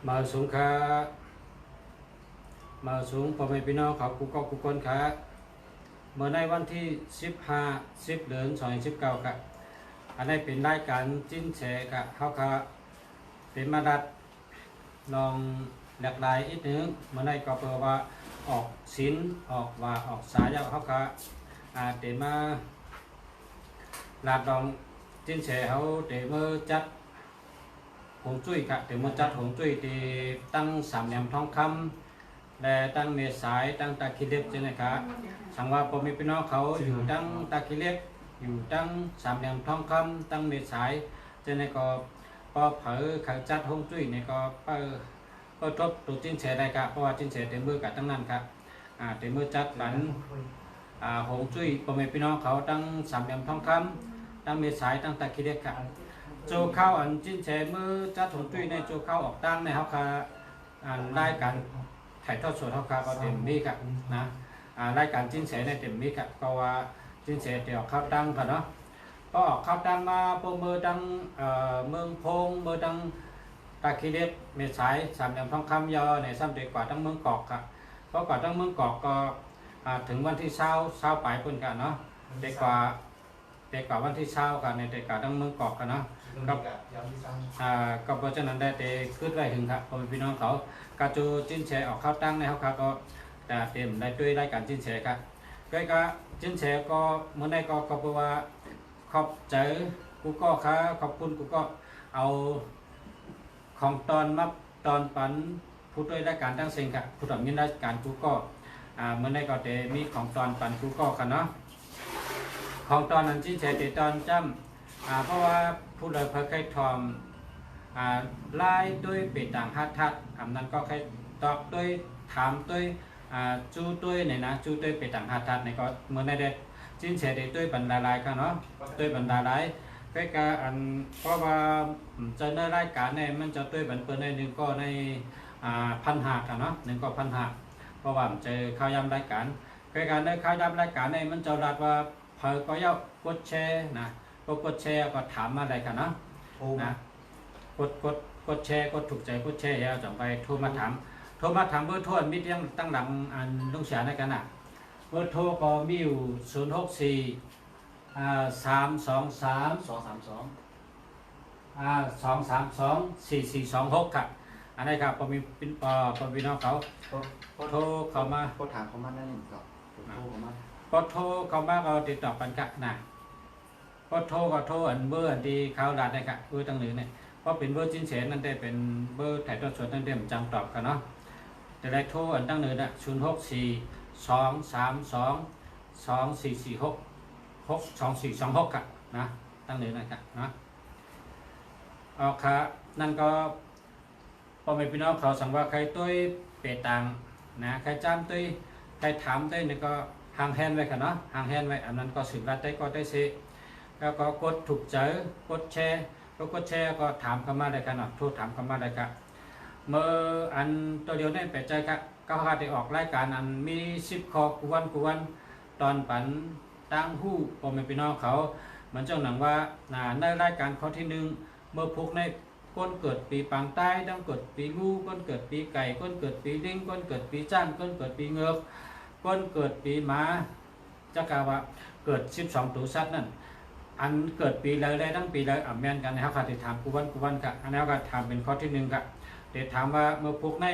มาสูงค่ะมาสูงพ่อแม่พี่น้องครับกูคนค่ะเมื่อในวันที่15เดือน2019ครับอันนี้เป็นรายการจิ้นแฉครับเขาค่ะเป็นมาดัดลองหลากหลายอีกนึงเมื่อในก็เปิดว่าออกศิลออกว่าออกสายเขาค่ะเดี๋ยวมาลาดลองจิ้นแฉเขาเดี๋ยวมาจัดหงจุ้ยครับเดี๋ยวมาจัดหงจุ้ยที่ตั้งสามเหลี่ยมทองคำและตั้งเมษายตั้งตาคิเล็บใช่ไหมครับสังว่าพ่อแม่พี่น้องเขาอยู่ตั้งตาคิเล็บอยู่ตั้งสามเหลี่ยมทองคำตั้งเมษายใช่ไหมก็พอเผยเขาจัดหงจุ้ยเนี่ยก็เปิดทบตัวจิ้นแฉได้ครับเพราะว่าจิ้นแฉเต็มมือกับตั้งนั้นครับเต็มมือจัดหลังหงจุ้ยพ่อแม่พี่น้องเขาตั้งสามเหลี่ยมทองคำตั้งเมษายตั้งตาคิเล็บครับโจเข้าอันจิ้นแฉมือจัดหงจุ้ยในโจเข้าออกตั้งในเขาค่ะรายการถ่ายทอดสดเขาก็เต็มมีครับนะรายการจิ้นแฉในเต็มมีครับเพราะว่าจิ้นแฉเดี๋ยวเข้าตั้งกันเนาะก็ออกเข้าตั้งมาพวกมือตั้งเมืองพงมือตั้งตาคีเล็บเมษายสามเหลี่ยมทองคำยอในซ้ำเด็กกว่าตั้งเมืองกอกครับเพราะกว่าตั้งเมืองกอกก็ถึงวันที่เช้าปลายปุ่นกันเนาะเด็กกว่าวันที่เช้ากันในเด็กกว่าตั้งเมืองกอกกันเนาะก็เพราะฉะนั้นได้แต่ขึ้นไว้ถึงครับพ่อพี่น้องเขากาจูจิ้นแฉออกเข้าตั้งในเขาก็แต่เต็มได้ด้วยรายการจิ้นแฉครับก็จิ้นแฉก็เมื่อใดก็เพราะว่าขอบใจกูก็ค่ะขอบคุณกูก็เอาของตอนมาตอนปันผู้ด้วยรายการตั้งเซ็งครับผู้ทำยินรายการกูก็เมื่อใดก็จะมีของตอนปันกูก็ค่ะเนาะของตอนนั้นจิ้นแฉติดตอนจำเพราะว่าผู้โดยเผยเคยทอมไล่ด้วยเปิดต่างฮัททัดนั้นก็เคยตอบด้วยถามด้วยจู้ด้วยเนี่ยนะจู้ด้วยเปิดต่างฮัททัดเนี่ยก็เมื่อในเด็ดจิ้นเฉดด้วยบรรดาลายกันเนาะด้วยบรรดาลายก็การเพราะว่าจะในรายการเนี่ยมันจะด้วยบรรเปิดในหนึ่งก็ใน1,500กันเนาะ1ก็1,500เพราะว่าเจอข้าวยำรายการก็การในข้าวยำรายการเนี่ยมันจะรัดว่าเผยก็ย่อกดแชร์นะกดแชร์ก็ถามอะไรกันเนาะนะกดแชร์กดถูกใจกดแชร์แล้วจังไปโทรมาถามเบอร์โทรมิตรยังตั้งหลังลุงเสียในกันเบอร์โทรก็มีอยู่064 332 232 426ครับอันนี้ครับพอมีน้องเขาโทรเข้ามาโทรถามเขามาได้หนึ่งก่อนโทรเข้ามาโทรเข้ามาก็ติดต่อกันกันนะก็โทรเบอร์ที่เขาดัดนะครับเบอร์ตั้งหนึ่งเนี่ยเพราะเป็นเบอร์จิ้นเฉนนั่นได้เป็นเบอร์ถ่ายทอดสดนั่นได้ผมจำตอบกันเนาะแต่ได้โทรตั้งหนึ่งนะ064 232 2446 กันนะตั้งหนึ่งนะครับนะเอาครับนั่นก็พอไม่พี่น้องเขาสั่งว่าใครตุ้ยเปตังนะใครจ้ำตุ้ยใครถามตุ้ยนี่ก็ห่างแฮนไว้กันเนาะห่างแฮนไว้อันนั้นก็สืบรัดได้ก็ได้สิแล้วก็กดถูกใจกดแชร์ก็ถามเข้ามาได้กันเนาะโทรถามเข้ามาได้ครับเมื่ออันตัวเดียวนี่เปิดใจครับก็หาได้ออกรายการอันมี10 ข้อกูวันตอนปันตั้งหู้พ่อแม่พี่น้องเขามันเจ้าหนังว่าในรายการข้อที่1เมื่อพุกในก้นเกิดปีปังใต้ต้องเกิดปีงูก้นเกิดปีไก่ก้นเกิดปีลิงก้นเกิดปีจ้านก้นเกิดปีเงือกก้นเกิดปีหมาจะกล่าวว่าเกิด12ตัวสัตว์นั่นอันเกิดปีเลยได้ทั้งปีเลยแม่นกันนะครับติดถามกูวันกับอันนี้ก็ถามเป็นข้อที่1ครับเดี๋ยวถามว่าเมื่อพวกใน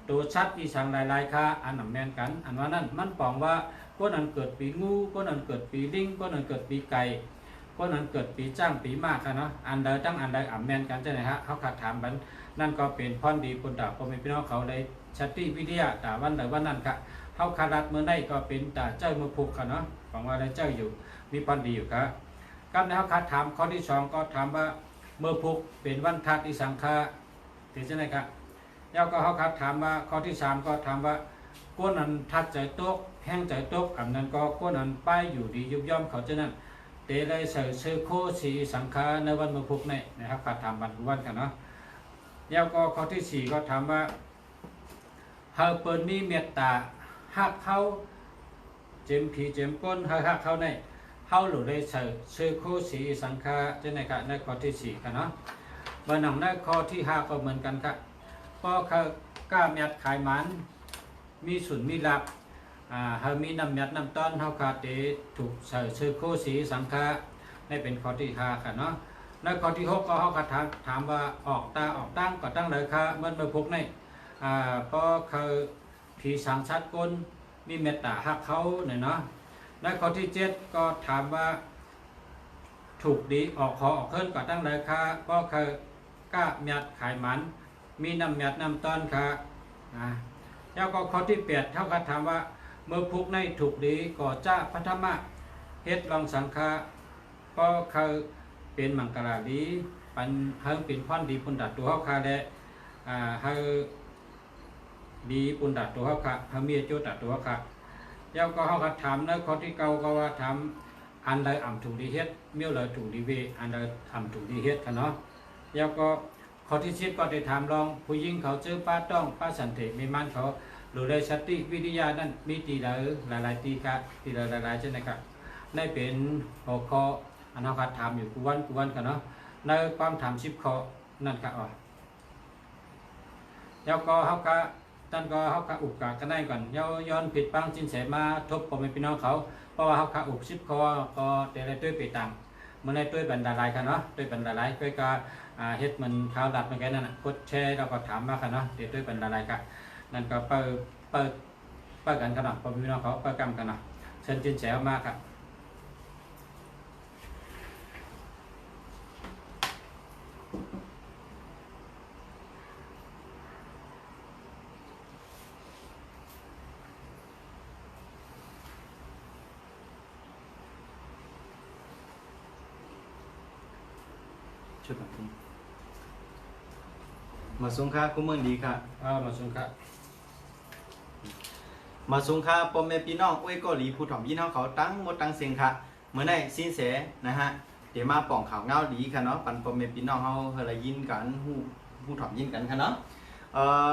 ตัวชัดอีสังหลายค่าอันแม่นกันอันว่านั้นมันปองว่าก้นอันเกิดปีงูก้นอันเกิดปีลิงก้นอันเกิดปีไก่ก้นอันเกิดปีจ้างปีมากครับเนาะอันใดตั้งอันใดแม่นกันใช่ไหมฮะเขาขาดถามบันนั่นก็เป็นพรดีปุตตะพ่อแม่พี่น้องเขาได้ชัดที่วิทยาแต่วันใดวันนั้นครับเขาขาดัดเมื่อได้ก็เป็นแต่เจ้าเมื่อพุกครับเนาะฟังว่าได้เจ้าอยู่มีพรดีอยู่ครับกับนะครับขาดถามข้อที่2ก็ถามว่าเมื่อพุกเป็นวันทัดอีสังฆาถึงใช่ไหมครับแล้วก็เขาขาดถามว่าข้อที่3ก็ถามว่าก้นอันทัดใจตกแห้งใจตกอันนั้นก็ก้นอันป้ายอยู่ดียุบย่อมเขาจะนั่นเตะได้ใส่เสื้อโคสีสังฆาในวันเมื่อพุกในนะครับขาดถามวันกันเนาะแล้วก็ข้อที่4ก็ถามว่าเฮาเปิดมีเมตตาหักเขาเจ็มผีเจ็มก้นหักเขาในเฮาหลุดได้ใส่เสื้อโคสีสังฆาจะในข้อที่4กันเนาะวันหนังในข้อที่5ก็เหมือนกันครับ ก็เขาก้าเม็ดขายมันมีสุนมีหลักเฮามีน้ำเม็ดน้ำต้นเฮาคาเตถูกใส่ชื่อโคสีสังฆะได้เป็นข้อที่5ค่ะเนาะแล้วข้อที่6ก็เฮาก็ถามว่าออกตาออกตั้งก็ตั้งเลยค่ะเมื่อพกในเพราะเขาผีสังชัดก้นมีเมตตาฮักเขาเนี่ยเนาะแล้วข้อที่7ก็ถามว่าถูกดีออกขอออกขึ้นก็ตั้งเลยค่ะเพราะเขาก้าเม็ดขายมันมีน้ำเม็ดน้ำต้นค่ะแล้วก็ข้อที่8เท่ากับถามว่าเมื่อพุกในถูกดีก็จะพัฒมะเฮ็ดลองสังฆะก็เขาเป็นมังกรดีปันเฮาเป็นพรดีปุณดัตตัวเฮาคาและเฮาดีปุณดัตตัวเฮาค่ะเฮามีโจตัดตัวเฮาค่ะแล้วก็เฮาก็ถามแล้วข้อที่เก่าก็ว่าถามอันใดอ่ำถูกดีเฮ็ดเมียวเลยถูกดีเวอันใดอ่ำถูกดีเฮ็ดค่ะเนาะแล้วก็ข้อที่10ก็ได้ถามลองผู้หญิงเขาเจอป้าต้องป้าสันเถมีมันเขาหรือได้สติวิทยานั้นมีตีหลายตีกะตีหลายใช่ไหมครับได้เป็นหัวข้ออันนั้นก็ถามอยู่กูวันกันเนาะในความถาม10ข้อนั่นก็แล้วก็เฮาก็ท่านก็เฮาก็อุกกะกันได้ก่อนย้อนผิดปังจินแสมาทบพ่อแม่พี่น้องเขาเพราะว่าเฮาก็อุก10ข้อก็แต่ละด้วยไปตามเมื่อในด้วยบรรดาหลายกันเนาะด้วยบรรดาหลายก็เฮ็ดมันข่าวดัดเหมือนกันนั่นน่ะกดแชร์แล้วก็ถามมากันเนาะเดี๋ยวด้วยบรรดาหลายกันนั่นก็เปิดกันกันเนาะพ่อพี่น้องเขาเปิดกันกันเนาะเชิญจินแสมาครับชุดแบบนี้มาสงค่ากุมือดีค่ะมาส่งครับมาสงค่าพ่อแม่พี่น้องอ้วยก็หลีผู้ถ่อมพี่น้องเขาตั้งหมดตั้งเสียงค่ะเมื่อได้สิ้นเสนะฮะเดี๋ยวมาป่องข่าวเงาดีค่ะเนาะปันพ่อแม่พี่น้องเขาเฮลยินกันผู้ถ่อมยินกันค่ะเนาะ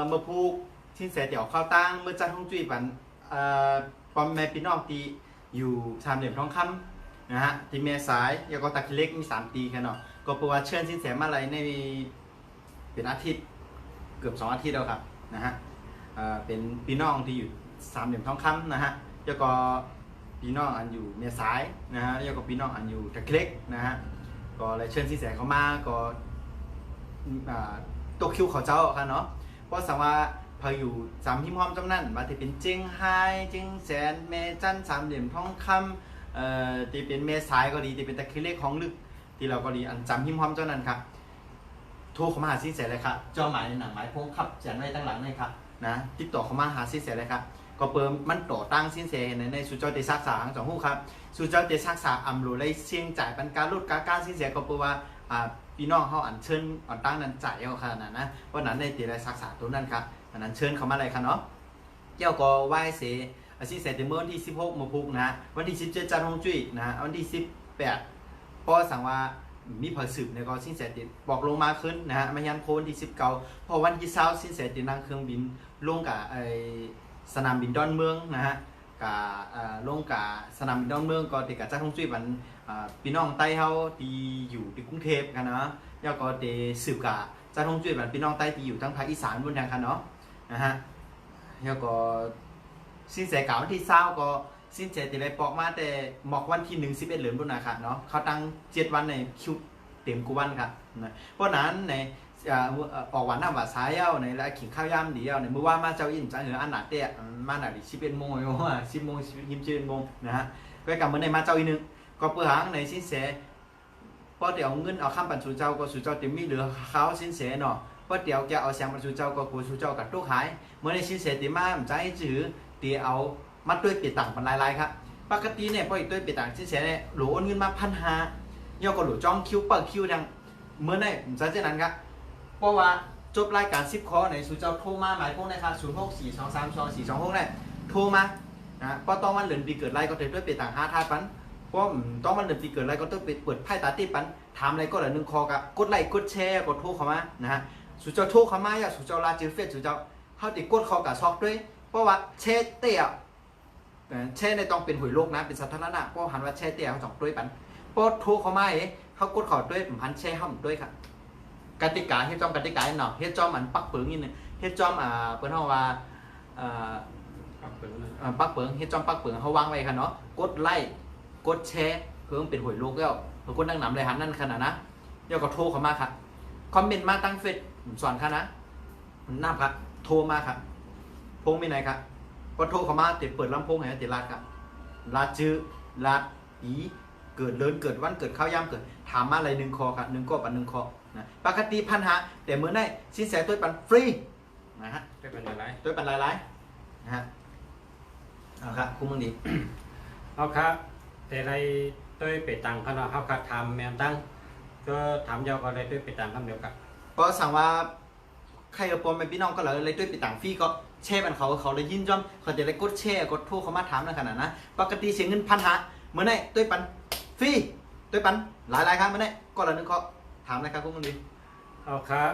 เมื่อพูกสิ้นเสเดี๋ยวเข้าตั้งเมื่อจันทงจุ้ยปันพ่อแม่พี่น้องตีอยู่สามเหลี่ยมทองคำนะฮะที่เมสายแล้วก็ตะคิเล็กมี3ตีค่ะเนาะก็เพราะว่าเชิญสิ้นเสมาอะไรในเป็นอาทิตย์เกือบ2 อาทิตย์แล้วครับนะฮะเป็นพี่น้องที่อยู่สามเหลี่ยมทองคำนะฮะแล้วก็พี่น้องอันอยู่เมียซ้ายนะฮะแล้วก็พี่น้องอันอยู่ตะเล็กนะฮะก็เลยเชิญสินแสเขามาก็ตกคิวเขาเจ้าค่ะเนาะเพราะสังว่าพออยู่สามพิมพ์พร้อมจำนั่นมาที่เป็นเจียงไฮ้เจียงแสนเมจันสามเหลี่ยมทองคำที่เป็นเมียซ้ายก็ดีที่เป็นตะเล็กของลึกที่เราก็ดีอันจำพิมพ์พร้อมเจ้านั้นครับโทรเข้ามาหาสินแสเลยครับเจ้าหมายหนังหมายพงขับเขียนไว้ตั้งหลังเลยครับนะติดต่อเข้ามาหาสินแสเลยครับก็เปิมมันต่อตั้งสินแสในสุเจ้าเตซักษาทั้ง2 หู้ครับสุเจ้าเตซักษาอำรูเลยเสี่ยงจ่ายปันการลดการสินแสก็เปิว่าพี่น้องเขาอันเชิญอันตั้งนั้นจ่ายเอาขนาดนะเพราะนั้นในเตได้ซักษาตัวนั้นครับอันนั้นเชิญเข้ามาเลยครับเนาะเจ้าก็ไหว้เสสินแสเมื่อวันที่16มพุกนะวันที่17จันทร์ฮงจุ้ยนะวันที่18พอสั่งว่ามีผลสืบในก็สินแสติดบอกลงมาขึ้นนะฮะมายันโคนที่19พอวันที่20สินแสติดนั่งเครื่องบินลงกับสนามบินดอนเมืองนะฮะกับลงกับสนามบินดอนเมืองก็ติดกับเจ้าท่องจุ้ยวันพี่น้องใต้เขาที่อยู่ที่กรุงเทพกันนะแล้วก็ติสืบกับเจ้าท่องจุ้ยวันพี่น้องใต้ที่อยู่ทั้งภาคอีสานบนทางกันเนาะนะฮะแล้วก็สินแสกล่าววันที่20ก็สินแสติดเลยปอกมาแต่หมอกวันที่11เหลือนบนนาค่ะเนาะเขาตั้ง7 วันในคิวเต็มกูวันครับนะเพราะนั้นในออกวันหน้าว่าสายเอาในแล้วขิงข้าวยามดีเอาในเมื่อว่ามาเจ้าอินจังเหนืออันหนาเตะมาหนาดิ11 โมงอยู่ว่า10 โมง11 โมงนะฮะก็กลับมาในมาเจ้าอีนึงก็เพื่อหางในสินแสพอเดี๋ยวเงินเอาข้ามปันสู่เจ้าก็สู่เจ้าเต็มมีเหลือเขาสินแสเนาะพอเดี๋ยวแกเอาเสียงปันสู่เจ้าก็กูสู่เจ้ากับตู้ขายเมื่อในสินแสเต็มมาใจจื้อเดี๋ยวเอามัดด้วยเปียต่างเป็นลายๆครับปกติเนี่ยพออีกด้วยเปียต่างสินแสเนี่ยหลวงเงินมา1,500ย่อก็หลวงจ้องคิวเปิดคิวดังเมื่อในผมจะเช่นนั้นครับเพราะว่าจบรายการ10 ข้อในสู่เจ้าโทรมาหมายพวกนะครับ0642322426เนี่ยโทรมานะเพราะต้องวันเหลือนปีเกิดไรก็เต็มด้วยเปียต่าง5 ธาตุปันเพราะต้องวันเหลือนปีเกิดไรก็ต้องเปิดไพ่ตาติปันถามอะไรก็เหลือ1 ข้อกับกดไลค์กดแชร์กดโทรเข้ามานะฮะสู่เจ้าโทรเข้ามาอย่าสู่เจ้าลาจืดเฟซสู่เจ้าเขาติดกดข้อกับช็อกด้วยเพราะว่าแชร์เตี้ยแช่ในต้องเป็นหวยโลกนะเป็นสาธารณะเพราะหันว่าแช่เตี้ยเขาสองด้วยปันเพราะโทรเขาไม่เขากดขอด้วยพันแช่ห้องด้วยครับกติกาเฮ็ดจอมกติกาเนาะเฮ็ดจอมมันปักเปิงนี่นึง เฮ็ดจอมเปิ้นเฮาว่าครับเป็นนะ ปักเปิงเฮ็ดจอมปักเปิงเฮาวางไว้ค่ะเนาะกดไลค์กดแชร์เพิ่มเป็นหวยลูกแล้วเพิ่นกดดังนำเลยหันนั่นขนาดนะเดี๋ยวก็โทรเข้ามาค่ะคอมเมนต์มาตั้งเฟซผมสอนค่ะนะน้ำครับโทรมาครับพงมีไหนครับก็โทรเข้ามาติดเปิดลำโพงให้ติดรัดครับรัดจื้อรัดอีเกิดเลินเกิดวันเกิดข้าวยำเกิดถามมาอะไร1 คอครับ1 ก็ปัน1 คอนะปกติ1,500แต่มื้อนี้สินแสตัวปันฟรีนะฮะ เป็นอะไร ตัวปันหลายๆนะฮะเอาครับคุณมึงดี เอาครับแต่ไรตัวไปตังเขาเนาะเขาคัดทำแมนตั้งก็ถามยาวก็เลยตัวไปตังคำเดียวกัน ก็สั่งว่าใครเอาปอมเป็นพี่น้องก็เลยด้วยไปต่างฟรีก็แช่บันเขาเลยยินจอมเขาจะได้กดแช่กดโทรเขามาถามในขนาดนะปกติเสียเงิน1,500เมื่อไหร่ด้วยปันฟรีด้วยปันหลายครั้งเมื่อไหร่ก็ละนึงเขาถามนะครับคุณมึงดี เอาครับ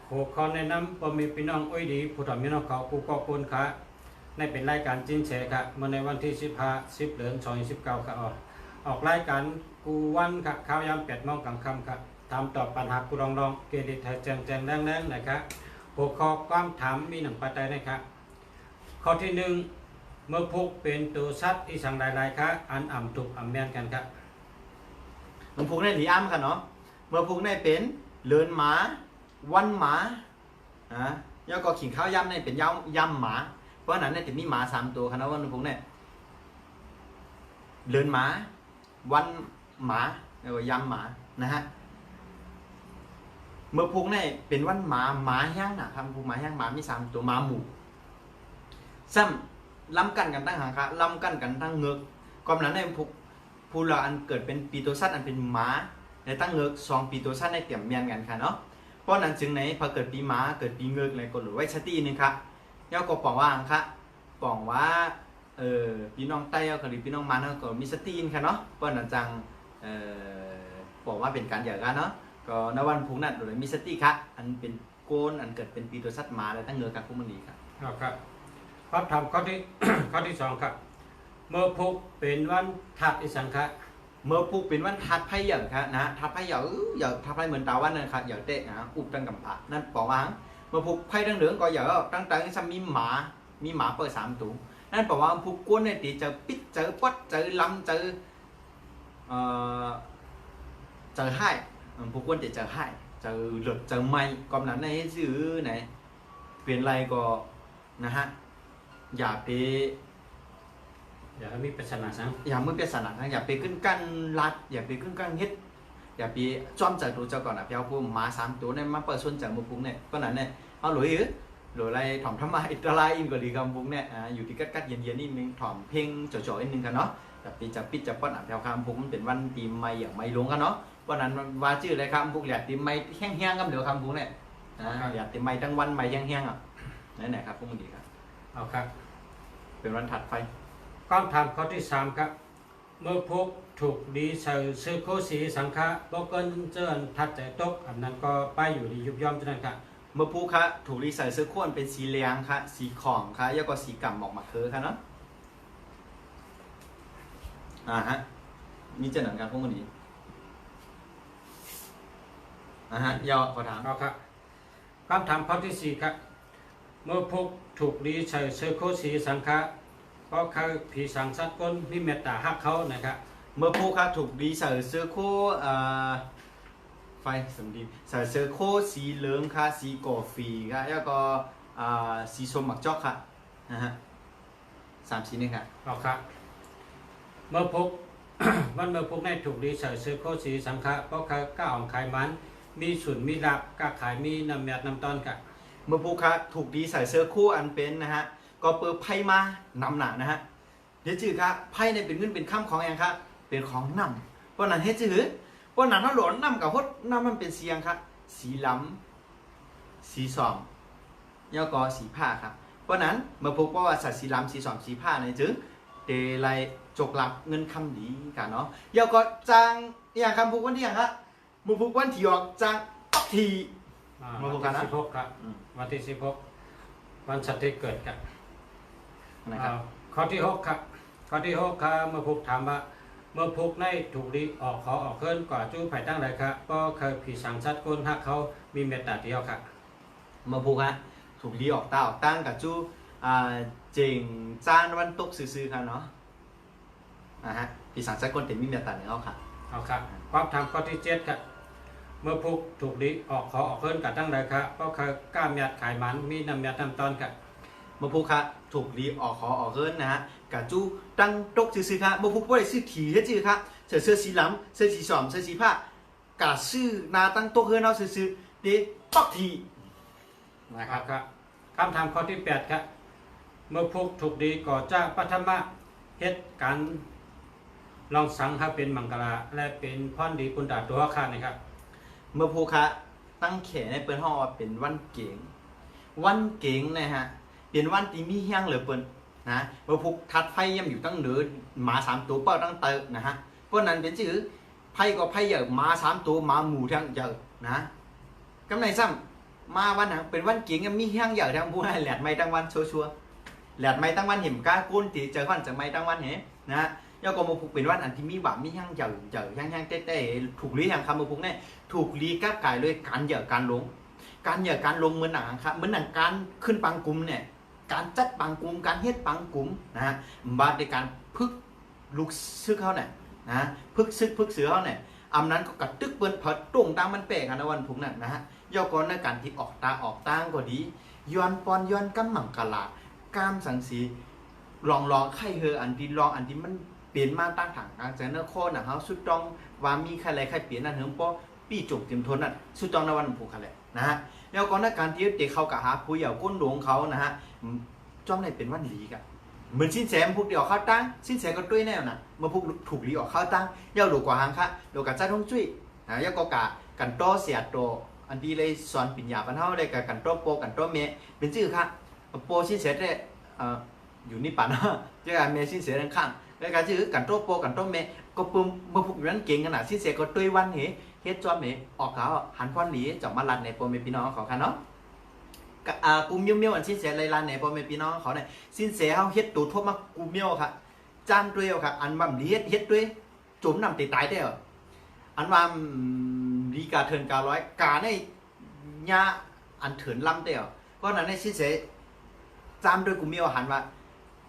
หัวข้อแนะนำบ่มีพี่น้องอ้อยดีผู้ถอมพี่น้องเขากูก็คนค่ะในเป็นรายการจิ้นแชร์ครับเมื่อในวันที่10 เดือน2019ครับออกรายการกูวันครับข้าวยาม8 โมงกลางค่ำครับถามตอบปัญหากูรองเกดิตไทยแจงแรงๆนะครับหัวข้อความถามมี1 ปัจจัยนะครับข้อที่ 1เมื่อพวกเป็นตัวสัตว์อีสังหลายๆครับอันอ่ำถูกอ่ำแม่นกันครับ มึงพูกในหลีอ้ำค่ะเนาะเมื่อพูกในเป็นเลินหมาวันหมาแล้วก็ขิงข้าวยำในเป็นยำหมาเพราะนั้นเนี่ยจะมีหมา3 ตัวค่ะนะว่ามึงพูกเนี่ยเลินหมาวันหมาแล้วก็ยำหมานะฮะเมื่อพูกเนี่ยเป็นวันหมาย่างนะครับพูกหมาย่างหมามี3 ตัวหมาหมู่ซ้ำล้ำกันตั้งหางค่ะล้ำกันตั้งเงือกก่อนนั้นเนี่ยผู้เราอันเกิดเป็นปีโตซัสอันเป็นหมาในตั้งเงือก2 ปีโตซัสในเตรียมเมียนกันค่ะเนาะเพราะนั้นจึงไหนพอเกิดปีหมาเกิดปีเงือกอะไรก็หรือไว้ชาตินึงค่ะย่อก็ปองว่าค่ะปองว่าพี่น้องใต้ก็หรือพี่น้องมันก็มีสตินค่ะเนาะเพราะนั้นจังบอกว่าเป็นการหย่ากันเนาะก็ในวันพุธนั้นหรือมีสติค่ะอันเป็นโกนอันเกิดเป็นปีโตซัสหมาและตั้งเงือกกับพวกมันดีค่ะ ครับครับทำข้อที่ ข้อที่ 2ครับเมื่อพกเป็นวันทัดอิสังคะ เมื่อพูกเป็นวันทัดไพ่เหย่ครับนะทัดไพ่เหย่ทัดไพ่เหมือนตาวันนั่นครับเหย่เตะนะอุบตั้งกับพระนั่นปองว่าเมื่อพูกไพ่ตั้งเหลืองก็เหย่ตั้งซ้ำมีหมาเปิด3 ตัวนั่นปองว่าพูกก้นในตีเจอปิดเจอปัดเจอลำเจอให้พูกก้นจะเจอให้เจอหลุดเจอไม่กำนั้นในซื้อไหนเปลี่ยนไรก็นะฮะอย่าไป อย่าให้มีปริศนาสัง อย่ามือเปียสนักนะอย่าไปขึ้นกันรัดอย่าไปขึ้นกันเฮ็ดอย่าไปจ้อมจากตัวเจ้าก่อนนะเพียวพวกหมา3 ตัวเนี่ยมาเปิดส่วนจากมือปุ้งเนี่ยก็นั้นเนี่ยเอาหลุยอะไรถ่อมทำไมอิตาลีอินก็ดีกับปุ้งเนี่ยอยู่ที่กัดเย็นๆนิดนึงถ่อมเพ่งจ่อๆนิดนึงกันเนาะแต่ปีจะปิดจะป้อนอ่ะเพียวคำปุ้งมันเป็นวันปีใหม่อย่างไม่ลงกันเนาะวันนั้นว่าชื่ออะไรครับปุ้งเหลียดปีใหม่แห้งๆกันเดี๋ยวคำปุ้งเนี่ยเหลียดปีใหม่ทั้งวันใหม่แห้งๆอ่ะไหนๆครับปุ้งมันดีครับ เอาครับ เป็นวันถัดไป ความถามข้อที่ 3ครับเมื่อพกถูกดีใส่ซื้อโคสีสังฆะบกเกินเจิ้นทัดแต่ตกอันนั้นก็ไปอยู่ดียุบย่อมเท่านั้นครับ เมื่อพูค่ะถูกรีใส่เสื้อข้วนเป็นสีเหลืองค่ะสีของค่ะแล้วก็สีก่ำออกมาคือค่ะเนาะฮะมีเจาหนังการพวกมันนี้ยอขอถาม เอาครับความถามข้อที่ 4ครับเมื่อพกถูกดีใส่ซื้อโคสีสังฆะก็คือผีสังสัตว์ก้นมีเมตตาฮักเขานะครับ เมื่อพูค่ะถูกรีใส่เสื้อคู่ไฟสมดีใส่เสื้อคู่สีเหลืองค่ะสีกาแฟค่ะแล้วก็สีส้มหมักจอกค่ะ3 สีนี่ค่ะ เอาครับเมื่อพก มันเมื่อพกในถูกดีใส่ซื้อโคสีสังฆะก็คือก้าวของขายมันมีส่วนมีลับก้าขายมีน้ำแมดน้ำตอนกับ เมื่อพูค่ะถูกดีใส่เสื้อคู่อันเป็นนะฮะก็เปิดไพ่มานำหนานะฮะเดี๋ยวจื่อครับไพ่ในเป็นเงินเป็นข้ามของอย่างครับเป็นของนำเพราะนั้นเฮ็ดจื่อเพราะนั้นถ้าหลอนนำกับพดนำมันเป็นเสียงครับสีล้ำสีสอมแล้วก็สีผ้าครับเพราะนั้นเมื่อพบว่าสัตว์สีล้ำสีสอมสีผ้าในจึงเดลัยจกหลับเงินคำดีกันเนาะแล้วก็จางอย่างคำพูดวันที่อย่างครับมือพูดวันที่ออกจางปักที วันที่16ครับวันที่16วันสัตว์ที่เกิดครับ นะครับ ข้อที่6ครับข้อที่6ครับเมื่อพกถามว่าเมื่อพกในถูกดีออกเขาออกเคลื่อนกว่าจู้ไผ่ตั้งไรครับก็คือผีสังสัตว์ก้นฮักเขามีเมตตาเดียวครับ เมื่อพูดฮะถ ถูกลีออกตาออกตั้งกับจูเจิงจ้านวันตกซื่อๆค่ะเนาะฮะพี่สังสกุลเต็มมีเมียตันเอาค่ะ เอาครับความทำข้อที่7ครับเมื่อพุกถูกดีออกขอออกเพิ่นกันตั้งเลยครับก็คือกล้ามยัดไขมันมีน้ำยัดน้ำตอนครับ เมื่อพูค่ะถูกรีออกขอออกเฮิรนนะฮะกะจูตั้งตกซื่อๆค่ะเมื่อพูบ่ได้ซื้อถี่เฮ็ดซื่อค่ะเสื้อสีหล้ำเสื้อสีสอมเสื้อสีผ้ากะซื้อนาตั้งตกเฮิรนเอาซื่อๆเดปักทีนะครับ ครับคำถามข้อที่8ครับเมื่อพุกถูกดีก่อจ้าปัทมะเฮ็ดการลองสังให้เป็นมังกราและเป็นพรดีปุณดาตัวข้านะครับ เมื่อพูค่ะตั้งแขนในเปิ้นฮ้อว่าเป็นวันเก๋งวันเก๋งนะฮะเป็นวันที่มีเฮียงเหลือเปิ้นนะเมื่อพูทัดไฟย่ำอยู่ตั้งเหนือหมา3ตัวเป้าตั้งเตอนะฮะเพราะนั้นเป็นชื่อไผก็ไผเยอะหมา3ตัวหมาหมู่ทั้งเยอะนะกำไรซ้ำมาวันนั้นเป็นวันเก๋งมีเฮียงเยอะทั้งผู้ให้แหลดไม้ตั้งวันชัวร์ๆแหลดไม้ตั้งวันเห็นกล้าก้นตีเจอวันจากไม้ตั้งวันเหนะฮะแล้วก็มาผูกเป็นวันอันที่มีบาปมีแห้งเจอแห้งเต้ถูกลีแห่งคำมาผูกเนี่ยถูกลีกับกายเลยการเหยอะการลงการลงเหมือนหนังครับเหมือนหนังการขึ้นปังกุมเนี่ยการจัดปังกุมการเฮ็ดปังกุมนะฮะบาดในการพึกลูกซึกเขาเนี่ยนะพึกเสือเขาเนี่ยอำนั้นก็กระตึกเปิ้นเผิดตรงตามมันเป๊ะกันในวันผูกนั่นนะฮะย่อก่อนในการที่ออกตาออกตางก็ดีย้อนปอนย้อนกำมังกะลากามสังสีลองไข่เฮออันที่ลองอันที่มันเปลี่ยนมาตั้งถังกลางใจเนื้อโคน่ะเฮาสุดต้องว่ามีใครอะไรใครเปลี่ยนนั่นเหิมป้อปี้จบเต็มทนนั่นสุดต้องในวันผูกกันแหละนะฮะแล้วก็ในการที่เด็กเขากะหาผู้เหยาก้นหลวงเขานะฮะจ้อมในเป็นวันหลีกะเหมือนสิ้นแสมพวกเดียวเข้าตั้งสิ้นแสก็ด้วยแน่น่ะเมื่อพวกถูกหลีออกเข้าตั้งยาวหลวกว่าหางค่ะหลวกกะจ้าท่องจุ้ยนะยาวก็กะกันโตเสียโตอันที่เลยสอนปัญญาบรรเทาได้กับกันโตโปกันโตเมเป็นชื่อค่ะโปสิ้นแสได้อยู่นี่ป่ะเนาะเจ้าเมสิ้นแสด้านข้างแล้วก็ชื่อกันโตโปกันโตเมก็ปุ่มเมื่อพวกนั้นเก่งขนาดสิ้นแสก็ด้วยวันเหเฮ็ดจอมเหออกเขาหันพรหลีจับมาลัดในโปรเมพี่น้องของเขาเนาะกูเมียวอันสิ้นแสไรลันในโปรเมพี่น้องเขาเนี่ยสิ้นแสเขาเฮ็ดตูทบมากูเมียวค่ะจานด้วยค่ะอันบัมเฮ็ดด้วยจุ่มน้ำตีตายได้เหรออันว่าดีกาเถินการ้อยกาในญาอันเถินลำได้เหรอเพราะนั้นในสิ้นแสจามด้วยกูเมียวหันว่า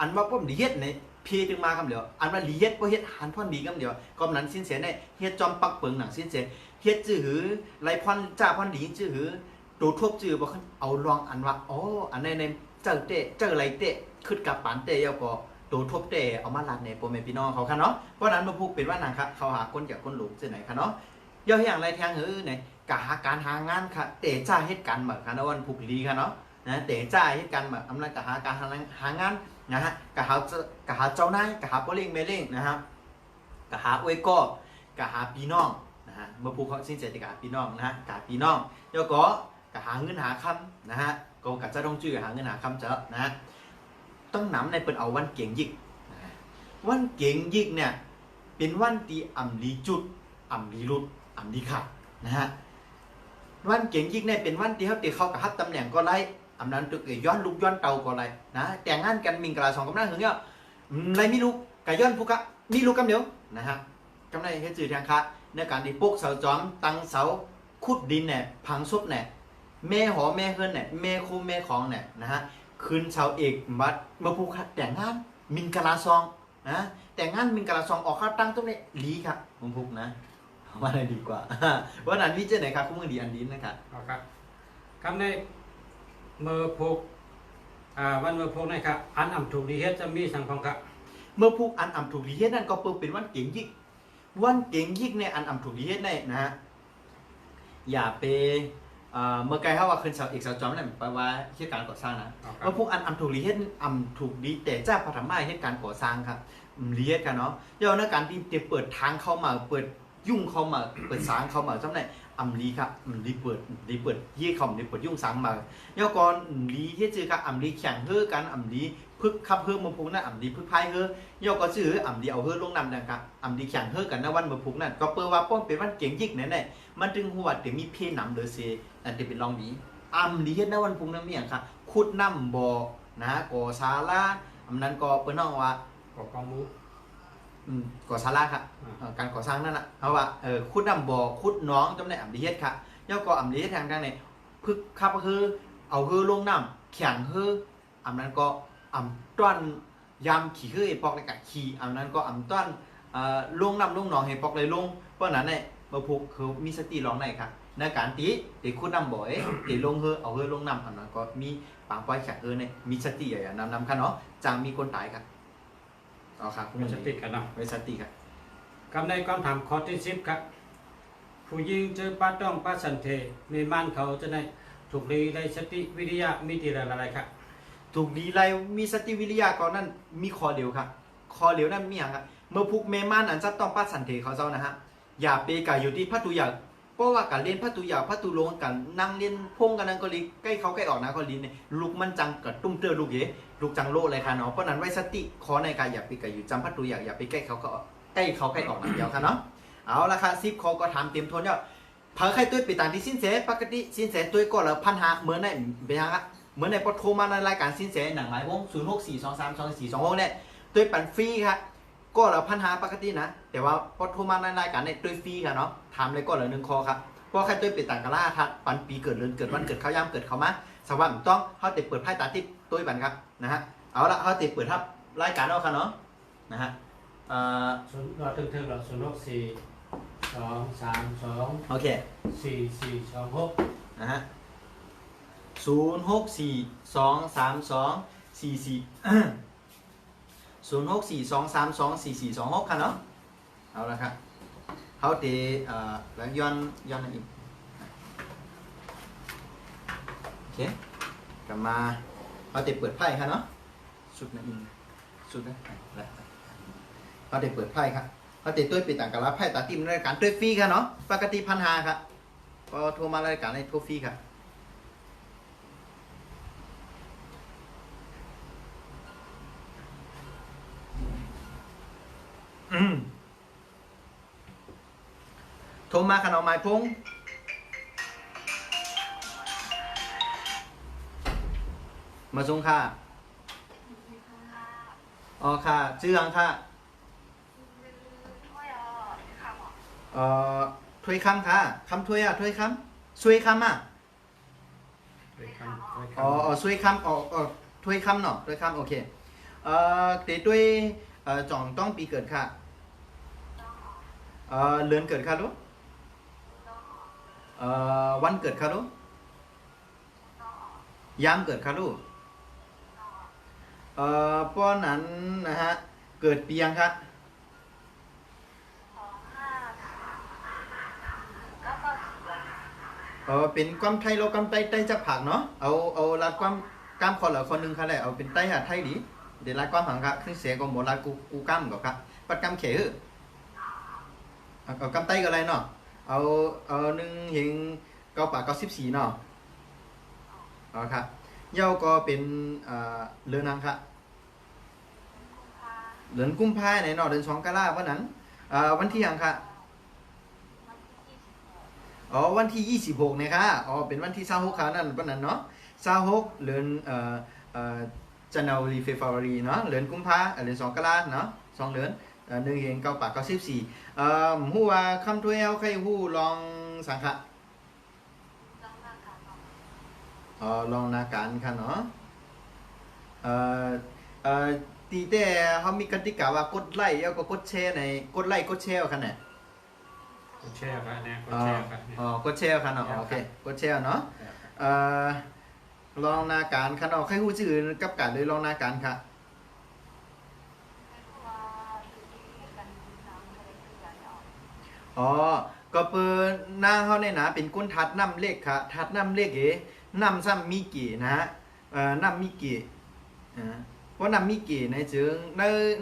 อันว่าป้อมดีเฮ็ดในพีถึงมาคำเดียวอันว่าลีเฮ็ดบ่เฮ็ดหันพ่อนดีคำเดียวก็นั้นสิ้นแสในเฮ็ดจอมปักเปิงหนังสิ้นแสเฮ็ดจื้อหือไรพ่อนจ้าพ่อนดีจื้อหือตัวทบจื้อบ่เอาลองอันว่าอ๋ออันในเจ้าเตะเจ้าไรเตะขึ้นกับปานเตะแล้วก็ตัวทบเตะเอามาลัดในโปรเมพี่น้องเขาค่ะเนาะเพราะนั้นมาพูดเป็นว่านังค่ะเขาหาคนจากคนหลูกซื่อไหนค่ะเนาะย่ออย่างไรแทงหือไหนกะหาการหางานค่ะเตะจ้าเฮ็ดกันเหมือนค่ะเนาะวันผูกลีค่ะเนาะนะเตะจ้าเฮ็ดกันเหมือนอำนาจกะหาการหางานนะฮะกะหาเจ้านายกะหาบ่เล่งแม่เล่งนะฮะกะหาอวยก็กะหาพี่น้องนะฮะเมื่อพูดเขาสิ้นเสร็จกะหาพี่น้องนะฮะกะพี่น้องแล้วก็กะหาเงินหาคำนะฮะก็กะจะต้องชื่อหาเงินหาคำเจาะนะฮะต้องนำในเป็นเอาวันเก่งยิกวันเก่งยิกเนี่ยเป็นวันที่อ่ำลีจุดอ่ำลีรุดอ่ำลีขาดนะฮะวันเก่งยิกเนี่ยเป็นวันที่เขาตีเข้ากับฮับตำแหน่งก็ไล่อำนั้นตึกย้อนลูกย้อนเตาก็ไรนะแต่งงานกันมิงกะลา2กำลังถึงเนี่ยไรมีลูกกะย้อนผู้กะมีลูกกำเดียวนะฮะกำไรเฮ็ดจื่อทางคะในการที่ปลูกเสาจอมตั้งเสาขุดดินเนี่ยพังซุบเนี่ยแม่หอแม่เฮือนเนี่ยแม่คูแม่ของเนี่ยนะฮะคืนเสาเอกบัดเมื่อผู้กะแต่งงานมิงกะลา2นะแต่งงานมิงกะลา2ออกข้าตั้งตรงนี้ลีครับผมพุกนะว่าอะไรดีกว่าว่านั้นวิจัยไหนครับคุณมือดีอันดินนะครับครับคำในเมื่อพกวันเมื่อพกนี่ครับอันอ่ำถูกดีเฮ็ดจะมีสังของครับเมื่อพกอันอ่ำถูกดีเฮ็ดนั่นก็เป็นวันเก่งยิกวันเก่งยิกเนี่ยอันอ่ำถูกดีเฮ็ดเนี่ยนะฮะอย่าไปเมื่อไกลเขาว่าคืนเสาเอกเสาจอมเนี่ยแปลว่าเฮ็ดการก่อสร้างนะเมื่อพกอันอ่ำถูกดีเฮ็ดอ่ำถูกดีแต่เจ้าพระธรรมะเฮ็ดการก่อสร้างครับดีเฮ็ดกันเนาะเดี๋ยวในการที่เปิดทางเข้ามาเปิดยุ่งเข้ามาเปิดสางเข้ามาจำได้อำลีครับลีเปิดยี่คอมลีเปิดยุ่งสางมาแล้วก่อนลีที่ชื่อครับอำลีแข่งเฮือกันอำลีพึกขับเฮือมาพุกนั่นอำลีพึกพายเฮือย่อก็ชื่ออำลีเอาเฮือลงนำดังครับอำลีแข่งเฮือกันในวันมาพุกนั่นก็เปิดว่าป้อนเป็นวันเก่งยิกแน่ๆมันจึงหัวเดี๋ยวมีเพนำเลยเซอันที่เป็นลองดีอำลีเฮ็ดในวันพุกนั่นมีอย่างครับขุดน้ำบ่อนะก่อศาลาอำนั้นก็เปิ้นน้องว่าก่อกองมูก่อศาลาครับการก่อสร้างนั่นแหละเพราะว่าขุดน้ำบ่อขุดน้องจำได้อ่ำดีเฮ็ดค่ะย่อก็อ่ำดีเฮ็ดทางด้านไหนพึกขับก็คือเอาคือลงน้ำ แข็งเฮืออันนั้นก็อ่ำต้อนยำขี่เฮือปอกเลยกะขี่อันนั้นก็อ่ำต้อนลงน้ำลงหนองให้ปอกเลยลงเพราะนั้นเนี่ยมาพกคือมีสติลองไหนครับในการตีตีคุณน้ำบ่อยตีลงเฮือเอาเฮือลงน้ำอันนั้นก็มีปางปล่อยแข็งเฮือเนี่ยมีสติอย่างนำค่ะเนาะจางมีคนตายครับเอาครับ มีสติกันเนาะ ไว้สติครับ คำในคำถามข้อที่10ครับผู้หญิงเจอป้าต้องป้าสันเทในม่านเขาจะได้ถูกดีได้สติวิทยามีตีอะไรครับ ถูกดีไรมีสติวิริยะก่อนนั้นมีคอเหลวครับคอเหลวนั้นมีอย่างครับเมื่อพุกเมมันอันจะต้องป้าสันเทเขาเจ้านะฮะอย่าไปกายอยู่ที่พัตุยาเพราะว่าการเล่นพัตุยาพัตุลงกันนั่งเล่นพงกันนั้นก็ลีใกล้เขาใกล้ออกนะก็ลีเนี่ยลูกมันจังกับตุ้มเตอลูกเยลูกจังโลอะไรค่ะเนาะเพราะนั้นไว้สติคอในกายอย่าไปกายอยู่จำพัตุยาอย่าไปใกล้เขาก็ใกล้เขาใกล้ออกนะเดียวค่ะเนาะเอาละค่ะ10เขาก็ถามเต็มทนแล้วเผอใครตัวไปตามที่สินเสปกติสินเสตัวก็ละ1,500เหมือนในเป็นยังครับเหมือนในพอโทรมาในรายการสินเสหนังหลายวง0642322426เนี่ยตัวปันฟรีครับก็ละ1,500ปกตินะแต่ว่าพอโทรมาในรายการเนี่ยตัวฟรีค่ะเนาะถามเลยก็ละ1 คอครับเพราะใครตัวไปต่างกันล่าทัดปันปีเกิดเดือนเกิดวันเกิดเขาย่ำเกิดเขามาสวัสดิ์ต้องเขาติดเปิดไพ่ตาทิพย์ตัวปันครับนะฮะเอาละเขาติดเปิดทับรายการเอาค่ะเนาะนะฮะศูนย์เราถึงเรา064232โอเค4426นะฮะ06423244 0642324426ค่ะเนาะเอาละครับเขาตีแล้วย้อนอีกโอเคกลับมาเขาตีเปิดไพ่ค่ะเนาะสุดนะอินสุดนะเขาตีเปิดไพ่ครับเขาตีตัวปิดต่างกันแล้วไพ่ตาติมรายการตัวฟรีค่ะเนาะปกติ1,500ครับพอโทรมารายการในตัวฟรีค่ะโทรมาขนมไม้พงมาส่งค่ะอ๋อค่ะชื่อยังค่ะถ้วยคำค่ะคำถ้วยอ่ะถ้วยคำช่วยคำอ่ะอ๋อช่วยคำถ้วยคำเนาะถ้วยคำโอเคตีด้วยจ่องต้องปีเกิดค่ะเดือนเกิดค่ะลูกวันเกิดค่ะลูกยามเกิดค่ะลูกป้อนนั้นนะฮะเกิดปียังค่ะเป็นความไทยเราความไต้จะผักเนาะเอาลัดความกล้ามคนละคนหนึ่งค่ะแหละเอาเป็นไต้หาไทยดิเดี๋ยวลัดความผังค่ะขึ้นเสียก็หมดลัดกูกล้ามกับค่ะปัดกล้ามเขยเอากล้ามไต้ก็อะไรเนาะเอาหนึ่งเห็น98 94เนาะเอาครับเย้าก็เป็นเรือนนางค่ะเดือนกุมภาไหนเนาะเดือน2 กรกฎาคมวันนั้นวันที่ยังค่ะอ๋อวันที่26นะคะอ๋อเป็นวันที่26ค่ะนั่นวันนั้นเนาะ26เดือนJanuary February เนาะเดือนกุมภาเดือน2 กรกฎาคมเนาะ2 เดือน1เห็น98 94ฮู้ว่าคำถ้วยเอาใครฮู้ลองสังค่ะลองนาการค่ะเนาะตีแต่เขามีกติกาว่ากดไลค์แล้วก็กดแชร์ในกดไลค์กดแชร์ค่ะเนี่ยกดแชร์กันเนี่ยกดแชร์กันเนี่ยกดแชร์ค่ะเนาะโอเคกดแชร์เนาะลองนาการค่ะเนาะใครฮู้ชื่อกับการเลยลองนาการค่ะก็เปิดหน้าเขาเนี่ยนะเป็นก้นทัดน้ำเลขค่ะทัดน้ำเลขน้ำซ้ำมีกี่นะฮะน้ำมีกี่เพราะน้ำมีกี่ในเชิง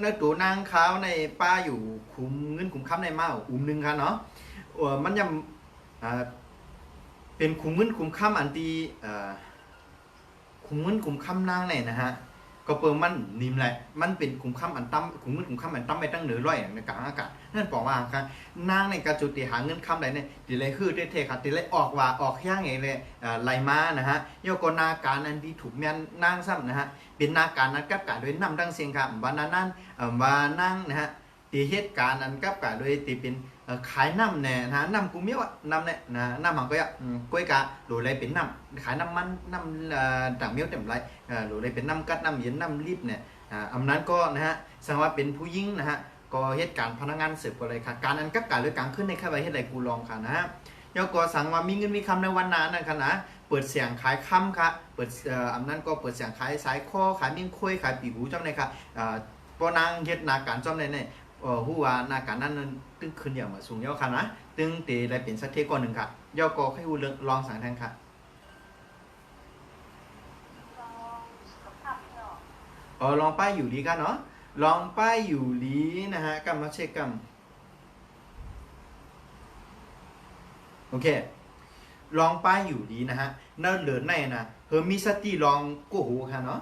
ในตัวนางขาวในป้าอยู่คุมเงินคุมค้ำในเมานึงค่ะเนาะมันยังเป็นคุมเงินคุมค้ำอันตีคุมเงินคุมค้ำนางเนี่ยนะฮะก็เปิดมันนิ่มแหละมันเป็นคุมค้ำอันตั้มคุมเงินคุมค้ำอันตั้มไปตั้งเหนือร้อยในกลางอากาศนั่นบอกว่าครับนางในการจุดตีหาเงินค้ำใดเนี่ยตีเลยคือเท่ๆครับตีเลยออกว่าออกย่างไงเลยไหลมานะฮะโยกนาการอันที่ถูกแม่นนางซ้ำนะฮะเป็นนาการนั้นกับการโดยนำดังเสียงครับวันนั้นว่านั่งนะฮะตีเหตุการณ์นั้นกับการโดยตีเป็น ขายน้ำเนี่ยนะน้ำกูเมียวน้ำเนี่ยนะน้ำมันก็อ่ะก้อยกะหรืออะไรเป็นน้ำขายน้ำมันน้ำต่างเมียวเต็มไรหรืออะไรเป็นน้ำกัดน้ำเย็นน้ำรีบเนี่ยอันนั้นก็นะฮะสังว่าเป็นผู้หญิงนะฮะก็เหตุการณ์พนักงานเสิร์ฟอะไรค่ะการอันกับการเลยกลางขึ้นในค่ายเหตุอะไรกูลองค่ะนะฮะยก็สั่งว่ามีเงินมีคำในวันนั้นนะคะนะเปิดเสียงขายคำค่ะเปิดอันนั้นก็เปิดเสียงขายสายข้อขายมิ่งคุยขายปีหูจ้าในค่ะปนางเหตุนาการจ้าในเนี่ยหัวนาการนั้นตึ้งขึ้นอย่างมาสูงเยอะค่ะนะตึ้งตีได้เป็นสักเทก่อนหนึ่งค่ะยก็ให้หูลองสั่งแทนค่ะลองป้ายอยู่ดีกันเนาะลองป้ายอยู่ดีนะฮะกำมาเช็คกันโอเคลองป้ายอยู่ดีนะฮะนั่นเหลือในนะเฮอมีสติลองกู้หูค่ะเนาะ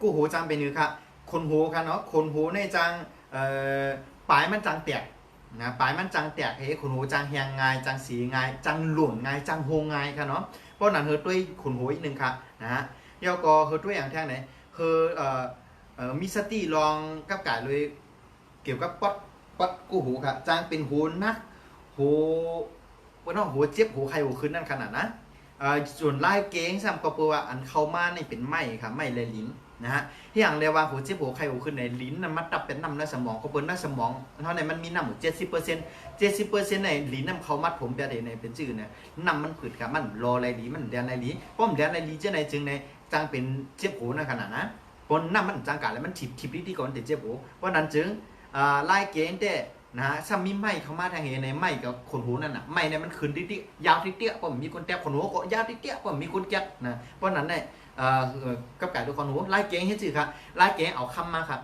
กู้หูจังเป็นหนึ่งค่ะคนหูค่ะเนาะคนหูในจังปลายมันจังแตกนะปลายมันจังแตกเฮ้คนหูจังแหงง่ายจังสีง่ายจังหลวงง่ายจังโฮงง่ายค่ะเนาะเพราะนั้นเฮอด้วยคนหูอีกหนึ่งค่ะนะฮะเดี๋ยวก็เฮอด้วยอย่างแท้ไหนเฮอมีสติลองกับกายเลยเกี่ยวกับป๊อดกู้หูค่ะจังเป็นหูนักหูว่าน้องหัวเจ็บหัวใครหัวขึ้นนั่นขนาดนะส่วนไล่เก้งซ้ำก็เพราะว่าอันเข้ามาในเป็นไม้ค่ะไม้เลยลิ้นนะฮะที่อย่างเรียกว่าหัวเจ็บหัวใครหัวขึ้นในลิ้นนั้นมันตับเป็นน้ำในสมองก็เป็นในสมองเท่าไหร่มันมีน้ำ70%ในลิ้นน้ำเขามัดผมแบบในเป็นชื่อเนี่ยน้ำมันผืดค่ะมันรออะไรดีมันเดียนอะไรดีเพราะมันเดียนอะไรดีเจ้าในจึงในจังเป็นเจ็บหัวในขนาดนะเพราะน้ำมันจังกาแล้วมันถิบที่ก่อนแต่เจ็บหัวเพราะนั้นจึงไล่เก้งแต่นะซ้ำมีไม้เข้ามาทางเห็นในไม้กับขนหูนั่นน่ะไม้เนี่ยมันขึ้นติ๊กยาวติ๊กเพราะมีคนแตะขนหูก็ยาวติ๊กเพราะมีคนแก๊กนะเพราะนั้นเนี่ยกับไก่ตัวขนหูไล่เก้งให้จืดครับไล่เก้งเอาคำมาครับ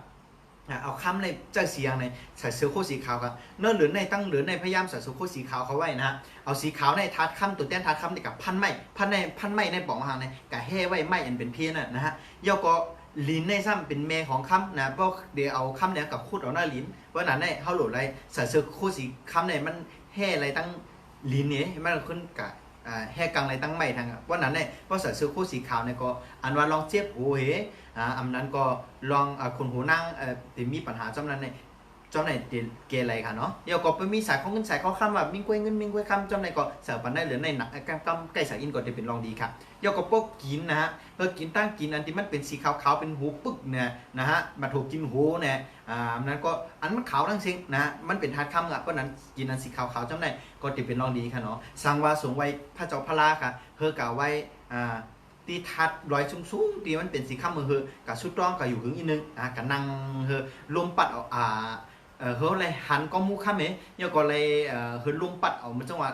เอาคำในเจ้าเสียงในใส่เสื้อโค้ทสีขาวครับเนื้อเหลือในตั้งเหลือในพยายามใส่เสื้อโค้ทสีขาวเขาไว้นะฮะเอาสีขาวในทัดคำตัวแต้นทัดคำในกับพันไม้ในป่องหางในกับแห่ไว้ไม้อันเป็นเพี้ยนนะฮะเย่าก็ลิ้นในซ้ำเป็นแม่ของคำนะเพราะเดี๋ยวเอาคำเนี่ยกับคูดเอาหน้าลิ้นเพราะนั้นเนี่ยเขาหลุดอะไรใส่เสื้อโค้ทสีคำเนี่ยมันแห่อะไรตั้งลิ้นเนี่ยมันขึ้นกับแห่กังอะไรตั้งไม่ทางเพราะนั้นเนี่ยเพราะใส่เสื้อโค้ทสีขาวเนี่ยก็อันว่าลองเจ็บหูอันนั้นก็ลองคนหูนั่งที่มีปัญหาจำนั้นเนี่ยจำไหนเกอะไรค่ะเนาะเดี๋ยวก็ไปมีสายของเงินสายข้อคำแบบมิ่งกล้วยเงินมิ่งกล้วยคำจำไหนก็เสิร์ฟปันได้เหลือในหนักกำใกล้สายอินก็จะเป็นลองดีครับเดี๋ยวก็พวกกินนะฮะเพื่อกินตั้งกินอันที่มันเป็นสีขาวๆเป็นหูปึกเนี่ยนะฮะมาถูกกินหูเนี่ยนั้นก็อันมันขาวทั้งสิ้นนะมันเป็นทาดคำอ่ะเพราะนั้นกินอันสีขาวๆจำไหนก็จะเป็นลองดีค่ะเนาะสังวาสูงไว้พระเจ้าพระลาค่ะเพื่อกล่าวไว้ตีทัดลอยสูงๆตีมันเป็นสีข้ามมือกับชุดร้องกับอยู่หึงอีนึงกับนั่งลมปัดเอาอะไรหันกองมูข้ามเเนี่ยก็เลยลมปัดเอามันจังหวะ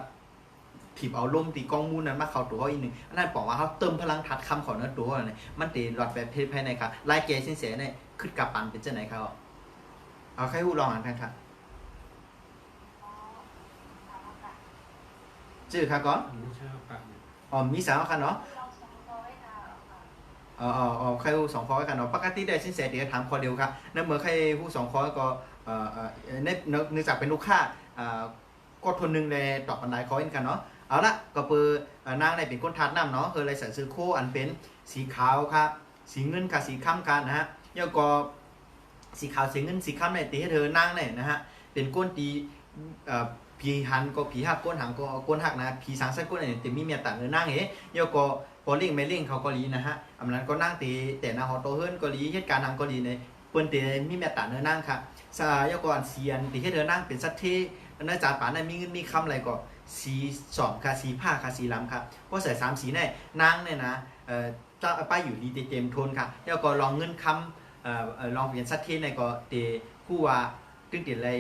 ถีบเอาลมตีกองมูนั้นมาเข้าตัวเขาอีนึงอันนั้นบอกว่าเขาเติมพลังทัดคำของนั้นตัวเนี่ยมันตีหลอดแบบภายในครับลายแกเส้นเสียเนี่ยขึ้นกับปันเป็นเจ้าไหนครับเอาใครหูลองอ่านกันครับชื่อครับก่อนมีสาวกันเนาะใครผู้สองข้อกันเนาะปกติได้สินแสเดี๋ยวถามข้อเดียวครับนั่นเมื่อใครผู้สองข้อก็เนื่องจากเป็นลูกค้าก็ทนหนึ่งในตอบปัญหาข้อเองกันเนาะเอาละก็เปิดนางในเป็นคนทัดน้ำเนาะคืออะไรใส่ซื้อโคอันเป็นสีขาวครับสีเงินกับสีค้ำกันนะฮะแล้วก็สีขาวสีเงินสีค้ำในตีให้เธอนางเนี่ยนะฮะเป็นก้นตีผีหันก็ผีหักก้นหังก็ก้นหักนะผีสังสักก้นเนี่ยแต่มีเมียต่างเนื้อนั่งแล้วก็พอเล่งไม่เล่งเขาก็ลีนะฮะอันนั้นก็นั่งตีแต่นาฮอโตเฮิร์นก็ลีเหตุการณ์ทางก็ลีในเปิ้นตีมีเมียต่างเนื้อนั่งค่ะสายก่อนเสียนตีให้เธอนั่งเป็นสัตว์ที่ในจานป่าในมีเงินมีคำอะไรก็สีสอบค่ะสีผ้าค่ะสีล้ำค่ะเพราะใส่3 สีเนี่ยนั่งเนี่ยนะเจ้าป้ายอยู่ดีเต็มทนค่ะแล้วก็ลองเงินคำลองเปลี่ยนสัตว์ที่ในก็เตะคู่ว่าตึ้งติดอะไร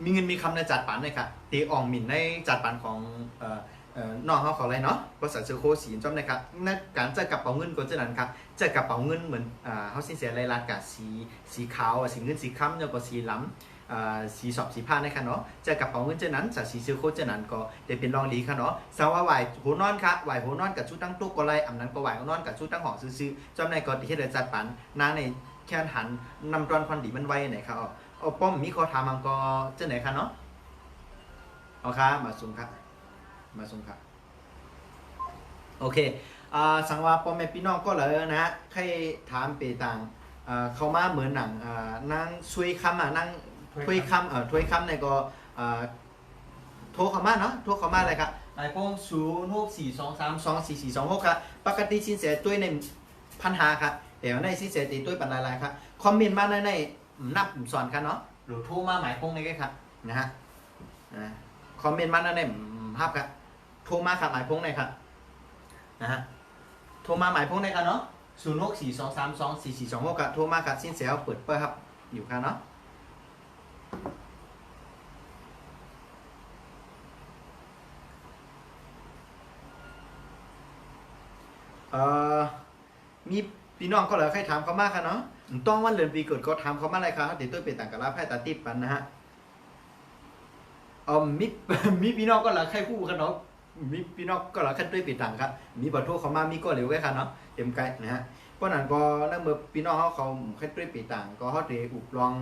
มีเงินมีคำในจัดปันเลยค่ะตีอ่องหมิ่นในจัดปันของน้องเขาขออะไรเนาะภาษาเชอโคสีจำนะครับในการจะกระเป๋าเงินก็จะนั้นครับจะกระเป๋าเงินเหมือนเขาสินเสียรายลักษณ์กับสีขาวสีเงินสีค้ำแล้วก็สีล้ำสีสอบสีผ้านะครับเนาะจะกระเป๋าเงินจะนั้นจากสีเชอโคจะนั้นก็จะเป็นรองดีค่ะเนาะสาวไหวหัวนอนค่ะไหวหัวนอนกับชุดตั้งตุ๊กก็ไรอันนั้นก็ไหวหัวนอนกับชุดตั้งห่อซื้อจำในก็ที่ได้จัดปันนางในแค่หันนำตอนควันดีมันไว้ไหนครับเอาป้อมมีข้อถามมันก็จะไหนคะเนาะเอาค่ะมาส่งครับโอเคสังวาพ่อแม่พี่น้องก็เลยนะใครถามไปต่างเขามาเหมือนหนังนั่งช่วยคำนั่งถ้วยคำในก็ โทรเข้ามาเนาะโทรเข้ามาเลยครับไอโฟน0642324426ครับปกติสินแสด้วยในปัญหาครับแต่ว่าในสินแสตีด้วยปัญหาอะไรครับคอมเมนต์มาในนับสอนครับเนาะหรือโทรมาหมายพงในก็ครับนะฮะคอมเมนต์มาในภาพครับโทรมาครับหมายพงในครับนะฮะโทรมาหมายพงในครับเนาะ0642324426ครับโทรมาครับสินแสเปิดครับอยู่ครับเนาะมีพี่น้องก็เลยใครถามเขามากค่ะเนาะต้องวันเดือนปีเกิดก็ถามเขามาอะไรครับเดี๋ยวตัวเป็นต่างกับลาแพทย์ตาติดปันนะฮะมีพี่น้องก็เลยใครพูดกันเนาะมีพี่น้องก็เลยใครตัวเป็นต่างครับมีบทโทษเขามามีก็เหลวไว้ค่ะเนาะเต็มไกลนะฮะเพราะนั้นก็นั่นเมื่อพี่น้องเขาใครตัวเป็นต่างก็เขาได้อุบลอง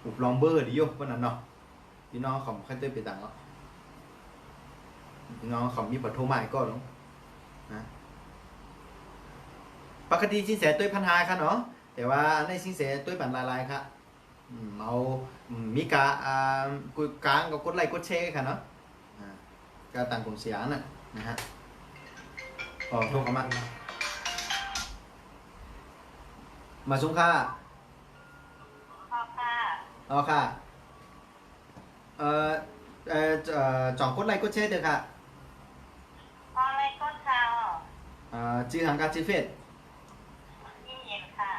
อุบลองเบอร์ดีอยู่เพราะนั้นเนาะพี่น้องเขาใครตัวเป็นต่างเนาะน้องเขามีบทโทรใหม่ก็ลงนะปกติสินแสตุ้ยพันหาค่ะเนาะแต่ว่าในสินแสตุ้ยปันลายๆค่ะเอามีกากุกางกับกดไลค์กดแชร์ค่ะเนาะกาต่างกลุ่มเสียงนะฮะโทรเข้ามาส่งค่ะอ๋อค่ะจองกดไลค์กดแชร์เด้อค่ะอะไรก็ข่าวชื่อทางการชื่อเฟซยิ่งเย็นค่ะ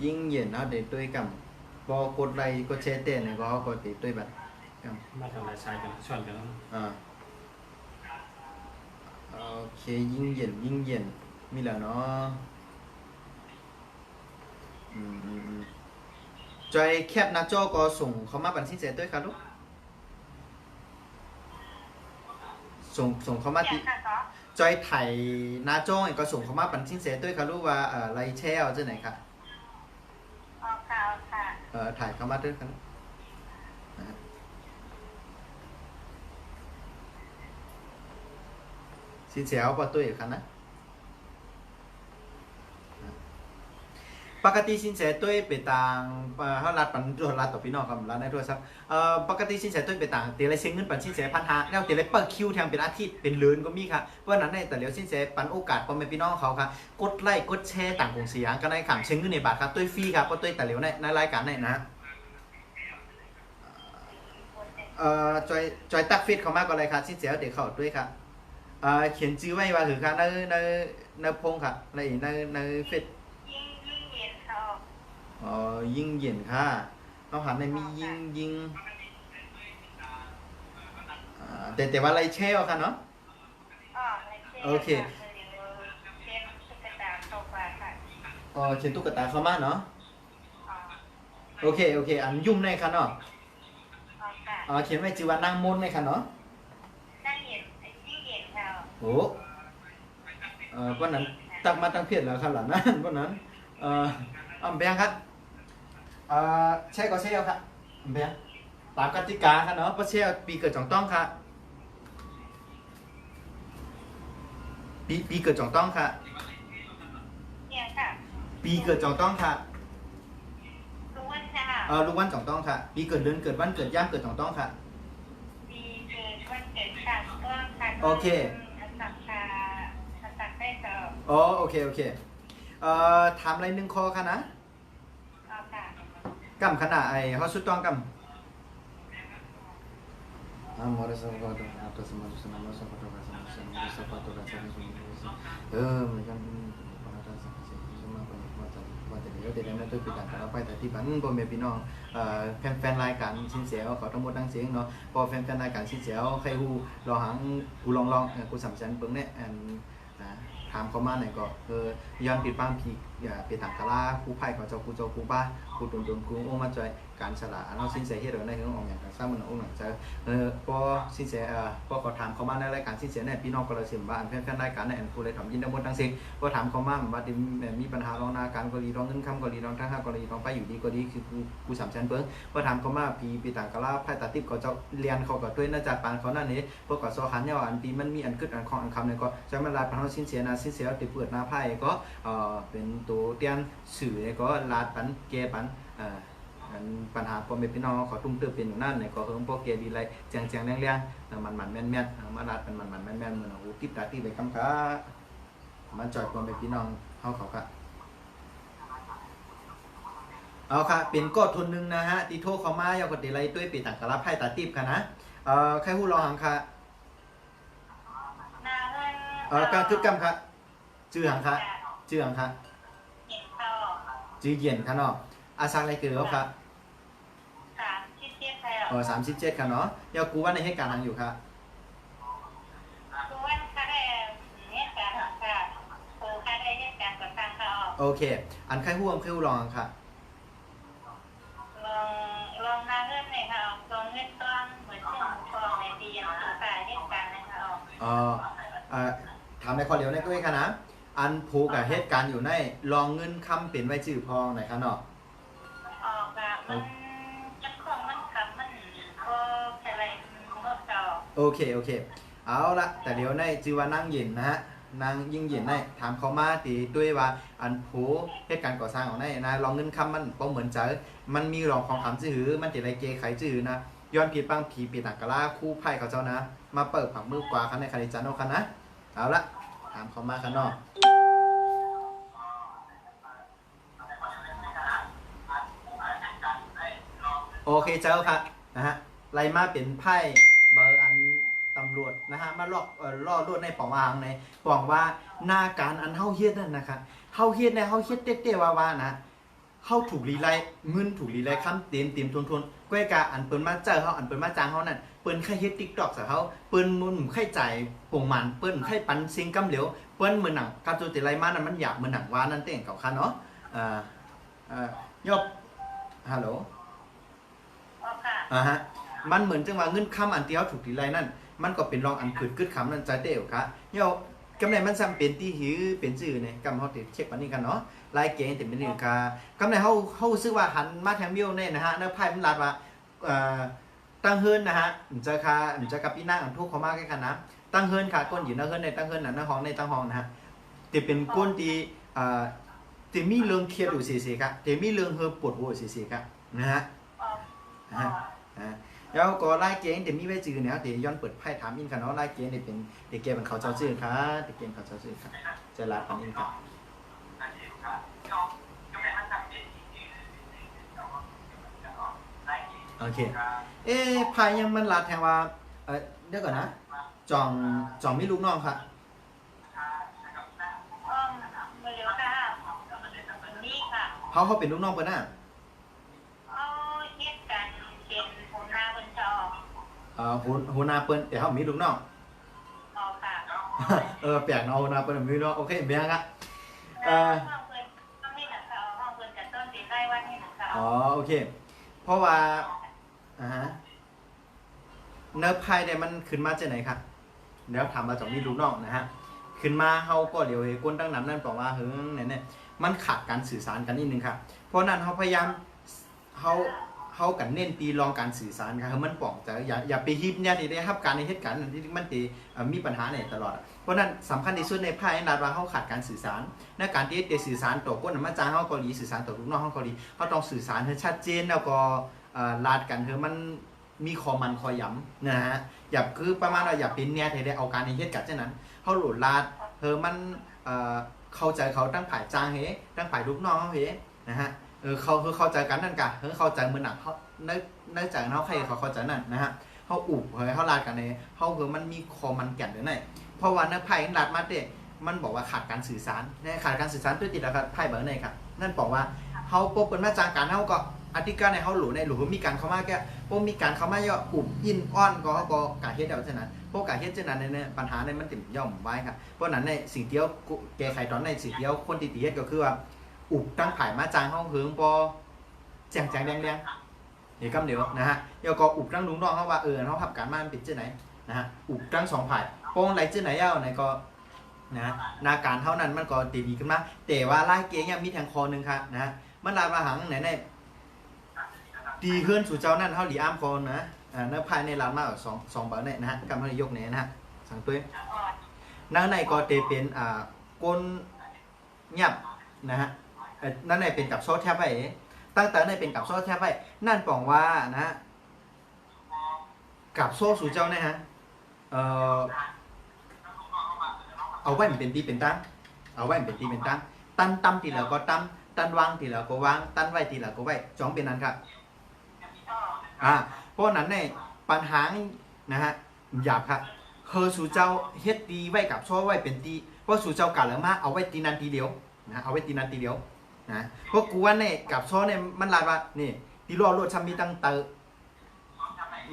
ยิ่งเย็นเอาเด็กด้วยกันพอกดไลค์กดแชร์เต้นเนี่ยก็กดติดด้วยบัตรมาทำอะไรใช้กันชวนกันแล้วโอเคยิ่งเย็นมีแล้วเนาะจอยแคปหน้าจอก็ส่งเข้ามาบัญชีเสร็จด้วยครับลูกส่งเข้ามาที่จอยถ่ายหน้าจอก็ส่งเข้ามาบัญชีเสร็จด้วยครับลูกว่าไลค์แชร์เอาจะไหนครับถ่ายเข้ามาด้วยครับสินเสียวพอตัวอีกครับนะปกติสินแสตุ้ยไปต่างเขารัดปันรัดต่อพี่น้องครับรัดในโทรศัพท์ปกติสินแสตุ้ยไปต่างเตี๋ยไรเซ็งเงินปันสินแส1,500แล้วเตี๋ยไรเปิดคิวแทงเป็นอาทิตย์เป็นเดือนก็มีครับเพราะนั้นในแต่เดี๋ยวสินแสปันโอกาสพ่อแม่พี่น้องเขาครับกดไลค์กดแชร์ต่างกลุ่มเสียงกันในขังเซ็งเงินในบาทครับตุ้ยฟรีครับเพราะตุ้ยแต่เดี๋ยวในรายการในนะจอยตักฟิตเขามากก็เลยครับสินแสเดี๋ยวเขาด้วยครับเขียนชื่อไว้ว่าถือครับในพงครับในฟิตยิ่งเย็นค่ะเราหันในมียิ่งแต่ว่าอะไรเช่ค่ะเนาะโอเคเขียนตุ๊กตาเข้ามาเนาะโอเคอันยุ่มในค่ะเนาะเขียนไว้จือว่านั่งมนในค่ะเนาะนั่งเย็นยิ่งเย็นค่ะโอ้วันนั้นตักมาตั้งเพียรแล้วครับหลานนะวันนั้นแบงครับแช่ก็แช่ครับแบงตามกติกาครับเนาะเพราะแช่ปีเกิดจ่องต้องค่ะปีเกิดจ่องต้องค่ะปีเกิดจ่องต้องค่ะลุงวันค่ะลุงวันจ่องต้องค่ะปีเกิดเดือนเกิดวันเกิดย่างเกิดจ่องต้องค่ะปีเกิดวันเกิดค่ะก็ค่ะโอเคตักได้ต่อโอเคถามอะไรหนึ่งข้อค่ะนะกำขนาดไอ้เขาสุดต้องกำมอร์สก็ต้องอัตสมาสุนามาสัพพะตัวสัมมาสัมพุทธัสสะปะตัวสัมมาสัมพุทธัสสะมันกันปะทัสสะสิสมาปัญญาว่าแต่เดี๋ยวนั้นตัวปีต่างกันไปแต่ที่บ้านพ่อแม่พี่น้องแฟนรายการสินเสียวเขาทั้งหมดทั้งเสียงเนาะพอแฟนรายการสินเสียวใครฮู้รอหังกูลองกูสัมชันเบิ่งเนี่ยถามเขามาหน่อยก็ย้อนปิดบ้างพีอย่าไปต่างกะลาคู่ไพ่ของเจ้ากูป้ากูตุนกูองมาจอยการฉลาดเราสินเสียเฮ็ดเอาได้คือองอย่างสร้างมันองหนังจะพอสินเสียพอเขาถามเขามาในรายการสินเสียเนี่ยพี่น้องก็เลยเสียบ้านเพื่อนรายการเนี่ยกูเลยทำยินดีหมดทั้งสิ้นพอถามเขามาว่ามีปัญหารองนาการกรณีรองเงินคำกรณีรองทั้ง5กรณีรองไปอยู่ดีก็ดีคือกูสามชั้นเบิ้งพอถามเขามาปีต่างกะลาไพ่ตาติบก็เจ้าเรียนเขาก็ด้วยน่าจะปานเขานั่นนี่พวกก็ซอหันเนี่ยอันปีมันมีอันกึดอันของอันคำเนี่ยก็จะมาลาดพันธุ์สินเสียนะสินเสียติดเปิดหน้าไพ่ก็เป็นตัวเตียนสื่อก็ลาดปันเกปัน นั้นปัญหาพ่อแม่พี่น้องขอตุ้มเติมเป็นอยู่นั่นเนี่ยก็เฮิงพวกเกดีไรแจงๆแรงๆมันแม่นๆมาลัดมันแม่นๆเหมือนหูติดตาตีไปคำค้ามันจ่อยพ่อแม่พี่น้องเฮาเขาค่ะเอาค่ะเป็นกดทุนนึงนะฮะที่โทรเข้ามาอย่ากดติไรด้วยปีต่างกะรับไพ่ตาติบค่ะนะใครฮู้รอหังค่ะนาเงิน การคึกกำค่ะชื่อหังค่ะชื่อหังค่ะ เห็นเขา ชื่อเย็นค่ะเนาะอาซังอะไรเกิดค่ะ 37แล้ว 37ค่ะเนาะเดี๋ยวกูว่าในเหตุการณ์หังอยู่ค่ะ คือว่าถ้าได้เหตุการณ์ค่ะคือถ้าได้เหตุการณ์ก็ตั้งเขาออก โอเคอันใครฮู้รอหังค่ะ ลองนาเงินเลยค่ะลองเงินต้นเหมือนเช่นทองในปีอย่างสุขาเหตุการณ์นะคะออก ถามในข้อเดียวในด้วยค่ะนะอันผูกกับเหตุการณ์อยู่ในลองเงินคำเป็นไว้ชื่อพองหน่อยค่ะเนาะ ออกอะมันของมันขับมันก็อะไรเมื่อเก่า โอเคเอาละแต่เดี๋ยวในจือว่านั่งเย็นนะฮะนางยิ่งเย็นในถามเขามาตีด้วยว่าอันผูเหตุการณ์ก่อสร้างของในนะลองเงินคำมันก็เหมือนเจอมันมีรองของคำจื้อมันติดอะไรเกยไขจื้อนะย้อนผิดปังผีปีต่างกะลาคู่ไพ่เขาเจ้านะมาเปิดผักมือกว่าคันในคาริจานโนคันนะเอาละถามเขามาคันเนาะโอเคเจ้าค่ะนะฮะไล่มาเป็นไพ่เบอร์อันตำรวจนะฮะมาล่อรวดในป่องวางในป่องว่าหน้าการอันเฮาเฮ็ดนั่นนะคะเฮาเฮ็ดในเฮาเฮ็ดเต้ๆว่านะเฮาถูกรีไลเงินถูกรีไลค้ำเต็มทนก้อยกาอันเปิ้นมาเจอเฮาอันเปิ้นมาจ้างเฮานั่นเปิ้นแค่เฮ็ด TikTok ซะเฮาเปิ้นมุนแค่จ่ายปงมันเปิ้นแค่ปันซิงกำเหลวเปิ้นเหมือนหนังการจุติไรมานั่นมันอยากเหมือนหนังว่านั่นเต้งเก่าคันเนาะยบฮัลโหล ออกค่ะ ฮะมันเหมือนจังว่าเงินค้ำอันที่เฮาถูกรีไลนั่นมันก็เป็นรองอันผืดกึดคำนั่นใจเต้วค่ะโยกำไรมันซ้ำเป็นที่หือเป็นชื่อเนี่ยกำเฮาติดเช็คปันนี้กันเนาะลายเก่งแต่เป็นนี่ค่ะกำไรเฮาซื้อว่าหันมาแทงเบี้ยวเนี่ยนะฮะเนื้อไพ่มันลาดว่าตั้งเฮิรนนะฮะผมจะค่ะผมจะกับพี่นางอันทุกเขามากแค่กันนะตั้งเฮิรนค่ะก้นอยู่ตั้งเฮิรนในตั้งเฮิรนน่ะหน้าห้องในตั้งห้องนะฮะแต่เป็นก้นที่แต่มีเรื่องเครียดอยู่สิค่ะแต่มีเรื่องเฮอปวดหัวสิค่ะนะฮะ ออก แล้วก็ไล่เกงเดี๋ยวมีไว้จือเนี่ยเดี๋ยวย้อนเปิดไพ่ถามอินค่ะเนาะไล่เกงเดี๋ยวเป็นเด็กเกมเป็นเขาเจ้าชื่อค่ะเด็กเกมเขาเจ้าชื่อค่ะจะลาปันอินค่ะโอเคไพ่ยังมันลาแทงว่าเดี๋ยวก่อนนะจองมีลูกน้องค่ะ มาเร็วค่ะนี่ค่ะ เขาเป็นลูกน้องเปิ้นน่ะ เอาเหตุการณ์เป็นหัวหน้าบนจอ หัวหน้าเปิ้นแต่เขามีลูกน้อง ออกค่ะ แปลกเนาะหัวหน้าเปิ้นมีลูกน้องโอเคเบียงอ่ะ ห้องเพื่อนต้องให้หนักเขาห้องเพื่อนกับต้นสีไร่วันให้หนักเขา โอเคเพราะว่าเนื้อไพ่เนี่ยมันขึ้นมาจากไหนครับเดี๋ยวถามมาจากมีลูกน้องนะฮะขึ้นมาเขาก็เดี๋ยวก้นตั้งน้ำนั่นบอกว่าเฮ้ยเนี่ยมันขาดการสื่อสารกันนิดนึงครับเพราะนั้นเขาพยายามเขากันเน้นตีรองการสื่อสารครับมันป่องจะอย่าไปฮิปเนี่ยที่ได้รับการในเหตุการณ์ที่มันตีมีปัญหาเนี่ยตลอดเพราะนั้นสำคัญที่สุดในไพ่นัดว่าเขาขาดการสื่อสารในการที่จะสื่อสารต่อก้นมาจ้างเขาเกาหลีสื่อสารต่อลูกน้องเขาเกาหลีเขาต้องสื่อสารให้ชัดเจนแล้วก็ลาดกันมันมีคอมันคอย้ำนะฮะอย่าคือประมาณว่าอย่าเป็นเนี่ยที่ได้เอาการในเหตุการณ์เช่นนั้นเขาหลุดลาดมันเข้าใจเขาตั้งฝ่ายจ้างเฮตั้งฝ่ายลูกน้องเขาเฮนะฮะเขาคือเข้าใจกันนั่นกะเข้าใจมือหนักเขาในใจเขาใครเขาเข้าใจนั่นนะฮะเขาอุบเขาลาดกันเนี่ยเขาคือมันมีคอมันแก่นหรือไงเพราะว่าในไพ่ลาดมาเตะมันบอกว่าขาดการสื่อสารในขาดการสื่อสารด้วยติดแล้วครับไพ่เบอร์ไหนครับนั่นบอกว่าเขาปกเป็นมาจากการเขาก็อธิการในเขาหลุในหลุมีการเข้ามาแก่พวกมีการเข้ามาย่ออุบอินอ้อนก็กาเฮ็ดเอาเช่นนั้นพวกกาเฮ็ดเช่นนั้นเนี่ยปัญหาเนี่ยมันติดย่อมไว้ครับเพราะนั้นในสิ่งเดียวแก้ไขตอนในสิ่งเดียวคนตีเฮ็ดก็คือว่าอุบตั้งผ่ายมาจางเขาเหิงพอแจงแดงเดี๋ยวกำเดียวนะฮะเดี๋ยวก็อุบตั้งลุงน้องเขาว่าเขาขับการมาเป็นเจ้าไหนนะฮะอุบตั้งสองผ่ายโป้งไรเจ้าไหนเย้าไหนก็นะนาการเท่านั้นมันก็ดีขึ้นมาแต่ว่าไล่เกงยังมีแทงคอหนึ่งครับนะฮะมันลาบาหังไหนดีขึ้นสู่เจ้านั่นเขาดีอ้ามคอนนะเนื้อพายในร้านมากสองบาทเนี่ยนะฮะกำลังยกเนี่ยนะฮะสั่งตัวนั่นในก็จะเป็นก้นเงียบนะฮะนั่นในเป็นกับโซ่แทบไป ตั้งแต่ในเป็นกับโซ่แทบไว้นั่นปองว่านะกับโซ่สู่เจ้าเนี่ยฮะเอาไว้มันเป็นตีเป็นตั้งเอาไว้มันเป็นตีเป็นตั้งตั้นตั้มทีแล้วก็ตั้มตั้นวางทีแล้วก็วางตั้นไว้ทีแล้วก็ไว้จ้องเป็นนั้นครับเพราะนั้นในปัญหานะฮะหยาบครับเฮอสู่เจ้าเฮ็ดตีไว้กับโซ่ไว้เป็นตีเพราะสู่เจ้ากัดแล้วมาเอาไว้ตีนันตีเดียวนะเอาไว้ตีนันตีเดียวนะเพราะกูว่าเนี่ยกับโซ่เนี่ยมันลายว่านี่ตีรอรถชำมีตั้งเตอ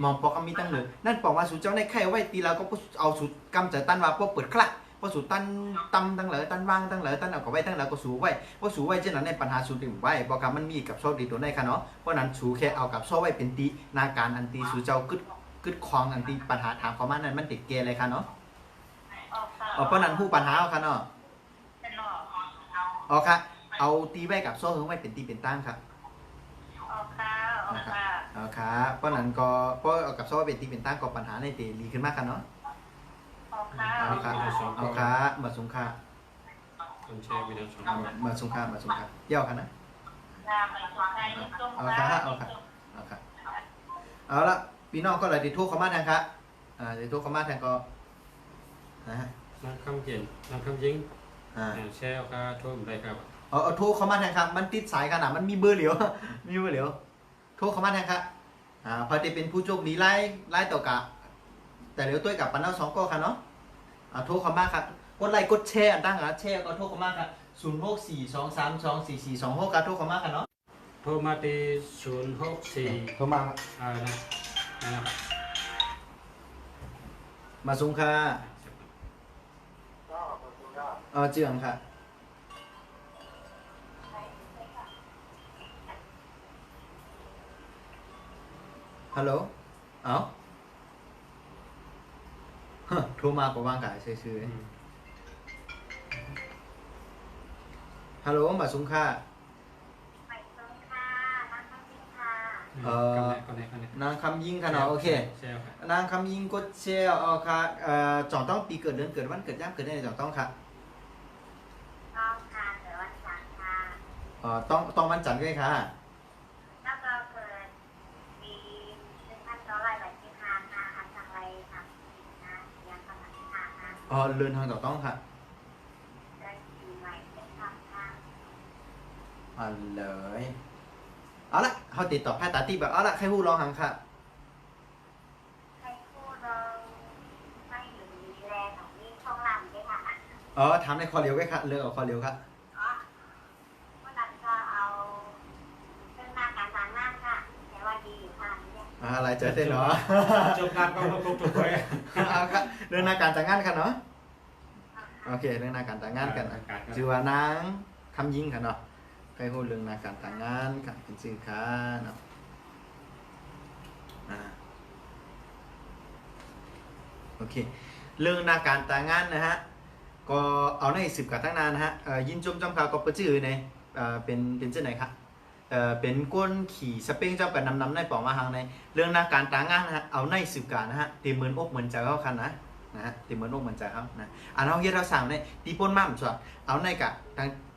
มองปอกมีตั้งเลยนั่นบอกว่าสู่เจ้าในไข่ไว้ตีแล้วก็เอาสู่กำจัดตั้นว่าพวกเปิดคลักพอสู่ตั้นตำตั้งเหลอตั้นวางตั้งเหลอตั้นเอาก็ไว้ตั้งเหลอก็สู่ไว้เพราะสู่ไว้เช่นนั้นในปัญหาสู่ดิ่งไว้บอกกันมันมีกับโซ่ดีตัวในค่ะเนาะเพราะนั้นสู่แค่เอากับโซ่ไว้เป็นตีนาการอันตีสู่เจ้ากึดคลองอันตีปัญหาถามเขามานั้นมันติดเกเลยค่ะเนาะเพราะนั้นผู้ปัญหาเอาค่ะเนาะค่ะเอาตีไว้กับโซ่เฮงไว้เป็นตีเป็นตั้งครับค่ะเพราะนั้นก็เพราะเอากับโซ่เป็นตีเป็นตั้งก็ปัญหาในตีรีขึ้นมากค่ะเนาะเอาค่ะมาสงค่ะ คนแชร์มีทั้งสอง มาสงค่ะเยี่ยวค่ะนะเอาค่ะเอาละพี่น้องก็เลยติดทุกข์เขามาแทนครับติดทุกข์เขามาแทนก็นะฮะ นั่งคำเย็นนั่งคำยิง แชร์ก็โทรได้ครับ เอาโทรเข้ามาแทนครับมันติดสายขนาดมันมีเบอร์เหลียว โทรเข้ามาแทนครับพอจะเป็นผู้โชคดีไล่ต่อกะแต่เดี๋ยวตัวกับปันเอา2ก็ค่ะเนาะโทรเข้ามาครับกดไลค์กดแชร์ตั้งแชร์ก็โทรเข้ามาครับ0642324426ก็โทรเข้ามาค่ะเนาะ โทรมาที่064 โทรมานะครับ มาส่งค่ะเจืองค่ะฮัลโหลโทรมาก็ว่างกายซื่อๆฮัลโหลมาส่งค่ะนางคำยิงค่ะเนาะโอเคนางคำยิงกดแชร์ค่ะจ่องต้องปีเกิดเดือนเกิดวันเกิดย่างเกิดได้จ่องต้องค่ะต้องค่ะเกิดวันจันทร์ค่ะต้องวันจันทร์ด้วยค่ะแล้วก็เกิดปี1985ค่ะทางไรค่ะนะยังกำลังทางค่ะเรือนทางจ่องต้องค่ะเดือนปีใหม่เป็นทางค่ะเลยเอาละเขาติดต่อแพทย์ตาตีแบบเอาละใครพูดลองหังค่ะใครพูดเราไม่อยู่ดีแลของนี่ช่องลำด้วยค่ะถามในคอเลียวไว้ค่ะเลือกเอาคอเลียวค่ะวันนั้นก็เอาเรื่องหน้าการทางนั่งค่ะแต่ว่าดีอยู่ค่ะเนี่ยอะไรเจอเส้นเนาะจบงานก็มาครบทุกคนเอาค่ะเรื่องหน้าการจัดงานกันเนาะโอเคเรื่องหน้าการจัดงานกันชื่อว่านางคำยิงค่ะเนาะใครพูดเรื่องนาการต่างงานค่ะเป็นสื่อค้าเนาะโอเคเรื่องนาการต่างงานนะฮะก็เอาใน10กับตั้งนานนะฮะยินจมจำข่าวก็เปิดชื่อในเป็นเจ้าไหนครับเป็นก้นขี่สเปงเจ้ากับนำในปองมาหางในเรื่องนาการต่างงานนะฮะเอาใน10กันนะฮะตีเหมือนอกเหมือนใจเขาคันนะฮะตีเหมือนอกเหมือนใจเขานะเอาเฮ็ดเราสั่งในตีป้นมั่มส่วนเอาในกะ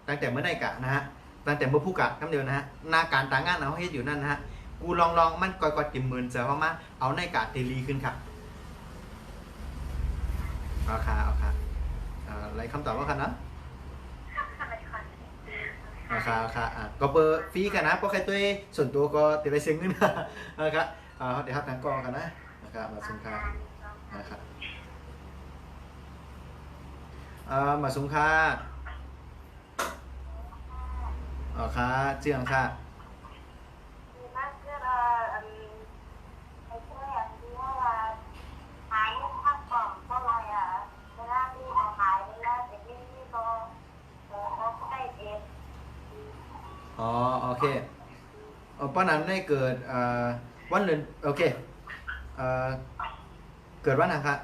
ตั้งแต่เมื่อในกะนะฮะตั้งแต่เมื่อผู้กะคำเดียวนะฮะนาการต่างงานเอาเฮ็ดอยู่นั่นนะฮะกูลองมันก่อยติ่มหมื่นเจอเข้ามาเอาในกะเตลีขึ้นครับเอาค่ะอะไรคำตอบว่าคันนะเอาค่ะก็เบอร์ฟรีกันนะเพราะใครตัวส่วนตัวก็ติดไปเสียงนึงนะครับเดี๋ยวครับทางกองกันนะครับมาส่งค่ะนะครับมาส่งค่ะค่ะเจืองค่ะโอเคป้านั้นได้เกิดวันเดือนโอเคเกิดวันไหนครับ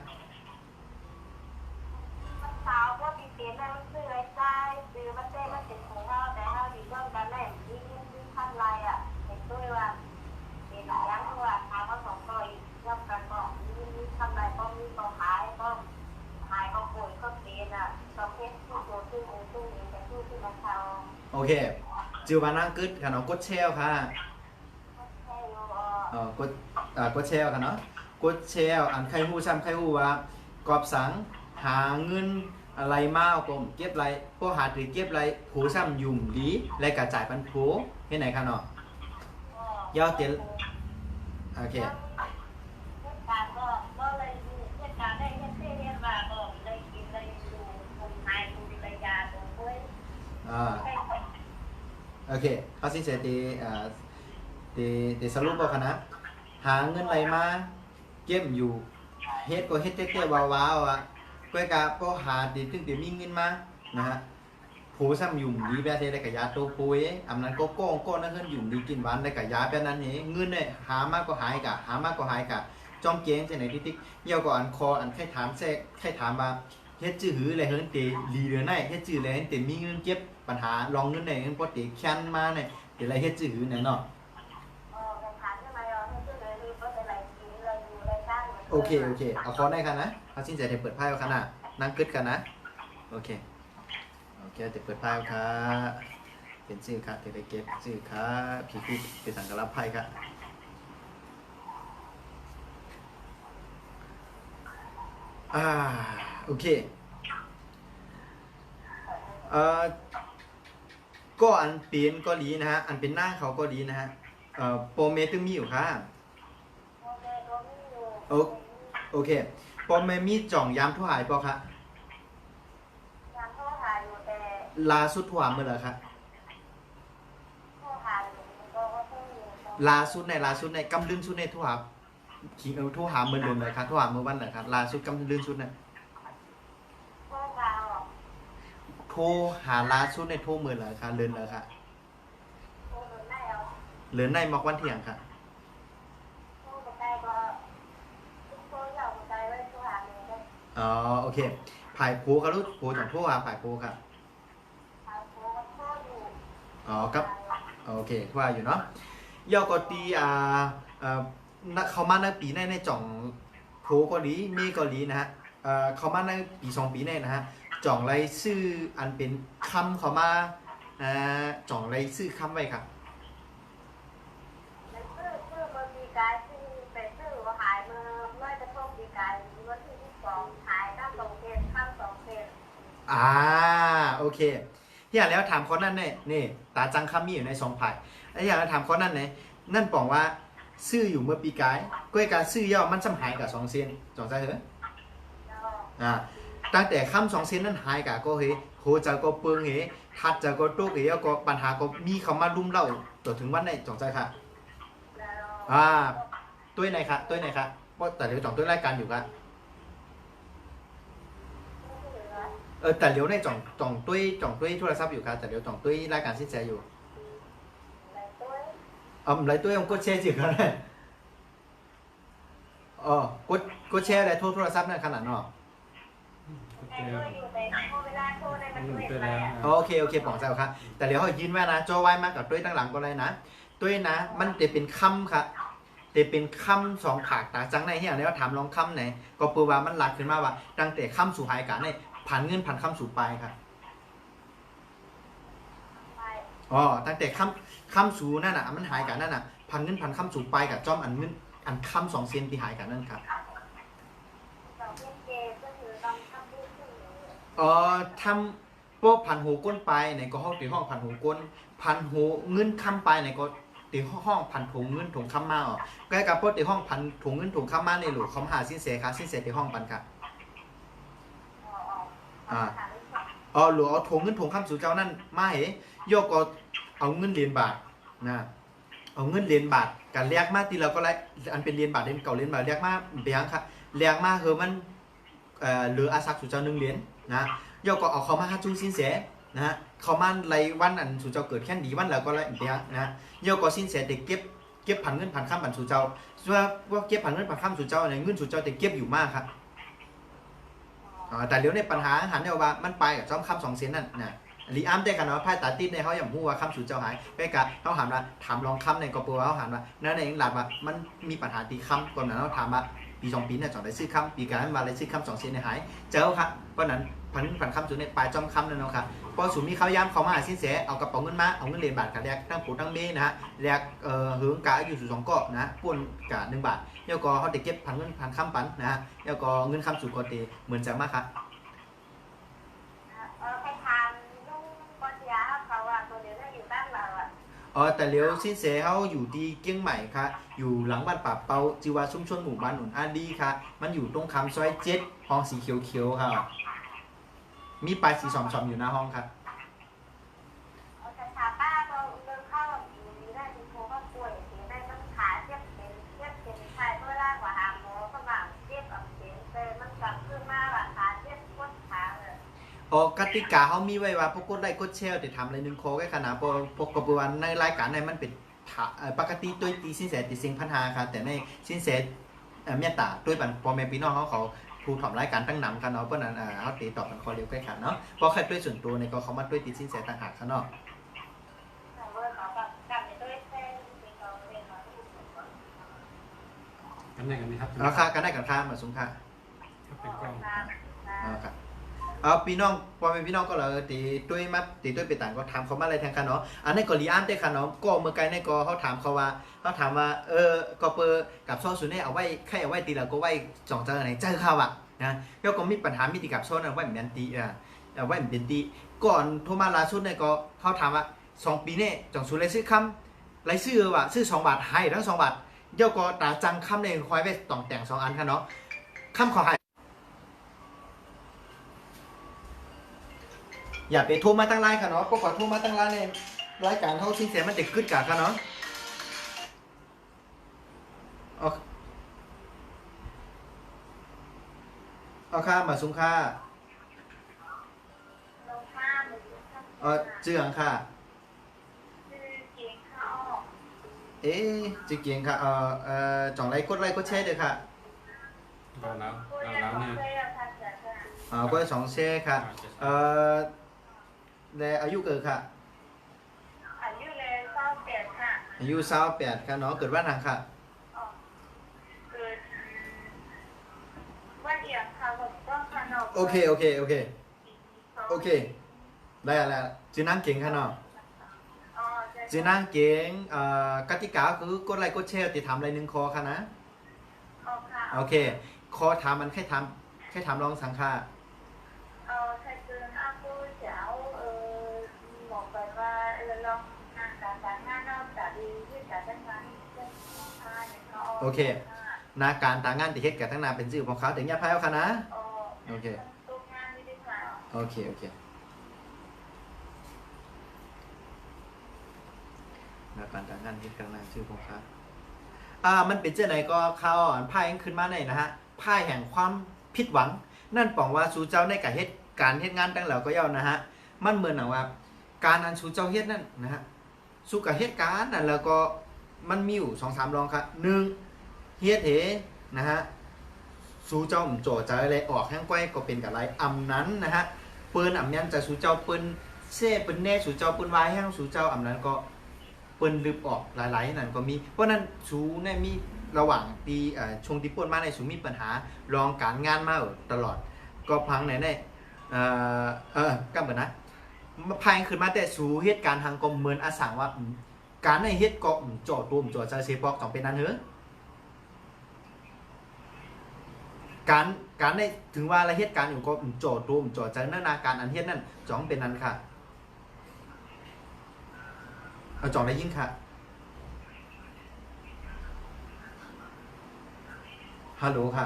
โอเค จือว่านั่งกึดค่ะเนาะกดแชร์ค่ะกดแชร์ค่ะเนาะกดแชร์อันใครฮู้ซ้ำใครฮู้ว่ากอบสังหาเงินอะไรมาก็เก็บไรพวกหาถือเก็บไรผู้ซ้ำยุ่มดีและกระจายปันผู้เฮ็ดไหนค่ะเนาะยอดเต็มโอเคการก็เลยเหตุการณ์ได้เฮ็ดเฮ็ดว่าก็เลยกินเลยดูคนไทยดูระยะตรงด้วยโอเคเขาสิเสตีตีสรุปบอกนะหาเงินไรมาเก็บอยู่เฮ็ดก็เฮ็ดเต้ๆว้าวๆอ่ะก็กะพอหาดีถึงจะมีเงินมานะฮะผู้ซ้ำยุ่มดีแบบเทได้กับยาตัวปุ้ยอำนั้นก็โก้นั่นเงินยุ่มดีกินหวานได้กับยาแบบนั้นเองเงินเนี่ยหามากก็หายกะหามากก็หายกะจอมเก่งจังไหนติ๊กเยี่ยวก็อันคออันใครถามแท้ใครถามว่าเฮ็ดจื้อหืออะไรเฮิรนเตลีเหลือไหนเฮ็ดจื้ออะไรเฮิรนเตมีเงินเก็บปัญหาลองเงินไหนเฮิรนพอเตแค้นมาเนี่ยเดี๋ยวอะไรเฮ็ดจื้อหือไหนเนาะโอเคเอาคอได้ค่ะนะเอาสิ้นใจเดี๋ยวเปิดไพ่เอาค่ะนะนั่งกึดกันนะโอเคเดี๋ยวเปิดไพ่เอาค่ะเป็นชื่อค่ะเดี๋ยวได้เก็บชื่อค่ะพี่เป็นสังกัดรับไพ่ค่ะโอเคก็อันเป็นก็ดีนะฮะอันเป็นหน้าเขาก็ดีนะฮะโปรเมตึงมีอยู่ค่ะโอเคโปรเมมีจ่องยามทั่วหายปะคะลาสุดทั่วหาเมื่อไหร่คะลาสุดในกำลื่นสุดในทั่วหาขี่ทั่วหาเมื่อเดือนเลยครับทั่วหาเมื่อวันไหนครับลาสุดกำลื่นสุดเนี่ยโทรหาลาสุดในโทรเมื่อไหร่ครับเดือนเลยครับเดือนในมอกวันเที่ยงครับอ๋อโอเคผายโพครับลูกโพจากทั่วหาผายโพครับอ๋อครับโอเคทั่วอยู่เนาะยอกตีเขามาในปีในจ่องโพก็ดีเมก็ดีนะฮะเขามาในปี2 ปีในนะฮะจ่องไรซื่ออันเป็นคำเขามาจ่องไรซื่อคำไว้ครับชื่อบริการที่เป็นชื่อว่าหายเมื่อไม่จะต้องบริการวันที่22หายข้าม2 เพจข้าม2 เพจโอเคที่อย่างแล้วถามคนนั้นเนี่ยนี่ตาจังคำมีอยู่ใน2 ภายไอ้อย่างแล้วถามคนนั้นเนี่ยนั่นบอกว่าซื้ออยู่เมื่อปีกายก็การซื้อย่อมันซ้ำหายกับ2 เซนจ่องใจเหรอตั้งแต่ค่ำ2 เซนนั้นหายกับก็เฮ้โหจะก็เปิงเฮ้ทัดจะก็โต๊ะเฮ้ก็ปัญหาก็มีเขามาลุ่มเล่าต่อถึงวันไหนจ่องใจค่ะตัวไหนคะเพราะแต่เดี๋ยวจ่องตัวรายการอยู่ค่ะแต่เดี๋ยวในจ่องตุ้ยโทรศัพท์อยู่ค่ะแต่เดี๋ยวจ่องตุ้ยรายการสิ้นใจอยู่ไรตุ้ยông có share gì cả này có share lạiโทรศัพท์นั่นขนาดเนาะโอเคป๋องเจ้าค่ะแต่เดี๋ยวเขายืนไว้นะจอไว้มากกับตุ้ยตั้งหลังก็เลยนะตุ้ยนะมันจะเป็นคำค่ะจะเป็นคำ2 ผากตาจังในที่อย่างนี้ว่าถามลองคำไหนก็ปูว่ามันหลักขึ้นมาว่าตั้งแต่คำสู่หายกันเนี่ยผ่านเงินผ่านคำสู่ปลายค่ะตั้งแต่คำสูนั่นน่ะมันหายกันนั่นน่ะพันเงินพันคำสูไปกับจ้อมอันเงินอันคำ2 เซนที่หายกันนั่นครับทำพวกพันหูก้นไปในก็ห้องตีห้องพันหูก้นพันหูเงินคำไปในก็ตีห้องพันถุงเงินถุงคำมาใกล้กับพวกตีห้องพันถุงเงินถุงคำมาในหลุดเขาหาสิ้นเสียค่ะสิ้นเสียตีห้องปันครับหรือเอาถุงเงินถุงคำสูเจ้านั่นมาเหโยกก็เอาเงินเหรียญบาทนะเอาเงินเหรียญบาทกันเรียกมาทีเราก็ไรอันเป็นเหรียญบาทเหรียญเก่าเหรียญบาทเรียกมาเบียงครับเรียกมาคือมันเหลืออาศักสู่เจ้า1 เหรียญนะโยกก็เอาเขามาหาจุ้งสินเสนะฮะเขามาไรวันอันสู่เจ้าเกิดแค่ดีวันแล้วก็ไรเบียงนะโยกก็สินเสเด็กเก็บผ่านเงินผ่านข้ามผ่านสู่เจ้าว่าเก็บผ่านเงินผ่านข้ามสู่เจ้าในเงินสู่เจ้าแต่เก็บอยู่มากครับแต่เดี๋ยวในปัญหาหันเนี่ยว่ามันไปกับจ้อมข้าม2 เซนนั่นนะลีอัมได้กันว่าไพ่ตาติดในเขาอย่างพูดว่าคำสู่เจ้าหายไปกะเขาถามว่าถามลองคำในกระเป๋าเขาถามว่านั่นเองหลักว่ามันมีปัญหาตีคำก่อนนั้นเขาถามว่าปี2 ปีเนี่ยจ่องได้ซื้อคำปีการมาเลยซื้อคำ2 เซนในหายเจ้าครับเพราะนั้นพันคำสู่ในปลายจอมคำนั่นเนาะครับพ อสูมีเขาย้ำเขามาหาสินแสเอากระเป๋าเงินมาเอาเงินเหรียญบาทกับแลกทั้งปู่ทั้งเมนะฮะแลกหึงกะอยู่สู่2เกาะนะป่วนกะ1 บาทเดี๋ยวก็เขาได้เก็บพันเงินพันคำปันนะฮะเดี๋ยวก็เงินคำสู่ก็เตเหมือนจังมากครับ ไปทานลุงปอเสียเขาอ่ะตัวเดียวได้อยู่บ้านเราอ่ะ แต่เลี้ยวสินแสเขาอยู่ที่เกียงใหม่ค่ะอยู่หลังบ้านป่าเปาจิวาชุมชนหมู่บ้านหนุนอาดีค่ะมันอยู่ตรงคำซอย7ห้องสีเขียวๆค่ะมีปลายสีสอมๆอยู่หน้าห้องครับ แต่ชาป้าเราเดินเข้าอยู่นี่ได้ที่โคก็ป่วยเสียได้มันขาเจ็บเป็นใครเมื่อแรกว่าหาหมอก็มาเจ็บอักเสบแต่มันกลับขึ้นมาว่าขาเจ็บปวดขาเลย กติกาเขามีไว้ว่าพวกกดไลค์กดแชร์แต่ทำอะไรนึงโคแค่ขนาดพวกกระบวนในรายการในมันเป็นปกติตัวตีสินแสตีสิงพันหาค่ะแต่ในสินแสเมียตาด้วยบันพอแม่พี่น้องเขาผู้ทำรายการตั้งนำกันเนาะเพราะนั้นเขาตีตอบกันคอเร็วใกล้ขันเนาะเพราะแค่ด้วยส่วนตัวในก็เขามาด้วยตีสินแสต่างหากค่ะเนาะ กันได้กันไหมครับ ราคากันได้กันค่ามาสูงค่ะ เป็นกล้อง ครับพี่น้องพอเป็นพี่น้องก็เลยตีด้วยไปต่างก็ถามเขามาอะไรแทนกันเนาะอันนี้ก็รีอันได้ค่ะเนาะก็เมื่อไกลในก็เขาถามเขาว่าก็เปิดกับโซ่สุดเนี่ยเอาไว้แค่เอาไว้ตีแล้วก็ไว้จ่องเจอไหนเจอเขาอ่ะนะแล้วก็มีปัญหามีตีกับโซ่นะไว้เหมือนตีเอาไว้เหมือนตีก่อนโทรมาล่าสุดเนี่ยก็เขาถามว่า2 ปีเนี่ยจ่องสุดเลยซื้อคำไรซื้อว่ะซื้อ2 บาทให้ทั้ง2 บาทเดี๋ยวก็ตาจังคำเนี่ยคอยไว้ต่องแต่ง2 อันค่ะเนาะคำขอให้อย่าไปโทรมาตั้งไลน์ค่ะเนาะก็ขอโทรมาตั้งไลน์ในรายการเขาสินแสมันเด็กขึ้นกะค่ะเนาะเอาค่ามาซุ้มค่าจื่ออังค่ะจื่อเกียงค่ะจ่องไลค์กดแชร์เด้อค่ะเราแล้วเนี่ย ก็2 แชร์ค่ะและอายุเกิดค่ะอายุ28ค่ะเนาะเกิดวันไหนค่ะเกิดวันเดียวค่ะผมต้องขนมโอเคได้แล้วจื่อนางเก่งค่ะเนาะจื่อนางเก่งกติกาคือกดไลค์กดแชร์ติดถามอะไร1 คอค่ะนะโอเคคอถามมันแค่ถามลองสังค่ะโอเคนาการต่างงานที่เฮ็ดกับทั้งนาเป็นชื่อของเขาถึงอย่าพายเอาค่ะนะโอเคนาการต่างงานที่กับนาชื่อของเขามันเป็นเจ้าไหนก็เขาพายขึ้นมาในนะฮะพายแห่งความผิดหวังนั่นปองว่าสู่เจ้าในการเฮ็ดงานตั้งแล้วก็ย่อนะฮะมันเหมือนหนังว่าการอันสู่เจ้าเฮ็ดนั่นนะฮะสู่กับเหตุการณ์นั่นแล้วก็มันมีอยู่ 2-3 รองครับ1เฮ็ดเหนะฮะสู่เจ้าโจใจอะไรออกแห้งก้อยก็เป็นกับไรอำนั้นนะฮะเปิ้นอำยันจะสู่เจ้าเปิ้นเซ่เปิ้นแน่สู่เจ้าเปิ้นวายแห้งสู่เจ้าอำนั้นก็เปิ้นลืบออกหลายๆนั่นก็มีเพราะนั้นสู่เนี่ยมีระหว่างปีช่วงที่ป่นมาในสู่มีปัญหารองการงานมาตลอดก็พังไหนก็เหมือนนะพายขึ้นมาแต่สู่เหตุการณ์ทางก็เหมือนอาสังว่าการในเฮ็ดก็จ่อตัวจ่อใจเสียบอกต้องเป็นนั้นเหรอการในถึงว่าละเหตุการณ์อยู่ก็จ่อตัวจ่อใจนั่นนาการอันเฮ็ดนั่นจ้องเป็นนั้นค่ะเอาจ่องได้ยิ่งค่ะฮัลโหลค่ะ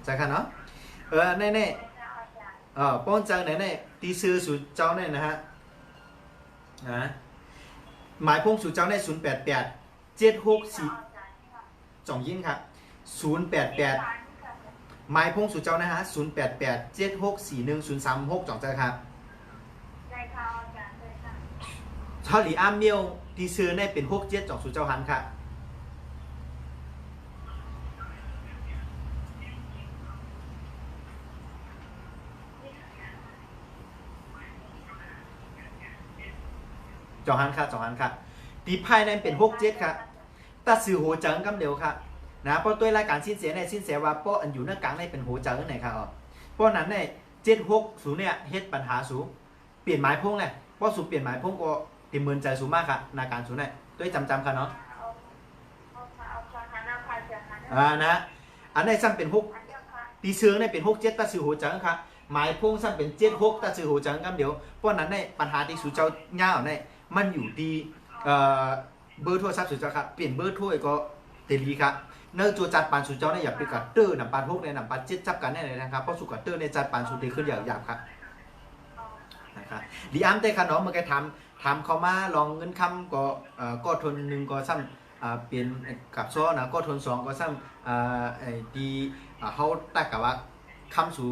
ใจค่ะเนาะแน่ป้อนใจไหนตีซื้อสู่เจ้าเนี่ยนะฮะหมายพงสู่เจ้าใน088-764จ่องยินครับ088หมายพงสู่เจ้านะฮะ088-764-1036จ่องใจครับชาลีอาร์เมียวตีซื้อในเป็น67จ่องสู่เจ้าหันค่ะจอหันค่ะตีไพ่นั้นเป็น67ค่ะตัดสื่อโหจังกำเร็วค่ะนะเพราะตัวรายการสิ้นเสียในสิ้นเสียว่าเพราะอันอยู่หน้ากลางในเป็นโหจังไหนค่ะเพราะ ราะนั้นเนี่ย76สูเนี่ยเฮ็ดปัญหาสูเปลี่ยนหมายพงเนี่ยเพราะสูเปลี่ยนหมายพงก็ติเมินใจสูมากค่ะนาการสูเนี่ยด้วยจำค่ะเนาะนะอันนี้ซ้ำเป็น6ตีเชืองเนี่ยเป็น67ตัดสื่อโหจังค่ะหมายพงซ้ำเป็น76ตัดสื่อโหจังกันเดี๋ยวเพราะนั้นเนี่ยปัญหาที่สูเจ้าย่าเนี่ยมันอยู่ที่เบอร์โทรศัพท์สูเจ้าค่ะเปลี่ยนเบอร์โทรก็เตลีค่ะเนื้อตัวจัดปานสูเจ้าเนี่ยอย่าไปกัดเตอร์นำปานพวกเนี่ยนำปานเจ็ดจับกันแน่เลยนะครับเพราะสูกัดเตอร์เนี่ยจัดปานสูเตขึ้นอย่างหยาบครับนะครับดีอ้ํได้ค่ะเนาะเมื่อกี้ทำเขามาลองเงินคำก็ทน1ก็ซ้ำเปลี่ยนกับซ้อนะก็ทน2ก็ซ้ำดีเขาตักกับว่าคำสู่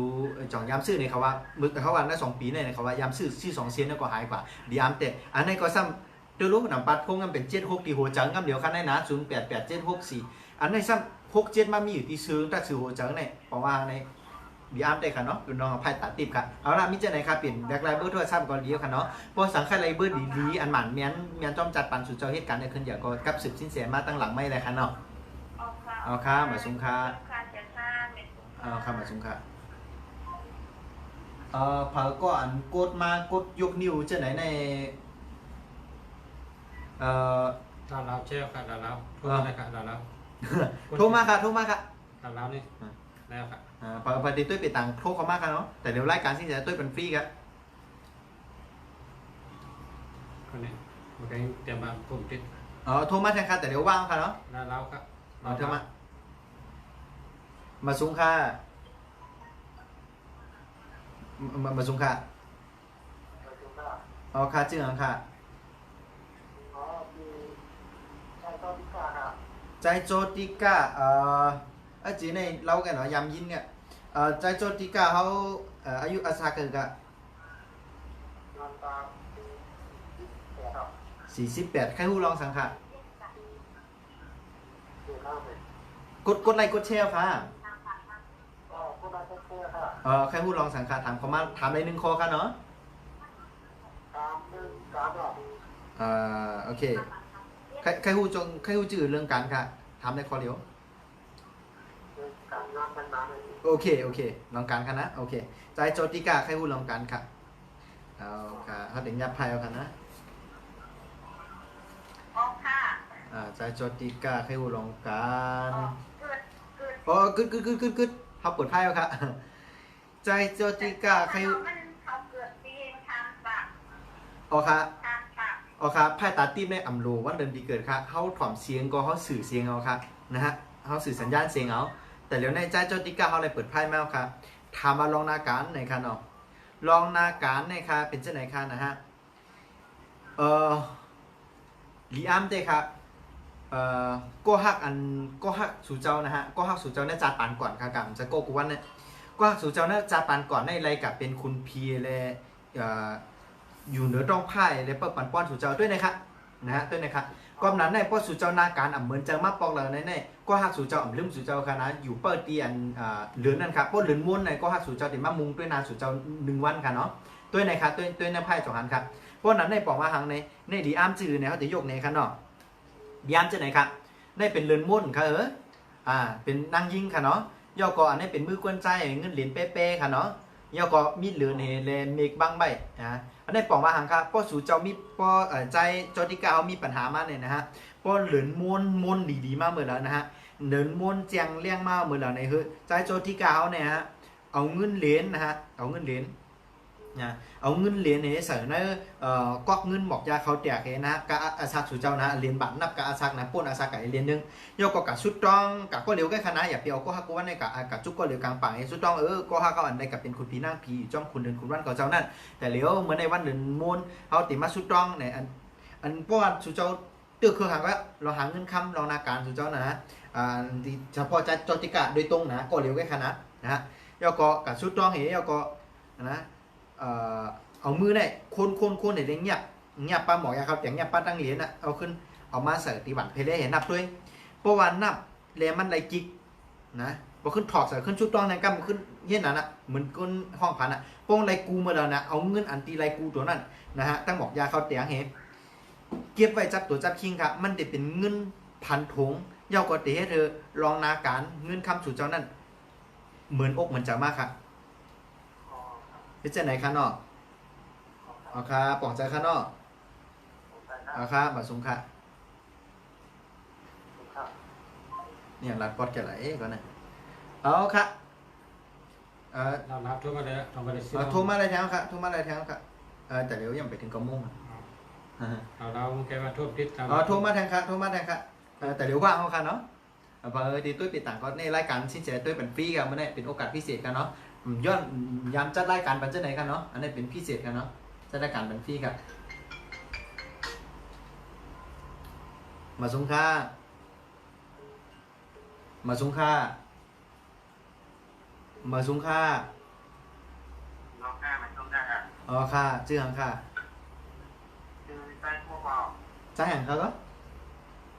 จ่องยามซื้อเนี่ยเขาว่ามึกเขาว่าได้2 ปีเนี่ยเขาว่ายามซื้อ2 เซนก็หายกว่าดีอ้ํแต่อันนี้ก็ซ้ำตัวรู้นำปัดพงกันเป็น76ตีหัวจังกันเดี๋ยวคันได้นะ088764อันนี้ซ้ำ67มามีอยู่ที่ซื้อถ้าซื้อหัวจังเนี่ยเพราะว่าในดีอ้ํได้ค่ะเนาะคุณน้องไพ่ตัดติบค่ะเอาล่ะมิจะไหนครับเปลี่ยนแบล็คไลน์เบอร์โทรศัพท์ก่อนเดียวค่ะเนาะพอสังกัดไลน์เบอร์ดีๆอันหมันเมียนจอมจัดปันสู่เจ้าเหตุการณ์ในคืนเดียวก็กับ10 สิ้นแสนมาตั้งหลังไม่เลยค่ะเนาะเอาค่ะมาสุงค่ะเอาค่ะมาสุงค่ะเผาก็อันกดมากดยกนิ้วจะไหนในดาวเราเชี่ยวค่ะดาวเราโทรมาเลยค่ะดาวเรา โทรมาค่ะดาวเรานี่แล้วค่ะปกติตุ้ยไปต่างโทรเขามากค่ะเนาะแต่เดี๋ยวรายการสิ้นแสนตุ้ยเป็นฟรีครับคนนี้มันก็เตรียมมาผมติดโทรมาแทนค่ะแต่เดี๋ยวว่างค่ะเนาะดาวเราครับเธอมาซุ้งค่ะมาซุ้งค่ะค่ะชื่ออะไรค่ะใจโจติก้าจีในเรากันเนาะยำยินเนี่ยใจโจติก้าเขาอายุอาซาเกิดกะ48ใครหู้ลองสังค่ะกดไลค์กดแชร์ค่ะใครหู้ลองสังค่ะถามเขามาถามใน1 ข้อค่ะเนาะโอเคใครหู้จื่อเรื่องการค่ะถามในข้อเดียวโอเคลองการค่ะนะโอเคใจโจติก้าใครหู้ลองการค่ะเอาค่ะเขาถึงยับไพ่เอาค่ะนะใจโจติก้าใครหู้ลองการกึดเขาเปิดไพ่เอาค่ะใจโจติก้าใครค่ะไพ่ตาตีมในอัมโลวันเดิมปีเกิดค่ะเขาถ่อมเสียงก็เขาสื่อเสียงเอาค่ะนะฮะเขาสื่อสัญญาณเสียงเอาแต่เดี๋ยวในใจโจติก้าเขาเลยเปิดไพ่แมวค่ะถามมาลองนาการไหนค่ะเนาะลองนาการไหนค่ะเป็นเจ้าไหนค่ะนะฮะลีอัมเต้ค่ะก็ฮักสู่เจ้านะฮะก็ฮักสู่เจ้าในจัดปานก่อนค่ะกับจะโกกุวันเนี่ยก็ฮักสู่เจ้าในจัดปานก่อนในไรกับเป็นคุณพีเลยอยู่เหนือต้องไพ่เลยเปิดปันป้อนสู่เจ้าด้วยนะครับนะฮะด้วยนะครับก่อนนั้นในป้อนสู่เจ้านาการเหมือนจะมาปอกเลยในก็ฮักสู่เจ้าลืมสู่เจ้าค่ะนะอยู่เปิดเตียนเหลือนั่นครับป้อนเหลือม้วนในก็ฮักสู่เจ้าติมามุงด้วยนานสู่เจ้า1 วันค่ะเนาะด้วยนะครับด้วยในไพ่2 อันครับป้อนนั้นในปอกมาหังในดีอ้ามจืดเนี่ยเขาจะยกในค่ะเนาะดีอ้ามจะไหนครับได้เป็นเรือนม้วนค่ะเป็นนางยิงค่ะเนาะย่อก็อันนี้เป็นมือกวนใจเงินเหรียญเป๊ะๆค่ะเนาะย่อก็มีเหลือเนี่ยเลนเมกบางใบอันนี้ปอกมาหังครับป้อสู่เจ้ามีป้อใจโจติก้าเขามีปัญหามาเนี่ยนะฮะป้อเหลือนม้วนดีๆมากเหมือนแล้วนะฮะเหลือนม้วนเจียงเลี้ยงมากเหมือนแล้วในคือใจโจติก้าเขาเนี่ยฮะเอาเงินเหรียญนะฮะเอาเงินเหรียญเอาเงินเหรียญเนี่ยใส่ในกอกเงินบอกยาเขาแตกนะกะอาซักสู่เจ้านะเหรียญบาทนับกะอาซักนะป้นอาซักกะเหรียญนึงย่อก็กะสุดต้องกะก็เหลียวแค่คณะอย่าเปียวก็ฮักก็วันในกะจุกก็เหลียวกลางป่าสุดต้องก็ฮักเขาอันใดกับเป็นคุณพีนั่งพีจ้อมคุณเดินคุณวันเขาเจ้านั่นแต่เหลียวเหมือนในวันเดินมูลเขาติมาสุดต้องเนี่ยอันป้อนสู่เจ้าตึกคือหางว่าเราหาเงินคำเรานาการสู่เจ้านะเฉพาะจะโจติก้าโดยตรงนะก็เหลียวแค่คณะนะฮะย่อก็กะสุดต้องเหี้ยย่อก็นะเอามือเนี่ยคนเนี่ยเงียบป้าหมอยาเขาแต่เงียบป้าตั้งเหรียญน่ะเอาขึ้นเอามาใส่ตีบัตรเพลเห็นนับด้วยเพราะวันนับเลมันไรจิกนะพอขึ้นถอดใส่ขึ้นชุดต้องนั่นก็มันขึ้นเย็นน่ะเหมือนก้นห้องผ่านน่ะโป้งไรกูมาแล้วนะเอาเงินอันตีไรกูตัวนั้นนะฮะตั้งหมอกยาเขาแต่เห็นเก็บไว้จับตัวจับคิงครับมันจะเป็นเงิน1,000 ถุงเยาก็เธอลองนาการเงินคำสู่เจ้านั่นเหมือนอกเหมือนจะมากครับ เป็นจะไหนคะเนาะเอาค่ะปองใจค่ะเนาะเอาค่ะมาสุงค่ะเนี่ยรัดปอดแก่ไหลก่อนนะเอาค่ะเรารับโทรมาเลยโทรมาเลยสิ โทรมาอะไรแถวค่ะโทรมาอะไรแถวค่ะแต่เดี๋ยวยังไปถึง9 โมง เราแค่ว่าโทรติด โทรมาแทงค่ะโทรมาแทงค่ะแต่เดี๋ยวว่างเอาค่ะเนาะthì tôi bị tặng có này rายการxin tôiเป็นฟรีกันเมื่อไหร่เป็นโอกาสพิเศษกันเนาะย้อนย้ำจัดรายการเป็นจังไหนกันเนาะอันนี้เป็นพิเศษกันเนาะจัดรายการเป็นฟรีครับมาสงค่ามาสงค่ามาสงค่า น้องแม่มันต้องได้อะ อ๋อค่ะชื่อหังค่ะ คือใจพวกเรา ใจหังเขาก็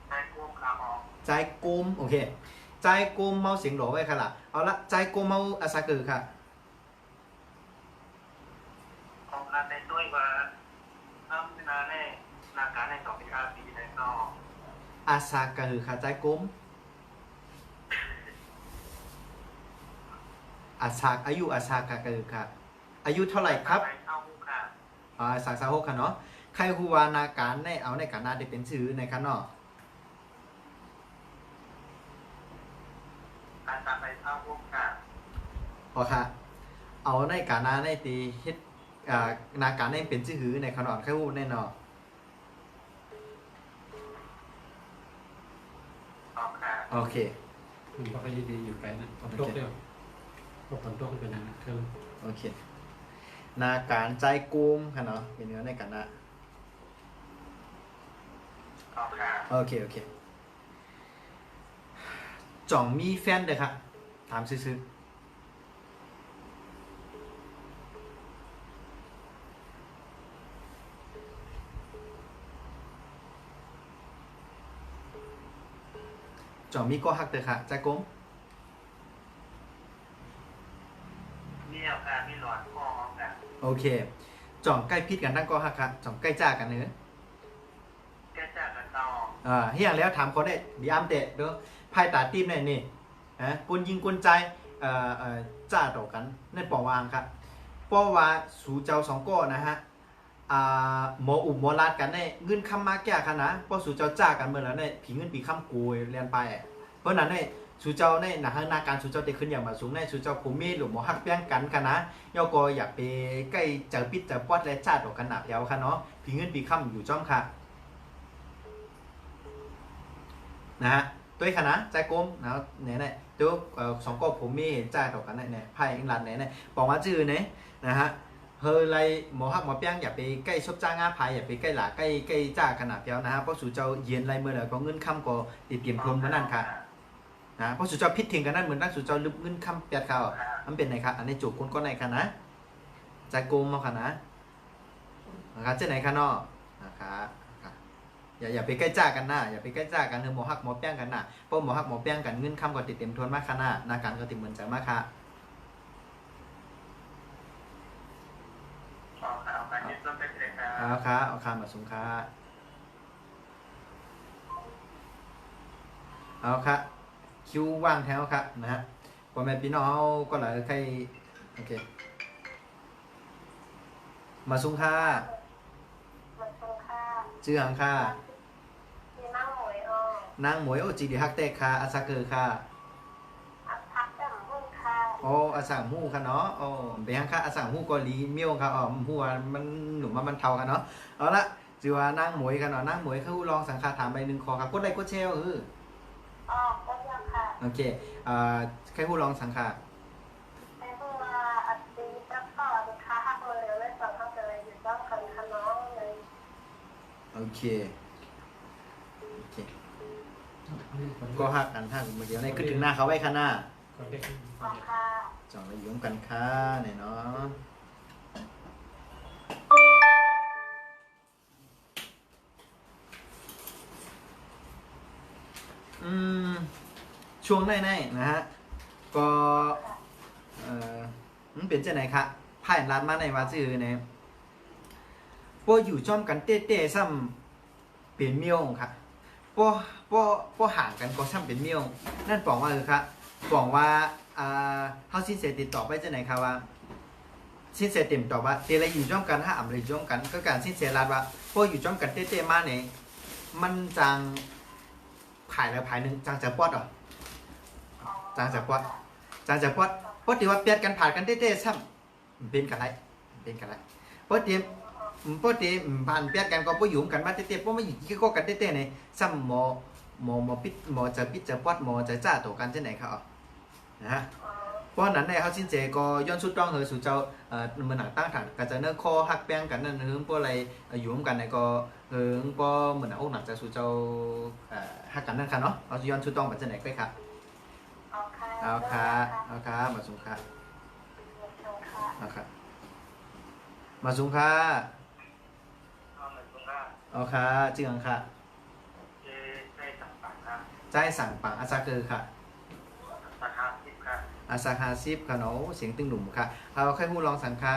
ใจพวกเราออก ใจกุมโอเคใจกุมเมาเสียงหลอไว้ค่ะล่ะเอาละใจกุมเมาอาซาเกอค่ะ ของเราในด้วยว่าทำนาแน่นาการใน2 ปีปีในนอก อาซาเกอค่ะใจกุมอาซาอายุอาซากาเกอค่ะอายุเท่าไหร่ครับ ไปเข้ามุกค่ะ 36ค่ะเนาะใครฮู้ว่านาการในเอาในการนาได้เป็นชื่อในค่ะเนาะ การตามไปเข้ามุกค่ะ พอค่ะเอาในการนาในตีเฮ็ดนาการในเป็นชื่อหือในขนอนใครฮู้แน่นอน ออกค่ะ โอเค มันก็ดีอยู่ไกลนะฝนตกเดียวพวกฝนตกเป็นอย่างนั้นเทิง โอเคนาการใจกุมค่ะเนาะเป็นเนื้อในการนา ออกค่ะ โอเคจ่องมีแฟนเด้อค่ะถามซื่อๆจ่องมีก็ฮักเด้อค่ะใจกุม มีออกค่ะมีหลอดคอออกค่ะ โอเคจ่องใกล้พิษกันตั้งก็ฮักค่ะจ่องใกล้จ้ากันเนื้อ แก้จากกันต่อ เฮียงแล้วถามคนได้ดีอามเตะเด้อไพ่ตาตีมนี่กุนยิงกุนใจจ้าต่อกันนั่นปอวางครับเพราะว่าสู่เจ้าสองก้อนะฮะหมออุบหมอลาดกันในเงินคำมาแก่กันนะเพราะสู่เจ้าจ้ากันเมื่อแล้วเนี่ยผีเงินปีคำกูเรียนไปเพราะนั้นเนี่ยสู่เจ้าในหนาการสู่เจ้าเตะขึ้นอย่างมาสูงในสู่เจ้าภูมิหรือหมอฮักเปี้ยงกันกันนะย่อก็อยากไปใกล้เจอปิดเจอปอดและจ้าต่อกันหนาเพียวค่ะเนาะผีเงินปีคำอยู่จ้อมค่ะนะฮะตัวขนาดใจกลมนะเนี่ยตัวสองก็ผมมีใจต่อกันเนี่ยไพ่อังกฤษเนี่ยบอกว่าชื่อเนี่ยนะฮะเฮยไรหมอฮักหมอเปี้ยงอย่าไปใกล้ชบจ้างงาไพ่อย่าไปใกล้หลาใกล้จ้าขนาดเพียวนะฮะเพราะสู่เจ้าเย็นไรเมื่อไหร่ก็เงินค่ำก็ติดเตรียมพรมมานั่นค่ะนะเพราะสู่เจ้าพิษทิ้งกันนั่นเหมือนนั่นสู่เจ้าลึกเงินค่ำเปียดเขามันเป็นไงครับอันนี้จูบคนก็ไหนค่ะนะใจกลมมาค่ะนะนะครับเจ้าไหนค่ะเนาะนะครับอย่าไปใกล้จ้ากันนะอย่าไปใกล้จ้ากันเฮอหมอฮักหมอเปี้ยงกันนะเพราะหมอฮักหมอเปี้ยงกันเงินค่ำก็ติดเต็มทวนมากค่ะนะนาการก็ติดเหมือนใจมากค่ะ ออกค่ะออกค่ะยึดต้นเป็นเลยค่ะ เอาค่ะเอาค่ะมาส่งค่ะเอาค่ะคิวว่างแถวค่ะนะฮะพ่อแม่พี่น้องเขาก็หลายใครโอเคมาส่งค่ะ มันตรงค่า ชื่อหังค่ะ ที่นั่งหมวยออก นางหมวยโอจีดีฮักเตะค่ะอาซาเกอร์ค่ะ พักแต่หุ้นค่า โอ้อาสังหูค่ะเนาะโอ้เบียงค่ะอาสังหูกอลีเมียวค่ะอ๋อหัวมันหนุ่มมันเทากันเนาะเอาละจือว่านางหมวยกันเนาะนางหมวยเขาลองสังฆาถามใบหนึ่งคอครับกดไลค์กดแชร์ออกก็ยังค่ะ โอเคใครผู้ลองสังฆา แต่เมื่อว่าอัดตีแล้วก็ลูกค้าหักเลยเลยสองเขาเลยอยู่ต้องกันขน้องเลย โอเคก็หักกันหักเมื่อกี้ในขึ้นถึงหน้าเขาไว้ข้างหน้า ก็เด็ก ออกค่ะ จ่องระยุ่มกันค่ะเนี่ยเนาะช่วงในนะฮะก็มันเป็นจะไหนคะผ่านร้านมาในว่าชื่อเนี่ยพออยู่จ้อมกันเต้ๆซ้ำเป็นเมียวค่ะพอห่างกันก็ซ้ำเป็นเมียวนั่นบอกว่าครับบอกว่าเขาสิ้นเสียติดต่อไปจะไหนคะว่า สินเสเต็มตอบว่าเตละอยู่จ้องกันห้าอ่ำเลยจ้องกันก็การสินเสลาดว่าพวกอยู่จ้องกันเต้ๆมาเนี่ยมันจางผายแล้วผายหนึ่งจางจะปอดอ่ะจางจะปอดเพราะที่ว่าเปลี่ยนกันผ่านกันเต้ๆซ้ำเป็นกันไรเพราะที่ผ่านเปลี่ยนกันก็พวกอยู่กันมาเต้ๆพวกไม่อยู่ที่ก็กันเต้ๆเนี่ยซ้ำหมอปิดหมอจะปิดจะปอดหมอจะจ้าตัวกันที่ไหนครับนะฮะเพราะนั้นในเขาสินเจก็ย้อนสุดต้องเหอสู่เจ้าเหมือนหนังตั้งฐานก็จะเนื้อคอหักแป้งกันนั่นหึงพวกอะไรอยู่ร่วมกันในก็หึงพวกเหมือนอกหนักจะสู่เจ้าหักกันนั่นค่ะเนาะเอาย้อนสุดต้องแบบจะไหนก็ค่ะเอาค่ะมาสูงค่ะเอาค่ะมาสูงค่ะ เอาเหมือนคุณว่า เอาค่ะจื่อค่ะ ได้สั่งปังครับ ใจสั่งปังอาซาเกอร์ค่ะ ราคา10ครับ อาซาฮาซิฟค่ะเนาะเสียงตึงหนุ่มค่ะเอาแค่หูลองสั่งค่ะ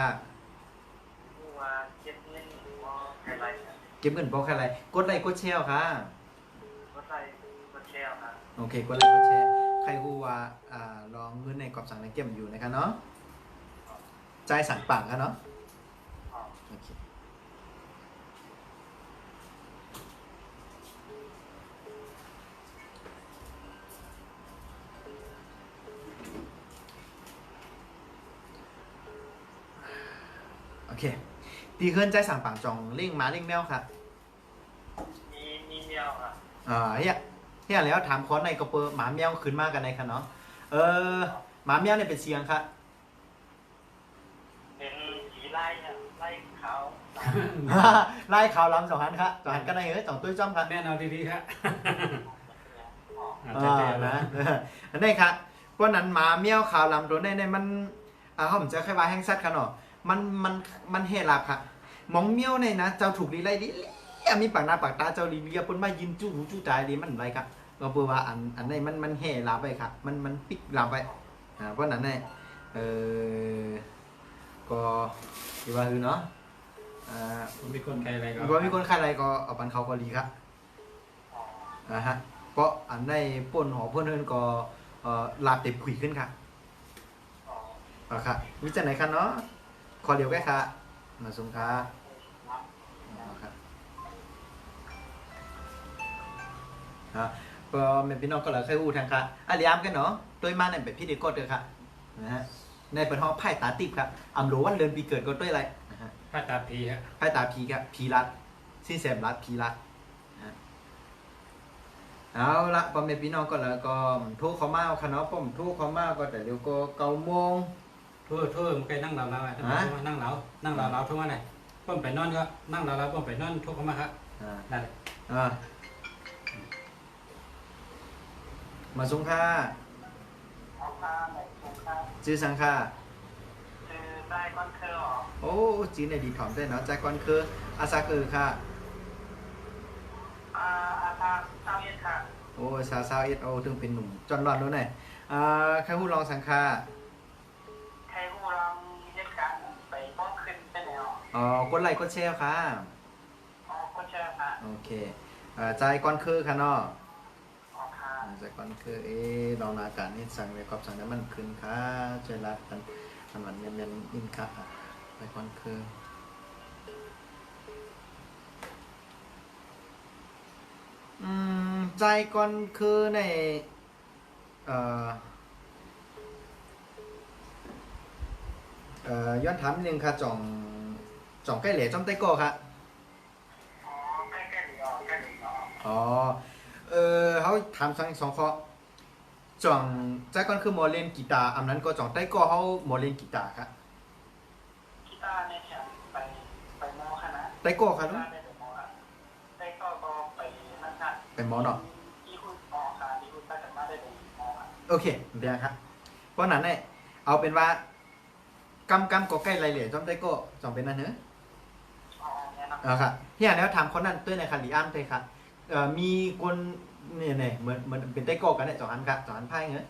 ผู้ว่าเก็บเงินว่าใครไรครับ เก็บเงินบอกอะไรกดไลค์กดแชร์ค่ะ ก็ใส่ก็แชร์ครับ โอเคกดไลค์กดแชร์ใครฮู้ว่าลองเงินในกรอบสั่งในเกมอยู่นะคะเนาะใจสั่งปังค่ะเนาะ อ๋อ โอเคโอเคตีเคลื่อนใจสั่งปังจองเล่งม้าเล่งแมวค่ะ มีเมียวครับ เฮียแล้วถามคอนในกระเปอร์หมาแมวขึ้นมากันในค่ะเนาะหมาแมวเนี่ยเป็นเสียงค่ะ เป็นผีไล่ครับไล่เขา ไล่ข่าวล้ำสองหันค่ะสองหันกันในสองตุ้ยจ้อมค่ะ แม่นเอาดีๆครับ นะอันนี้ค่ะเพราะนั้นหมาเมียวข่าวลำตัวในมันเขาผมจะแค่ว่าแห้งซัดค่ะเนาะมันเฮลับค่ะมองเมียวในนะเจ้าถูกลีไล่ดิมีปากหน้าปากตาเจ้าลีเลียปนมายินจู้หูจู้ใจดีมันไรค่ะก็เพื่อว่าอันนี้มันเฮลับไปค่ะมันปิดลับไปเพราะนั้นเนี่ยก็ดีว่าคือเนาะ มีคนใครอะไรก็ ก็มีคนใครอะไรก็เอาปันเขาก็ดีครับฮะเพราะอันในป่นหอเพื่อนเอินก็ลาบเต็มขุยขึ้นค่ะค่ะวิจัยไหนคะเนาะขอเดียวแค่ค่ะมาส่งค่ะก็เมนพี่น้องก็เลยเคยอู้ทางค่ะอาเลียมกันเนาะโดยมาเนี่ยเป็นพี่เด็กก็เด้อค่ะนะฮะในเป็นห้องไพ่ตาติบครับอำโลวันเดือนปีเกิดก็ด้วยอะไรนะฮะ ผ้าตาพีฮะ ไพ่ตาพีครับพีรัดสิ้นแสมรัดพีรัดเอาละพอเมนพี่น้องก็แล้วก็โทรเขามาเอาค่ะเนาะผมโทรเขามาก็แต่เดี๋ยวก็9 โมง ทั่วมันเคยนั่งเหลาๆนั่งเหลาทุกวันไหนป้อมไปนอนก็นั่งเหลาป้อมไปนอนทุกคนมาครับได้ มาส่งค่ะ เอาค่าไหนถูกค่า จื้อสังค่ะ คือได้ก้อนเคอร์หรอ โอ้จีนในดีถอมได้เนาะจากก่อนคืออาซาคือค่ะ อาคาเศร้าเย็นค่ะ โอ้ซาเอ็ดโอถึงเป็นหนุ่มจอนรอนแล้วไหนใครพูดลองสังค่ะ ใครผู้ลองเย็นกันไปป้องขึ้นไปแล้ว กดไลค์กดแชร์ค่ะ อ๋อก็เชื่อค่ะ โอเคใจายก่อนคือค่ะเนาะ อ๋อค่ะ ใจายก่อนคือลองอาการนี่สั่งเลยกอบสั่งน้ำมันขึ้นค่ะใจรัดกันมันเมียนอินค่ะใจายก่อนคือใจก่อนคือในย้อนถามนิดนึงค่ะจ่องใกล้เหล่จ้อมไต้โก้ค่ะ อ๋อใกล้ๆหรือใกล้หรือ อ๋อเขาถามสองข้อจ่องใจก่อนคือโมเล่นกีตาร์อันนั้นก็จ่องไต้โก้เขาโมเล่นกีตาร์ค่ะ กีตาร์เนี่ยไปมอคณะ ไต้โก้ค่ะ กี ลูก ตาร์ได้ไปมอค่ะได้ก็ไปนั่นค่ะ เป็นหมอเนาะ ที่คุณมอค่ะที่คุณตั้งกันมาได้ไปมอค่ะ โอเคเดี๋ยวครับเพราะนั้นเนี่ยเอาเป็นว่ากำก็ใกล้ไรเหล่จ้อมไต้โก้จ่องเป็นนั่นเนอะ อ๋อเนี่ยนะ ค่ะเฮียแล้วถามคนนั้นด้วยในค่ะลีอ้ามเลยค่ะมีคนเนี่ยเหมือนเป็นไต้โก้กันเนี่ยจ่องอันค่ะจ่องอันไพ่เงี้ย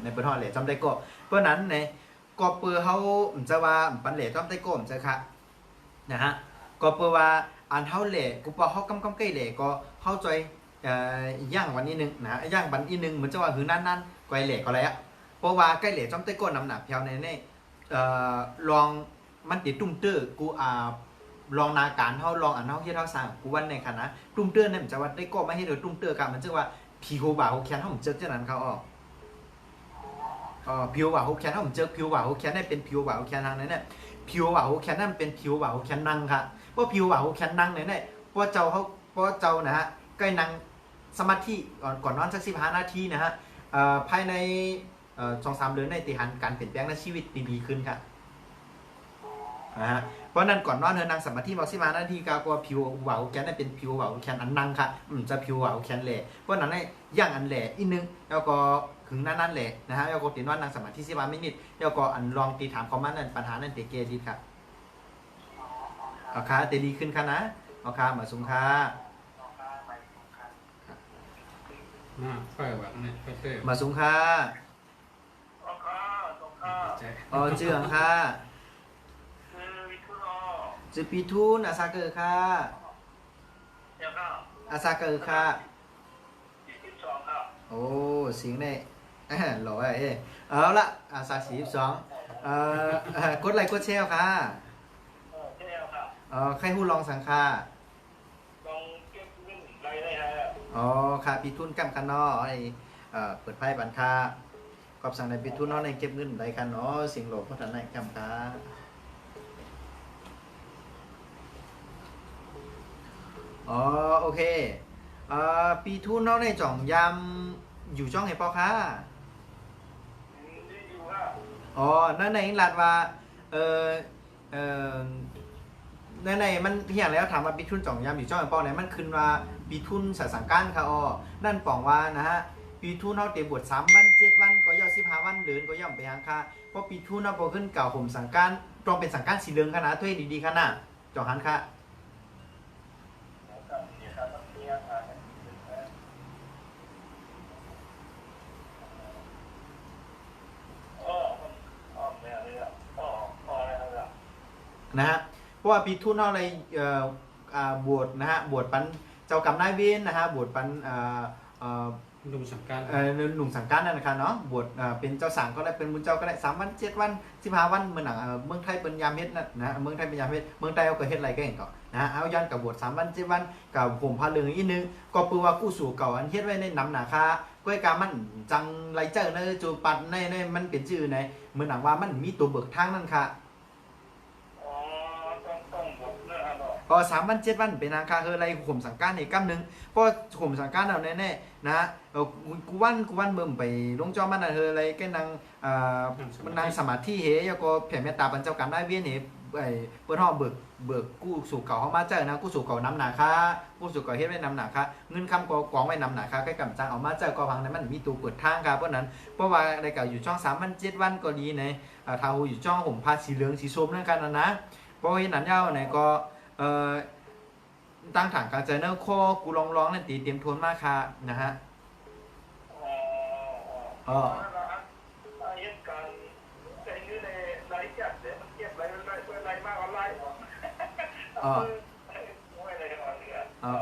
ในประเทศเหล่จ้อมไต้โก้เพราะนั้นในก็เปือเขาจะว่าปันเหล่จ้อมไต้โก้จะค่ะนะฮะก็เปือว่าอันเท่าเหล่กูปอเขากำใกล้เหล่ก็เข้าใจย่างวันนี้นึงนะย่างวันนี้นึงเหมือนจะว่าหือนั่นก็ไอเหล่ก็อะไรอ่ะ เพราะว่าใกล้เหล่จ้อมใต้ก้นน้ำหนักเพียวในลองมันติดตุ้มเตอร์กูลองนาการเท่าลองอันเท่าที่เท่าสร้างกูวันในคณะตุ้มเตอร์เนี่ยมันจะว่าได้ก็ไม่ให้เดือตุ้มเตอร์กันมันจะว่าผิวบ่าโฮแคนเท่าผมเจอเจ้านั้นเขาออกผิวบ่าโฮแคนเท่าผมเจอผิวบ่าโฮแคนได้เป็นผิวบ่าโฮแคนทางนั้นเนี่ยผิวบ่าโฮแคนนั่นเป็นผิวบ่าโฮแคนนั่งค่ะเพราะผิวบ่าโฮแคนนั่งเนี่ยเพราะเจ้านะฮะใกล้นั่งสมาธิก่อนนอนสัก15 นาทีนะฮะภายใน2-3 เดือนในติหันการเปลี่ยนแปลงในชีวิตดีขึ้นค่ะเพราะนั้นก่อนนอนนางสมาธิบอก15 นาทีก็ผิวหวาวแขนได้เป็นผิวหวาวแขนอันนั่งค่ะจะผิวหวาวแขนแหล่เพราะนั้นให้ย่างอันแหล่อีกนึงแล้วก็ถึงนั้นแหละนะฮะแล้วก็ตีนว่านางสมาธิ15 นิดแล้วก็อันลองตีถามคอมเมนต์นั้นปัญหานั้นเตเกดีค่ะเอาค่ะเตดีขึ้นค่ะนะเอาค่ะมาสุงค่ะมาไฟแบบนี้ไฟเตอร์ มาสุงค่ะเจืองค่ะจือปีทุนอาซาเกอร์ค่ะอาซาเกอร์ค่ะโอ้เสียงได้หล่อเอาละอาซา42กดไลค์กดแชร์ค่ะใครหู้ลองสังค่ะค่ะปีทุนกำกันเนาะเปิดไพ่บันค่ากอบสั่งในปีทุนเนาะในเก็บเงินได้กันเนาะสิ่งหลบพัฒนากำค่ะโอเคปีทุนเนาะในจ่องยำอยู่ช่องไหนปอค่ะนั่นในรัดว่านั่นในมันเที่ยงแล้วถามว่าปีทุนจ่องยำอยู่ช่องไหนปอไหนมันขึ้นว่าปีทุนสังกัดค่ะนั่นป่องว่านะฮะปีทุนเนาะเตะบวช3 วัน 7 วันก็ย่อ15 วันเดือนก็ย่อมไปยังค่ะเพราะปีทุนเนาะพอขึ้นเก่าผมสังกัดตรงเป็นสังกัดสีเหลืองค่ะนะถ้วยดีๆค่ะนะจ่องหันค่ะนะฮะเพราะว่าปีทุนเนาะอะไรบวชนะฮะบวชปันเจ้ากรรมนายเวรนะฮะบวชปันหนุ่มสังกัดหนุ่มสังกัดนั่นนะคะเนาะบวชเป็นเจ้าสังก็ได้เป็นบุญเจ้าก็ได้3 วัน 7 วัน 15 วันเมืองหนังเมืองไทยเป็นยามเฮ็ดนะเมืองไทยเป็นยามเฮ็ดเมืองไทยเอาก็เฮ็ดอะไรก็เห็นก่อนนะเอาย้อนกับบวช3 วัน 7 วันกับผมพาเรื่องอีกนึงก็ปือว่ากู้สู่เก่าอันเฮ็ดไว้ในน้ำหนาคาก้อยกามันจังไรเจอในจูปัดในมันเป็นชื่อไหนเมืองหนังว่ามันมีตัวเบิกทางนั่นค่ะพอ3 วัน 7 วันเป็นนางคาคืออะไรข่มสังการในกำนึงพอข่มสังการเอาแน่ๆนะกูวันเบิ่มไปลงจอมันอะไรแกนางมันนางสมาธิเฮยก็แผ่เมตตาบรรเจ้ากรรมได้เวียนเฮเปิ้นฮ้อเบิกกู้สู่เก่าเฮามาเจอนะกู้สู่เก่าน้ำหนาคากู้สู่เก่าเฮ็ดไว้น้ำหนาคาเงินคำก็กองไว้น้ำหนาคาใกล้กำจังเอามาเจอก็พังนั้นมันมีตัวเปิดทางครับเพราะนั้นเพราะว่าได้เก่าอยู่ช่อง3 วัน 7 วันก็ดีในทาหูอยู่ช่องห่มผ้าสีเหลืองสีส้มนั่นกันนะเพราะเห็นนั้นยาวไหนก็ตั้งถังการเจอเนอร์โคกูร้องนั่นตีเตรียมทวนมากค่ะนะฮะค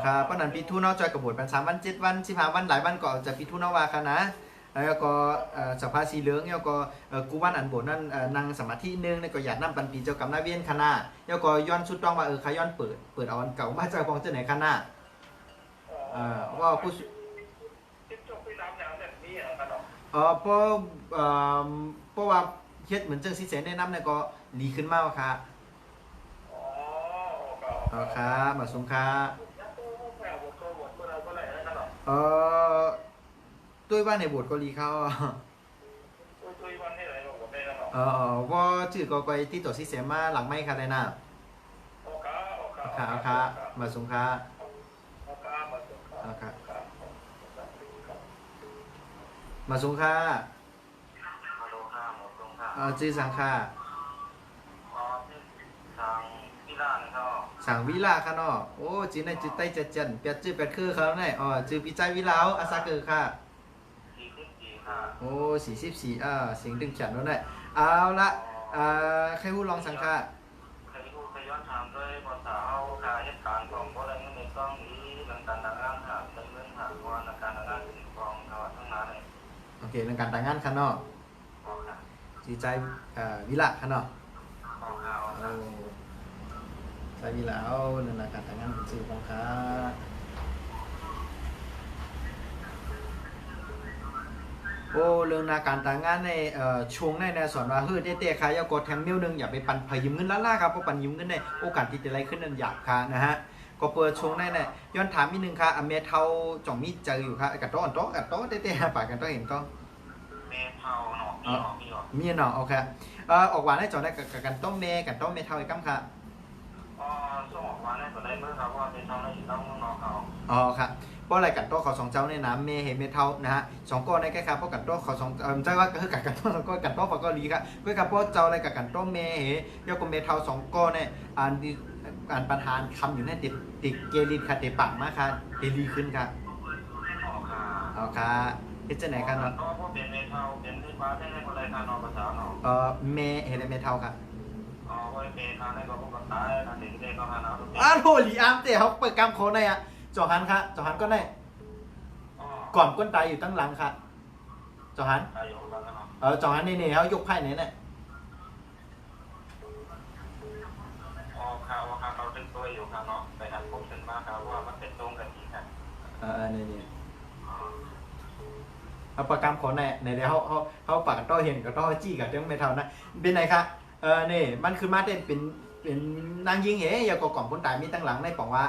รับเพราะนั้นปีทุนเอาจอยกับบทเป็น3 วัน 7 วัน15 วันหลายวันก็จะปีทุนเอาว่าค่ะนะแล้วก็สภาสีเหลืองแล้วก็กูวันอันโบนั่นนั่งสมาธินึงแล้วก็อยากนำปันปีเจ้ากรรมนายเวรคณะแล้วก็ย้อนชุดต้องว่าใครย้อนเปิดเอาอันเก่ามาเจ้าของเจ้าไหนคณะว่าผู้เพราะว่าเฮ็ดเหมือนจังสิเสนแนะนำเนี่ยก็ดีขึ้นมากค่ะครับมาสงค่ะด้วยว่าในบทก็รีเข้าว่าชื่อก็ไปที่ตัวซิเซมาหลังไม่ค่ะเลยนะค่ะมาสงค่ะมาสงค่ะชื่อสังค่ะสั่งวิลาค่ะเนาะโอ้จีนในจืดไต้จัดจันเปียจื้อเป็ดคือเขาเนี่ยจื้อปีใจวิลาอาซาเกอร์ค่ะโอ้44เสียงดึงฉันแล้วเนี่ยเอาละใครพูดลองสังค่ะใครพูดไปย้อนถามด้วยภาษาเอาการเหตุการณ์ของบ่ได้เงินในต้องนี้เรื่องการต่างงานหาเงินหาว่าการต่างงานถึงกองเขาทั้งนั้นเลยโอเคเรื่องการต่างงานค่ะเนาะ สีใจวิละค่ะเนาะ ออกข่าว ใจวิละเอาเรื่องการแต่งงานเป็นชื่อของค่ะโอ้เรื่องการแต่งงานในช่วงในสอนว่าเฮ้ยเต้ๆค่ะอย่ากดแทงนิ้วนึงอย่าไปปั่นพยืมเงินล้านๆครับเพราะปั่นยืมเงินในโอกาสที่จะไรขึ้นนั่นหยาบค่ะนะฮะก็เปิดช่วงในเนี่ยย้อนถามนิดนึงค่ะอเมเทาจ่องมีเจออยู่ค่ะกับโต๊ะเต้ๆปากกันโต๊ะเห็นก็ เมทัลเนาะมีหรอ มีเนาะโอเคออกหวานได้จ่องได้กับกันต้มเมกันต้มเมเทาอีกกัมค่ะ ส่งออกมาได้ก็ได้เมื่อครับว่าเมทัลได้อยู่ต้องนอกเขา อ๋อค่ะเพราะอะไรกันโต๊ะเขาสองเจ้าในน้ำเมเฮเมเทานะฮะสองก้อนในแค่ครับเพราะกันโต๊ะเขาสองใจว่าก็คือกันโต๊ะสองก้อนกันโต๊ะฝากก็รีค่ะเพื่อกับเพราะเจ้าอะไรกับกันโต๊ะเมเฮยกเมเทาสองก้อนเนี่ยอ่านประธานคำอยู่ในติดเกลินค่ะติดปากมากค่ะเกลีขึ้นค่ะ ออกค่ะ เอาค่ะพิจารณากันเนาะ ก็พวกเป็นเมทัลเป็นที่ฟ้าได้ในคนใดทานอภาษาเนาะ เมเฮเมเทาค่ะ ว่าเมทัลได้ก็พวกกันตายทางเด็กๆก็หาน้ำ อ้าวโหลีอามเตะเขาเปิดกล้ามโค้งได้อะจอหันค่ะจอหันก็ได้ก่อนก้นตายอยู่ตั้งหลังค่ะจอหัน อายุกันเนาะ จอหันนี่เขายกไพ่ไหนเนี่ย ออกข่าวว่าเขาตึงตัวอยู่ครับเนาะไปหันพบกันมาครับว่ามันเป็นตรงกันอีกครับ นี่เอาปากกามขอในเดี๋ยวเขาปากกันต้อเห็นกับต้อจี้กับเรื่องไม่เท่านะเป็นไงคะนี่มันคือมาเต้นเป็นนางยิงเหยากก่อนคนตายมีตั้งหลังในปองว่า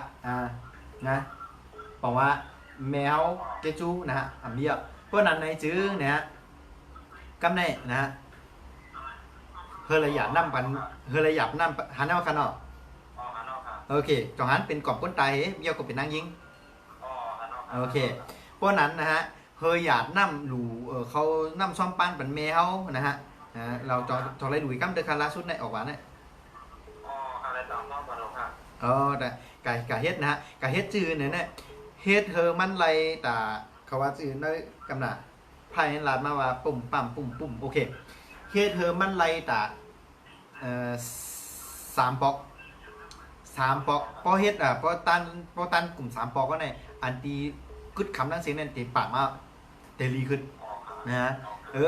นะปองว่าแมวเจจูนะฮะอ่ำเบี้ยเพราะนั้นในจื้อเนี่ยฮะกำในนะฮะเฮระยะน้ำปันเฮระยะน้ำหันเอาคันเนาะ อ๋อฮันนอกครับ โอเคจอหันเป็นกล่อมก้นตายเบี้ยก็เป็นนางยิง อ๋อฮันนอกครับ โอเคเพราะนั้นนะฮะเฮยหยาดน้ำหลูเขาน้ำซ้อมปั้นเป็นแมวนะฮะเราจออะไรดูอีกกัมเดอคาราสุดในออกหวานเนี่ย อ๋ออะไรตามนอกกันหรอครับ แต่กะเฮ็ดนะฮะกะเฮ็ดจื่อเนี่ยเฮ็ดเธอมันไรแต่เขาว่าจื่อได้กำหนาไพ่ลาดมาว่าปุ่มปั่มปุ่มโอเคเฮ็ดเธอมันไรแต่3 ปอกพอเฮ็ดพอตันกลุ่ม3 ปอกก็ในอันตีกึดคำนั่งเสียงนั่นตีปากมาเตลีขึ้น อ๋อครับ นะฮะ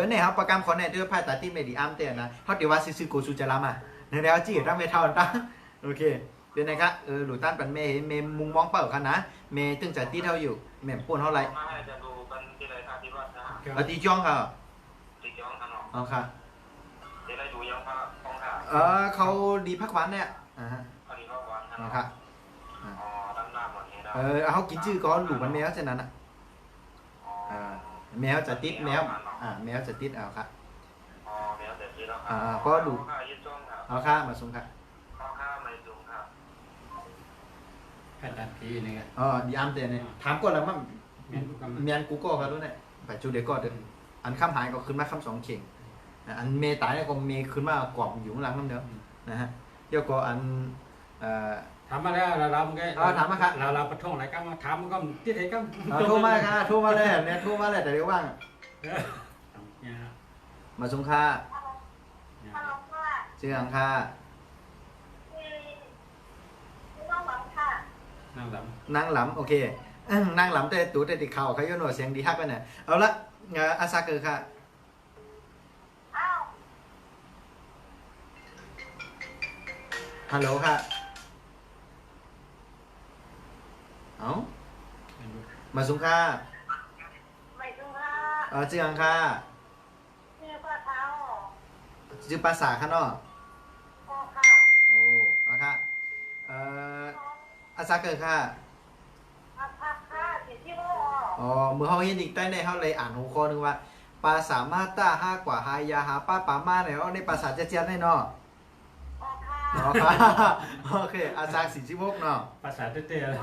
เนี่ยครับประกันคอนเนี่ยด้วยไพ่ตาที่เมดิอัมเตนะเขาเดี๋ยวว่าซื้อโกซูจะรามาในแนวจีตั้งไม่เท่าตั้งโอเคเป็นไงครับหลุดต้านเป็นเมมุงมองเปิดกันนะเมตึงจะตีเท่าอยู่เมป่วนเท่าไร มาให้จะดูกันที่ไรครับที่วัดนะ ตีจ้องค่ะ ที่ย้อนกันเนาะ เอาค่ะ ที่ไรดูยังพระองค์ค่ะ เขาดีพักวันเนี่ยฮะ พอดีก็วันกัน เอา เนาะ ค่ะ อ๋อด้านหน้าหมดนี้นะ เขากินชื่อก็หลุดมันแมวเช่นนั้นอ่ะ อ๋อ แมวจะติดแมวแมวจะติดเอาค่ะ อ๋อเดี๋ยวเสร็จที่แล้ว ก็ดู ค่ายึดจ้องครับ เอาค่ะมาส่งค่ะ ข้อค่าไม่สูงครับ แค่ตัดทีนี่ไง ดีอัมเตเนี่ยถามก่อนแล้วมัน แม่นกูกำ เมียนกูก็ครับด้วยเนี่ยไปจูเด็กก็เดินอันข้ามหายก็ขึ้นมาข้าม2 เข่งอันเมตายเนี่ยก็เมขึ้นมากรอบอยู่ข้างหลังนั่นเดียวนะฮะเดี๋ยวก็อันถามมาแล้วเราเมื่อกี้ ถามมาครับ เราประท้วงอะไรกันมาถามมันก็ที่ไหนกัน โทรมาค่ะโทรมาเลยเนี่ยโทรมาเลยแต่เดี๋ยวว่าง เนี่ย มาส่งค่า ฮัลโหลค่ะ ชื่ออังค่า คือน้องหวังค่ะ นั่งหลับ นั่งหลำโอเคนั่งหลำแต่ตูแต่ติดเข่าใครก็หนวดเสียงดีฮักกันเนี่ยเอาละอาซาเกอร์ค่ะ อ้าว ฮัลโหลค่ะเอามาส่งค่า ไม่ถึงค่ะ ชื่ออังค่า ชื่อป้าเท้า ชื่อภาษาค่ะเนาะ พ่อค่ะ โอ้เอาค่ะอาซาเกอร์ค่ะ อาภักค่ะเสียที่โล มือเขาเห็นอีกใต้ในเขาเลยอ่านหัวข้อนึงว่าปลาสามารถต้าห้ากว่าหายาหาป้าป่ามาเนี่ยเอาในภาษาเจี๊ยบได้เนาะ พ่อค่ะ อ๋อค่ะโอเคอาซา46เนาะ ภาษาเต้ๆเลย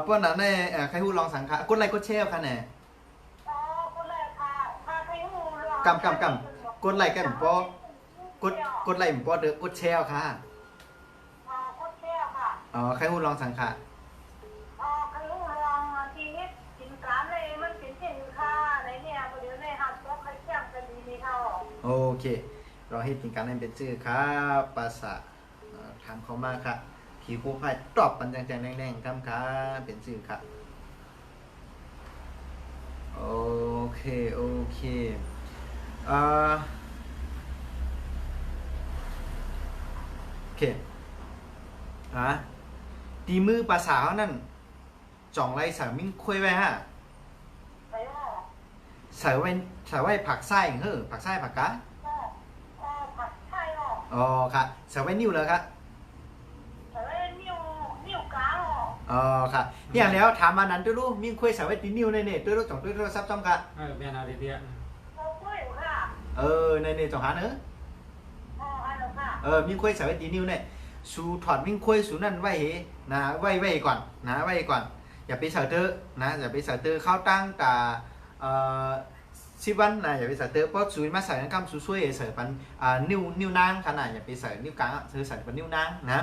ป้อนนั้นในใครพูดลองสังขะกดไลค์กดแชร์ค่ะเนี่ย อ๋อคนแรกค่ะพาไปหูเรื่อง กดไลค์กันป้อกดไลค์ป้อเด้อกดแชร์ค่ะ คนแช่ค่ะ ใครพูดลองสังขะ ใครหูเรื่องชีวิตสินค้าในมันเป็นสินค้าในเนี่ยเดี๋ยวในหัดก็ใครแจ้งกันดีนี่เขา โอเคเราให้ถึงการนั้นเป็นชื่อครับภาษาถามเขามาค่ะผีผู้พ่ายตอบปันแจงๆแน่งๆครับค่ะเป็นชื่อค่ะโอเค เคตีมือภาษาเขานั่นจ่องไรใส่มิ้งคุยไว้ฮะ ไปว่า ใส่ไว้ผักไส้เฮ้อผักไส้ผักกะ ผัดไทยหรอ อ๋อค่ะใส่ไว้นิ้วเลยครับ แต่ว่านิ้วกลางหรอ อ๋อค่ะอย่างแล้วถามมานั้นตัวรู้มิ้งคุยใส่ไว้ตีนิ้วในเนี่ยตัวรู้จ่องตัวโทรศัพท์จ้องกะ แม่นาดีเดีย เราคุยอยู่ค่ะ ในเนี่ยจ่องหาเนอะ อันนั้นค่ะ มิ้งคุยใส่ไว้ตีนิ้วเนี่ยสูถอดมิ้งคุยสูนั่นไว้เหนะไว้ก่อนนะไว้ก่อนอย่าไปใส่เตอนะอย่าไปใส่เตอเข้าตั้งแต่10 วันนะอย่าไปใส่เตอเพราะสูมาใส่กำสูช่วยใส่ปันนิ้วนางขนาดอย่าไปใส่นิ้วกลางซื้อใส่ปันนิ้วนางนะ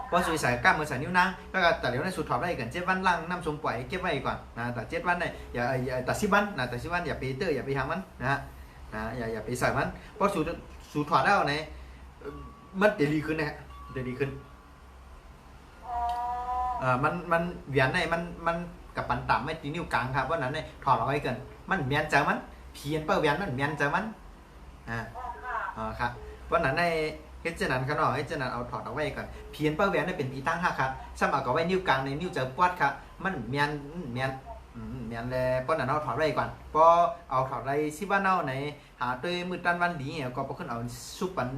เพราะสูใส่กล้ามมือใส่นิ้วนางแล้วก็แต่เดี๋ยวในสูถอดได้กัน7 วันล่างน้ำชมปล่อยเก็บไว้ก่อนนะแต่7 วันเนี่ยอย่าแต่10 วันนะแต่10 วันอย่าไปเตออย่าไปทำมันนะอย่าไปใส่มันเพราะสูถอดได้เนี่ยมันจะดีขึ้นนะฮะจะดีขึ้นมันเหวียนในมันกับปันต่ำไม่ตีนิ้วกลางครับเพราะนั้นเนี่ยถอดเอาไว้เกินมันเมียนใจมันเพียนเป้าเหวียนมันเมียนใจมันครับเพราะนั้นในเฮ็ดเจนั้นขนาดเฮ็ดเจนั้นเอาถอดเอาไว้ก่อนเพียนเป้าเหวียนเนี่ยเป็นอีตั้งห้าครับสมัครเอาไว้นิ้วกลางในนิ้วจะปวดครับมันเมียนเลยเพราะนั้นเอาถอดไว้ก่อนพอเอาถอดไว้10 วันเอาในหาตัวมือตันวันดีเนี่ยก็พอขึ้นเอาซุปปัน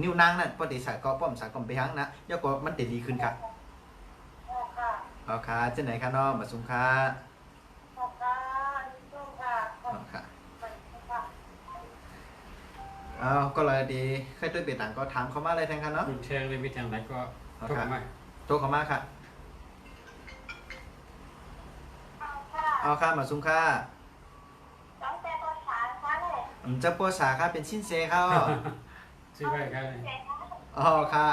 นิ้วนางนั่นพอดีใส่ก็ป้อมใส่ก็ไปหังนะแล้วก็มันจะดีขึ้นครับเอาค่ะเจ้าไหนคะน้องมาซุ้มค่ะเอาค่ะเอาก็เลยดีใครตัวเปลี่ยนต่างก็ถามเขามาเลยแทนค่ะเนาะ คุณแทงเลยมีทางไหนก็โทรมา โทรเขามาค่ะเอาค่ะมาซุ้มค่ะจะปวดสาค่ะเป็นชิ้นเซเขา ชื่อว่าอะไร อ๋อค่ะ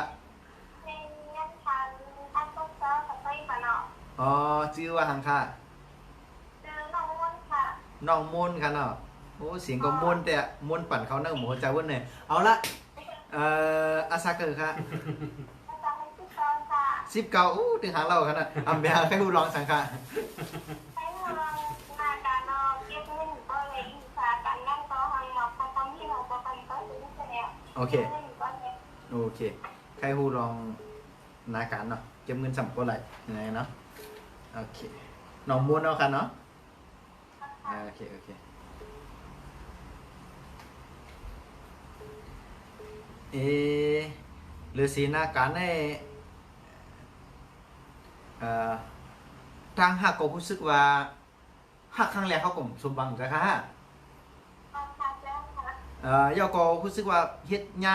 อ๋อชื่อว่าหังค่ะน้องมุนค่ะเนาะโอ้เสียงก็มุนแต่มุนปั่นเขาเนื้อหมูใจวุ่นเนี่ยเอาละอาซาเกอร์ค่ะ19อู้ถึงหาเราค่ะนะอำเบียแค่หูร้องสังค่ะโอเคใครหูร้องนาการเนาะเก็บเงินสัมปะไหลยังไงเนาะโอเคน้องมุนเอาค่ะเนาะโอเคหรือสีหน้าการในทางหักก็รู้สึกว่าหักครั้งแรกเขาก็สมบังจ้ะค่ะยาก็รู้สึกว่าเฮ็ดย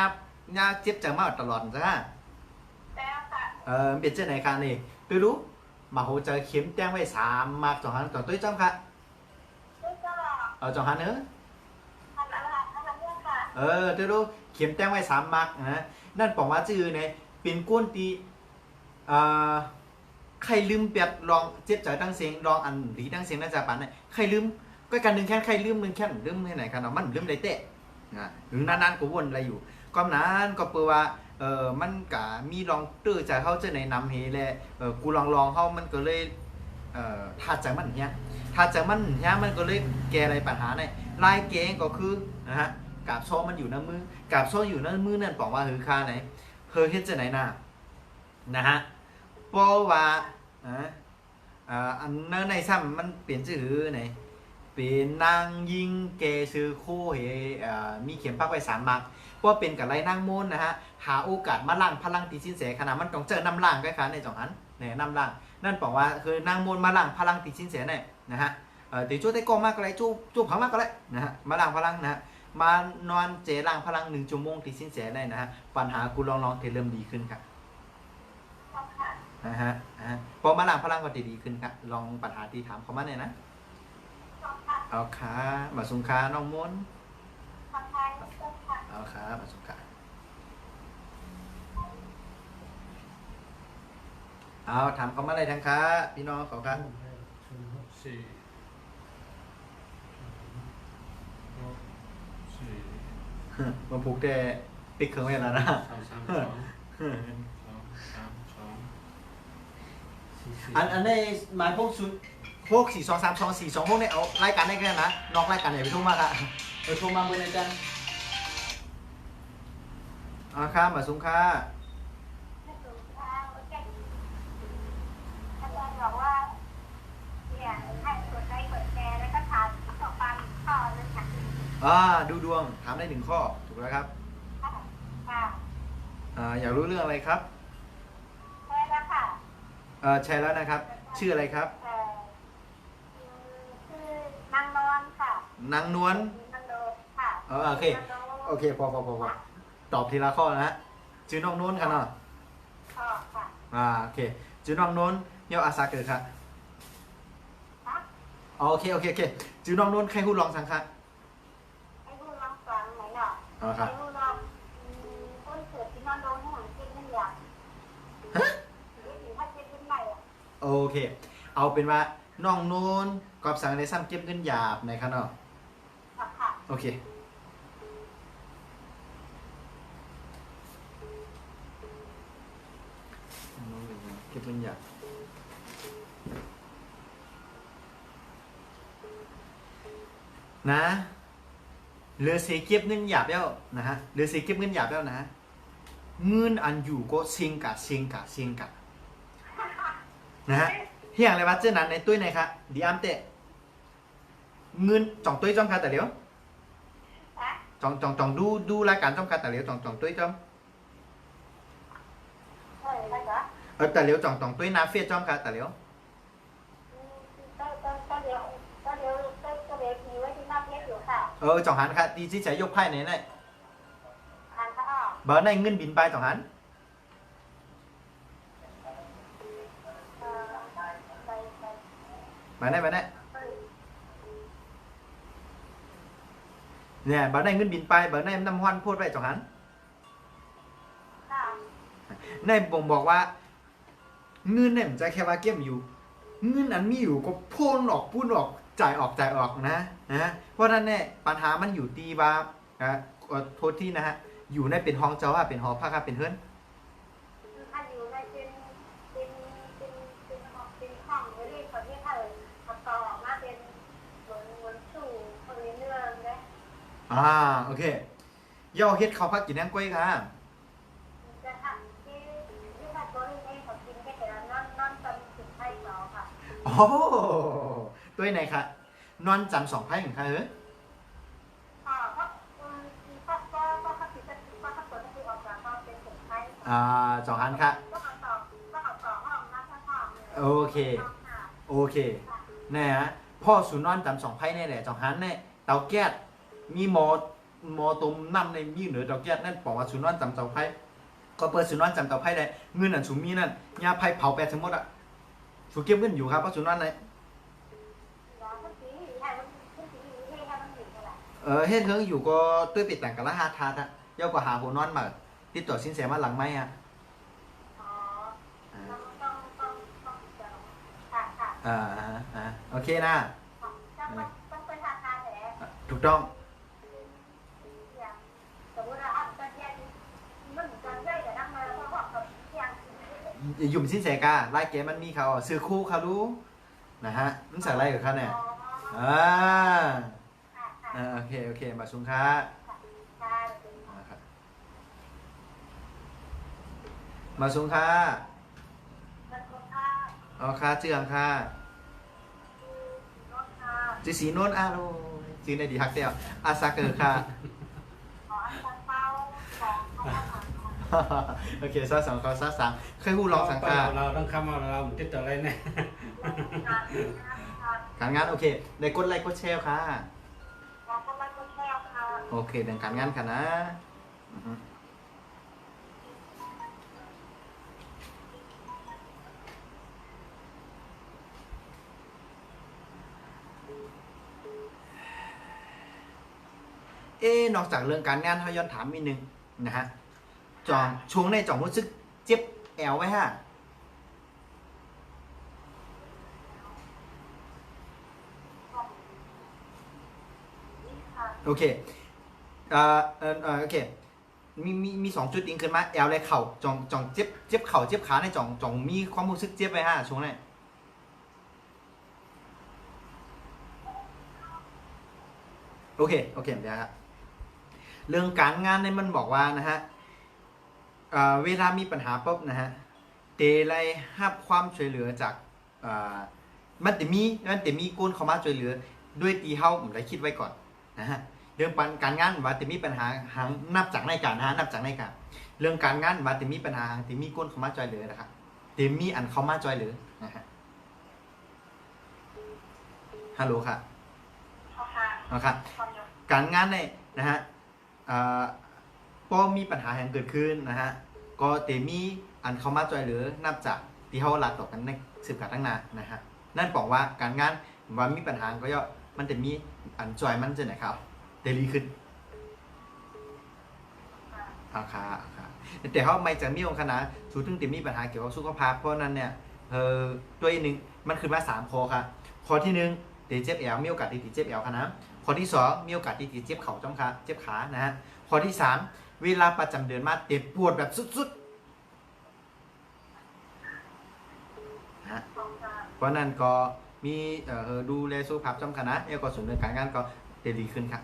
าเจ็บใจมากตลอดจ้ะค่ะเป็นเจ้าไหนค่ะนี่ไปรู้มาโหเจอเข็มแจ้งไว้3 มาก2 หันต่อตุ้ยจ้อมค่ะ2 หันเนอะtôiรู้เข็มแต้งไว้3 มักนะนั่นบอกว่าจื่อเนี่ยเป็นก้นตีใครลืมเปียดลองเจ็บใจตั้งเสียงลองอันหลีตั้งเสียงน่าจะปันเนี่ยใครลืมก็การดึงแค่ใครลืมดึงแค่ลืมที่ไหนกันเนาะมันลืมได้เตะหรือนานๆก็วนอะไรอยู่ก็นั้นก็เปล่าว่ามันกะมีลองตื้อใจเขาเจอในนำเฮเลยกูลองเขามันก็เลยถ้าใจมันเนี้ยถ้าใจมันเนี้ยมันก็เลยแก้อะไรปัญหาเนี่ยลายเกงก็คือนะฮะกาบโซ่มันอยู่ในมือกาบโซ่อยู่ในมือนั่นบอกว่าคือค่าไหนเฮอเฮ็ดจะไหนน่ะนะฮะเพราะว่าอันนั้นในซ้ำมันเปลี่ยนชื่อไหนเป็นนางยิงเกซื้อคู่เฮมีเข็มปักไว้3 มักเพราะเป็นกับไรนางมูลนะฮะหาโอกาสมาล่างพลังตีสินแสขนาดมันต้องเจอน้ำล่างใกล้ๆในจ่องหันเนี่ยน้ำล่างนั่นบอกว่าคือนางมูลมาล่างพลังตีสินแสเนี่ยนะฮะตีจู้ได้กองมากอะไรจู้ผังมากก็เลยนะฮะมาล่างพลังนะฮะมานอนเจล่างพลัง1 ชั่วโมงตีสินแสได้นะฮะปัญหากูลองเทเริ่มดีขึ้นครับนะฮะพอมาล่างพลังก็ดีขึ้นครับลองปัญหาที่ถามเขามาเนี่ยนะเอาขามาสุงขาน้องมนเอาขามาสุงขาเอาถามเขามาเลยทั้งขาพี่น้องเขาครับมาผูกแต่ปิดเครื่องไว้แล้วนะอันนี้หมายพวกชุดพวก4232426เนี่ยเอารายการได้แค่นะนอกรายการอย่าไปโทรมาค่ะไปโทรมาเบอร์ไหนจัง ค่ะมาสูงค่ะ ไม่ถูกทางโอเคอาจารย์บอกว่าเนี่ยให้กดไลค์กดแชร์แล้วก็ถามต่อไปข้อนึงค่ะ ดูดวงถามได้1 ข้อถูกแล้วครับ ค่ะ อยากรู้เรื่องอะไรครับ ใช่แล้วค่ะ แชร์แล้วนะครับ ชื่ออะไรครับ คือนางนวลค่ะ นางนวล นางนวลค่ะ โอเคโอเคพอตอบทีละข้อนะฮะชื่อน้องนวลค่ะเนาะ ค่ะ โอเคชื่อน้องนวลเยาอาซาเกิดค่ะ ค่ะ โอเคชื่อน้องนวลใครพูดลองสังค่ะ ไอ้ผู้ร้องฟังไหนเนาะ ครับ ไอ้ผู้ร้องคนเกิดที่นอนโดนให้หนังกินนั่นอย่างหรือถ้าเจ็บขึ้นใหม่อ่ะ โอเค เอาเป็นว่าน้องนวลกอบสังในซ้ำเก็บเงินหยาบในค่ะเนาะ ค่ะ โอเคเก็บเงินหยาบนะเรือเสียเก็บเงินหยาบแล้วนะฮะเรือเสียเก็บเงินหยาบแล้วนะเงินอันอยู่ก็เซ็งกะนะฮะเฮียงอะไรวะเจ้านั้นในตุ้ยไหนคะดีอัมเตะเงินจ่องตุ้ยจ้องค่ะแต่เดี๋ยว ฮะ จ่องดูรายการจ้องค่ะแต่เดี๋ยวจ่องตุ้ยจ้อง อะไรเหรอ แต่เดี๋ยวจ่องตุ้ยนาเฟียจ้องค่ะแต่เดี๋ยว ก็เดี๋ยวมีไว้ที่หน้าเพจอยู่ค่ะ จ่องหันค่ะดีที่ใช้ยกไพ่ไหนเนี่ย อ่านก็ออก เบอร์ในเงินบินไปจ่องหัน ไป มาได้เนี่ยเบอร์ในเงินบินไปเบอร์ในน้ำฮอนพูดไปจ่องหัน ค่ะ ในบ่งบอกว่าเงินเนี่ยมันจะแค่ว่าเก็บอยู่เงินอันมีอยู่ก็พ่นออกปุ้นออกจ่ายออกนะเพราะนั้นเนี่ยปัญหามันอยู่ที่ว่าโทษที่นะฮะอยู่ในเป็นห้องเจ้าเป็นหอพักเป็นเฮือน ถ้าอยู่ในเป็นห้องไม่ได้คนที่เขาต่อออกมาเป็นเหมือนสู่คนนี้เรื่องเลย โอเคย่อเฮ็ดข้าวผัดกินแหนงกล้วยค่ะ จะทำที่ถ้าตัวนี้เองเขากินแค่แต่ละนอนจำถึงไพ่สองค่ะ โอ้ตัวไหนคะนอนจันทร์2 ไพ่ของค่ะเพราะเขาติดจะติดว่าเขาตัวนี้ออกจากเขาเป็นถึงไพ่ จ่องหันค่ะ ก็เอาต่อห้องนะถ้าห้อง โอเคเนี่ยฮะพ่อสุนอนจำ2 ไพ่เนี่ยแหละจ่องหันเนี่ยเตาแก๊สมีหมอตุ่มน้ำในมีเหนือเตาแก๊สนั่นบอกว่าสุนอนจำ2 ไพ่ก็เปิดสุนอนจำเตาไพ่ได้เงินอันสุมีนั่นยาไพ่เผาแปดทั้งหมดอ่ะสุเก็บเงินอยู่ครับเพราะสุนอนไหนเฮ็ดเฮิงอยู่ก็ตื้อปิดแต่งกันละ5 ทาสอ่ะเย้ากว่าหาหัวนอนมาติดต่อสินแสมาหลังไหมอ่ะโอเคนะถูกต้องหยุ่มสินแสกาไล่เกมมันมีเขาซื้อคู่เขารู้นะฮะมันใส่อะไรกับเขาเนี่ยโอเคมาชุงค่ะมาชุงค่ะค่ะเจืองค่ะจีสีโน้นโลจีในดีฮักเดียวอาซาเกอร์ค่ะโอเคซา2 ข้อซา3เคยพูดลองสังกา เราต้องคำว่าเราติดต่ออะไรเนี่ย การงานโอเคได้กดไลค์กดแชร์ค่ะโอเคเดินการงานค่ะนะนอกจากเรื่องการงานเขาย้อนถามนิดนึงนะฮะช่วงในจ่องรู้สึกเจ็บแอวไว้ฮะโอเคโอเคมี2 จุดอิงขึ้นมาแอวและเข่าจ่องเจ็บเข่าเจ็บขาในจ่องมีความรู้สึกเจ็บไว้ฮะช่วงนั้นโอเคเดี๋ยวครับเรื่องการงานเนี่ยมันบอกว่านะฮะ เวลามีปัญหาปุ๊บนะฮะเตไลรับความช่วยเหลือจากมันจะมีคนเข้ามาช่วยเหลือด้วยตีเฮาผมได้คิดไว้ก่อนนะฮะเรื่องการงานว่าจะมีปัญหาหางนับจากในการนะฮะนับจากในการเรื่องการงานว่าจะมีปัญหาที่มีคนเข้ามาช่วยเหลือนะครับที่มีอันเข้ามาช่วยเหลือนะฮะฮัลโหลค่ะ ค่ะ นะครับ ความยก การงานเนี่ยนะฮะพอมีปัญหาแห่งเกิดขึ้นนะฮะก็เตมีอันเข้ามาช่วยเหลือนับจากที่เขาลาต่อกันในสืบการตั้งนานนะฮะนั่นบอกว่าการงานว่ามีปัญหาก็ย่อมันจะมีอันจอยมันจะไหนครับเดลีขึ้นค่ะแต่เขาไม่จะมีองค์คณะสูถึงจะมีปัญหาเกี่ยวกับสุขภาพเพราะนั้นเนี่ยตัวหนึ่งมันคือมา3ข้อค่ะข้อที่1ตีเจ็บแอวมีโอกาสตีเจ็บแอวค่ะนะข้อที่2มีโอกาสตีเจ็บเข่าจ้องขาเจ็บขานะฮะข้อที่3เวลาประจำเดือนมาเจ็บปวดแบบสุดๆนะฮะเพราะนั้นก็มีดูแลสุขภาพจำคณะแล้วก็ส่วนเรื่องการงานก็ดีขึ้นครับ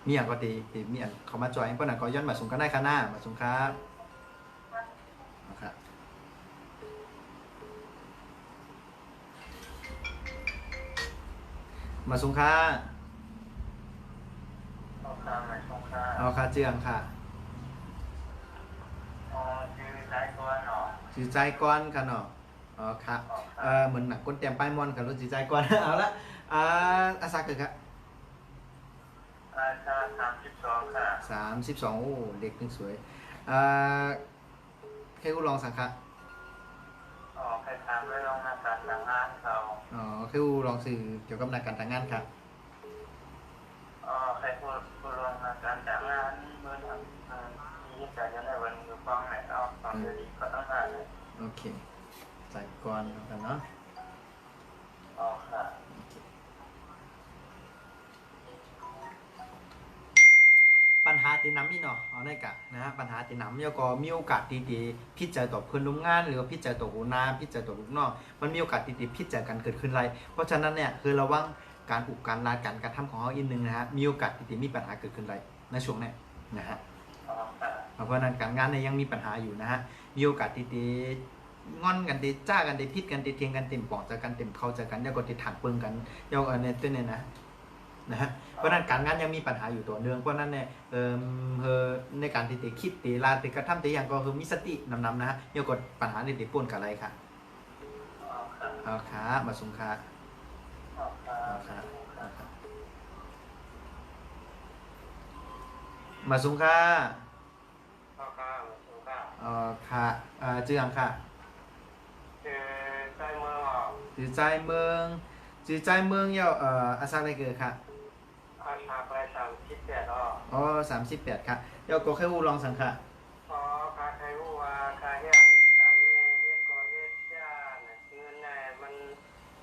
มีอย่างก็ดีมีอย่างเขามาจอยเพราะนั้นก็ย้อนมาส่งกันได้ค่ะหน้ามาส่งครับนะครับมาส่งค่ะ เอาค่าไหนส่งค่า เอาค่ะเจืองค่ะ อ๋อชื่อสายตัวเนาะ จือใจก้อนค่ะเนาะอ๋อครับเหมือนหนังก้นเตรียมป้ายมอนค่ะรถจือใจก้อน เอาละอาซาเกิดครับ ราคา32ค่ะ 32โอ้เด็กนึงสวยแค่กูลองสังค่ะ อ๋อใครถามเรื่องงานการต่างงานเขา อ๋อแค่กูลองสื่อเกี่ยวกับการทางงานครับ อ๋อใครพูดเรื่องงานการต่างงานเมื่อทำมีการจะได้วันอยู่ฟังไหนเอาฟังดีก็ต้องงานเลย โอเคใจก้อนกันเนาะ อ๋อค่ะ ปัญหาตีน้ำนี่เนาะเอาได้กะนะฮะปัญหาตีน้ำแล้วก็มีโอกาสดีๆพิจารณาต่อเพื่อนร่วมงานหรือว่าพิจารณาต่อหัวหน้าพิจารณาต่อลูกน้องมันมีโอกาสดีๆพิจารณากันเกิดขึ้นไรเพราะฉะนั้นเนี่ยคือระวังการอุกการลาการกระทำของเขาอีกนึงนะฮะมีโอกาสดีๆมีปัญหาเกิดขึ้นไรในช่วงนี้นะฮะ อ๋อค่ะ เพราะฉะนั้นการงานเนี่ยยังมีปัญหาอยู่นะฮะมีโอกาสดีๆงอนกันดีจ้ากันดีพิษกันดีเทียงกันเต็มปอกจากกันเต็มเข้าจากกันแล้วก็ติดถังเปิงกันยกเนี่ยตัวเนี่ยนะฮะเพราะนั้นการงานยังมีปัญหาอยู่ตัวเนื่องเพราะนั้นเนี่ยในการที่จะคิดตีลาตีกระทำตีอย่างก็คือมีสตินำนะฮะยกปัญหาในตีป่นกับอะไรค่ะ อ๋อค่ะ เอาขามาส่งขา อ๋อค่ะ เอาขามาส่งขา อ๋อค่ะถูกค่ะ ขาจืออังค่ะ คือใช้มือออก จือใจเมืองจือใจเมืองเยาอาซาอะไรเกิดค่ะ อาชาไป38อ๋อ อ๋อ38ค่ะเยาก็แค่วูลองสังค่ะ อ๋อคาไทยว่าคาเฮียงสามแม่เฮ็ดก็เฮ็ดจ้าน่ะเงินน่ะมัน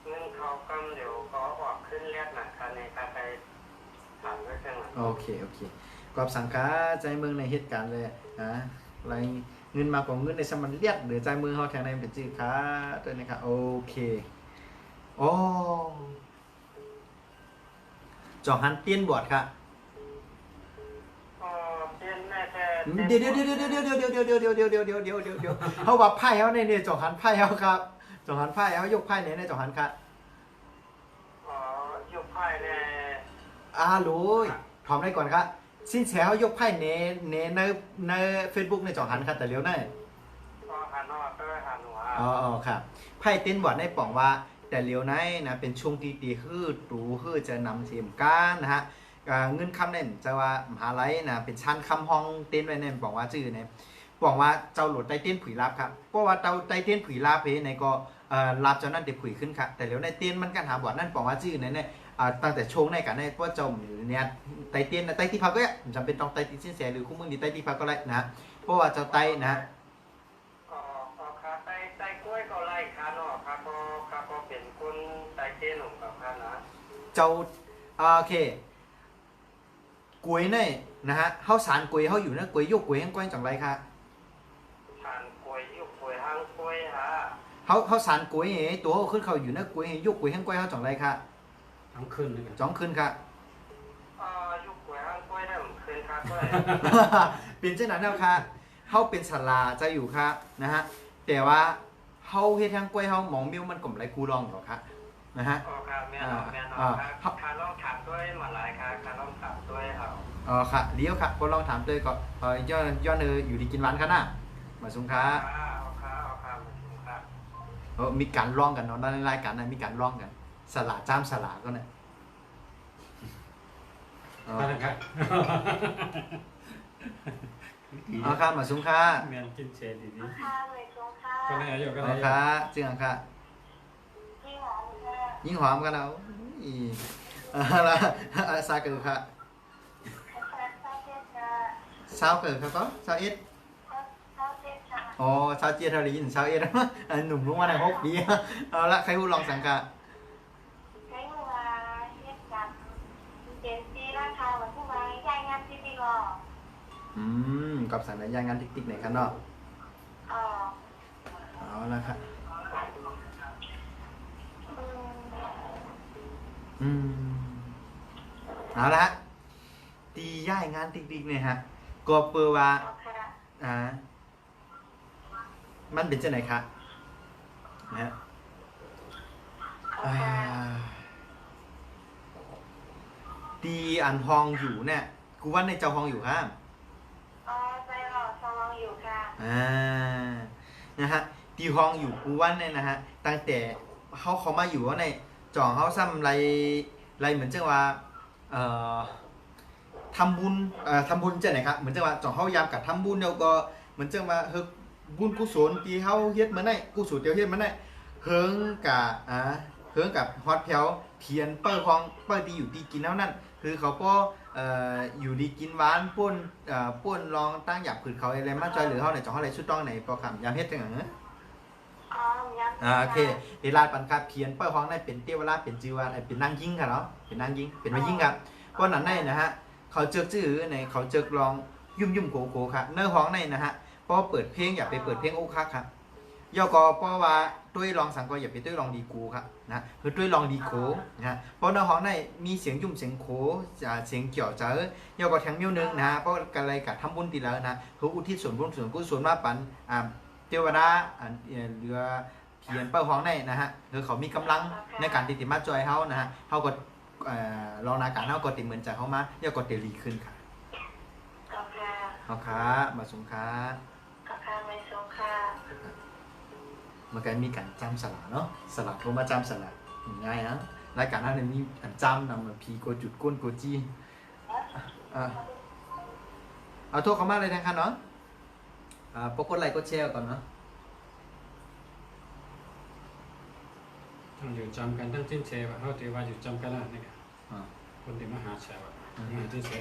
เงินเขากำเดี๋ยวก็ออกขึ้นแรกน่ะคาในคาไทยถามไว้จังน่ะ โอเคกอบสังขาใจเมืองในเหตุการณ์เลยนะอะไรเงินมากกว่าเงินในสมันเลียดหรือใจเมืองเขาแข่งในเป็นจื้อค่ะด้วยนะครับโอเคโอ้จองหันเปลี่ยนบอร์ดค่ะ อ๋อเป็นแม่แท้ เดี๋ยวเขาว่าไพ่เขาเนี่ยจองหันไพ่เขาครับจองหันไพ่เขายกไพ่เนี่ยในจองหันค่ะ อ๋ออยู่ภายใน รู้ถอมได้ก่อนครับสิ้นแฉเขายกไพ่ในเฟซบุ๊กในจองหันค่ะแต่เลี้ยวใน อ๋อหันออกก็หันหัว อ๋อครับไพ่เต้นบอร์ดในป่องว่าแต่เลี้ยวในนะเป็นช่วงที่ดีคือตูคือจะนำทีมก้านนะฮะเงินคำเน่นจะว่ามหาลัยนะเป็นชั้นคำห้องเต้นไว้เนี่ยบอกว่าชื่อเนี่ยบอกว่าเจ้าหลุดไตเต้นผุยลาบครับเพราะว่าเจ้าไตเต้นผุยลาบเพในก็ลาบเจ้านั่นเด็กผุยขึ้นครับแต่เลี้ยวในเต้นมันกันหาบอร์ดนั่นบอกว่าชื่อเนี่ยตั้งแต่ช่วงในกันในเพราะเจ้าเนี่ยไตเต้นไตที่พักก็จำเป็นต้องไตที่สิ้นแสหรือคู่มือดีไตที่พักก็ได้นะเพราะว่าเจ้าไตนะ อ๋อคาไตกล้วยก็ไล่คาเนาะคาก็เป็นคนไตเต้นของกับคานะ เจ้าโอเคกล้วยเนี่ยนะฮะเขาสารกล้วยเขาอยู่นะกล้วยยกกล้วยยังกล้วยจังไรครับ ทานกล้วยอยู่กล้วยหางกล้วยฮะ เขาสารกล้วยตัวเขาขึ้นเขาอยู่นะกล้วยยกกล้วยยังกล้วยเขาจังไรครับ ทั้งคืนเลยกัน จ้องขึ้นครับ อยู่กล้วยหางกล้วยได้ผมคืนคาก็ ด้วย เป็นเจ้าหน้าที่ค่ะเฮาเป็นศาลาจะอยู่ค่ะนะฮะแต่ว่าเฮาเฮ็ดทางกล้วยเฮาหมองมิ้วมันก็บ่ไรกูลองหรอกค่ะนะฮะ โอ้ครับแม่นอนแม่นอนครับคาลองถามด้วยมาหลายครับคาลองถามด้วยครับ ค่ะเลี้ยวค่ะก็ลองถามด้วยก็ย้อนอยู่ดีกินหวานค่ะนะมาสุงค่ะ เอาครับครับ มีการร้องกันเนาะในรายการนะมีการร้องกันสลาจ้ามสลาก็เนี่ย นั่นแหละครับ ค่ะมาสุงค่ะ แมนกินเชดีดี ค่ะเลยตรงค่ะ ก็เลยอายุก็เลย ค่ะจึงค่ะ ที่หอมค่ะ ยิ่งหอมกันเอาละซาเกิดค่ะ ข้าวเจ็ดค่ะ ซาวเกิดค่ะก็ซาวเอ็ด ข้าวเจ็ดค่ะ อ๋อซาวเจียทารีนซาวเอ็ดหนุ่มรู้ว่าใน6 ปีเอาละใครพูดลองสังกะ ใช้เวลาเทียบกับเจนซีราคาวันที่มาใหญ่งานที่ดีหรอ กับสัญญาณงานติ๊กๆไหนกันเนาะ อ๋อ เอาละค่ะเอาละฮะตีย่ายงานติ๊กๆเนี่ยฮะก็เปิดว่า ค่ะ มันเป็นจะไหนคะนะฮะตีอันห้องอยู่เนี่ยกูว่าในเจ้าห้องอยู่ครับ อ๋อใจหล่อสมองอยู่ค่ะ นะฮะตีห้องอยู่กูว่าเนี่ยนะฮะตั้งแต่เขามาอยู่ว่าในจ่องเขาซ้ำไรเหมือนจังว่าทำบุญจะไหนครับเหมือนจังว่าจ่องเขายามกับทำบุญเดียวก็เหมือนจังว่าเฮกบุญกุศลตีเขาเฮ็ดมาได้กุศลเดียวเฮ็ดมาได้เฮิงกับฮอตแถวเพียนเปิ้ลของเปิ้ลที่อยู่ดีกินแล้วนั่นคือเขาก็อยู่ดีกินหวานป้นลองตั้งอยากผืนเขาอะไรมาจอยหรือเขาไหนจ่องเขาอะไรชุดต้องไหนปอคำยามเฮ็ดจังหง อ๋อยัง โอเคเวลาปันกับเพียนเปิ้ลของในเป็นเตี้ยวเวลาเป็นจือว่าเป็นนางยิงค่ะเนาะเป็นนางยิงเป็นมายิงครับเพราะนั้นในนะฮะเขาเจอจื้อในเขาเจอลองยุ่มโกค่ะเนื้อห้องในนะฮะเพราะเปิดเพลงอย่าไปเปิดเพลงโอ้คักครับย่อก็เพราะว่าตุ้ยลองสังก็อย่าไปตุ้ยลองดีกูครับนะคือตุ้ยลองดีโคนะฮะเพราะเนื้อห้องในมีเสียงยุ่มเสียงโคเสียงเกี่ยวเจอย่อก็แทงมิ้วนึงนะฮะเพราะอะไรกับทำบุญตีแล้วนะคืออุทิศส่วนบุญส่วนกุศลมาปันเทวดาเรือเพียนเป้าห้องในนะฮะคือเขามีกำลังในการติดมาจอยเขานะฮะเขาก็ลองนาการเขาก็ติดเหมือนใจเขามาย่อก็เตลีขึ้นค่ะ กับค่ะ เอาค้ามาสงค้า กับค่ะไม่สงค่ะ มันก็มีการจำสลักเนาะสลักโทรมาจำสลักง่ายนะรายการนั้นมีการจำนำพีโกจุดก้นโกจีเอาโทษเขามากเลยนะครับเนาะปกดไลค์กดแชร์ก่อนเนาะ ทั้งอยู่จำกันทั้งจิ้นเชว่าเขาถือว่าอยู่จำกันแล้วนี่ครับคนที่มาหาแชร์มหาจิ้นเช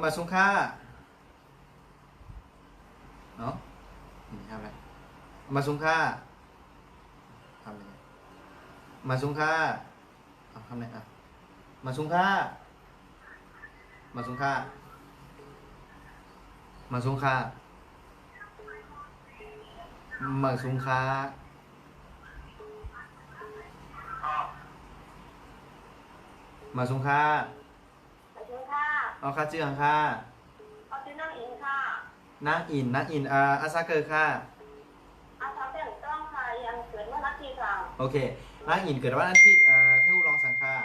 มาสงค่าเนาะนี่ทำอะไรมาสงค่าทำอะไรมาสงค่าทำอะไรมาสงค่ามาสงค่ามาสงค่ามาสงค่ามาสงค่า ขอบคุณค่ะ เอาค่าชื่อค่ะ ขอบคุณน้องอิงค่ะ นางอินอาซาเกอร์ค่ะ อาสาเป็นต้องค่ะยังเกิดเมื่อนักที่ค่ะ โอเคนางอินเกิดวันอาทิตย์แค่ผู้รองสังฆา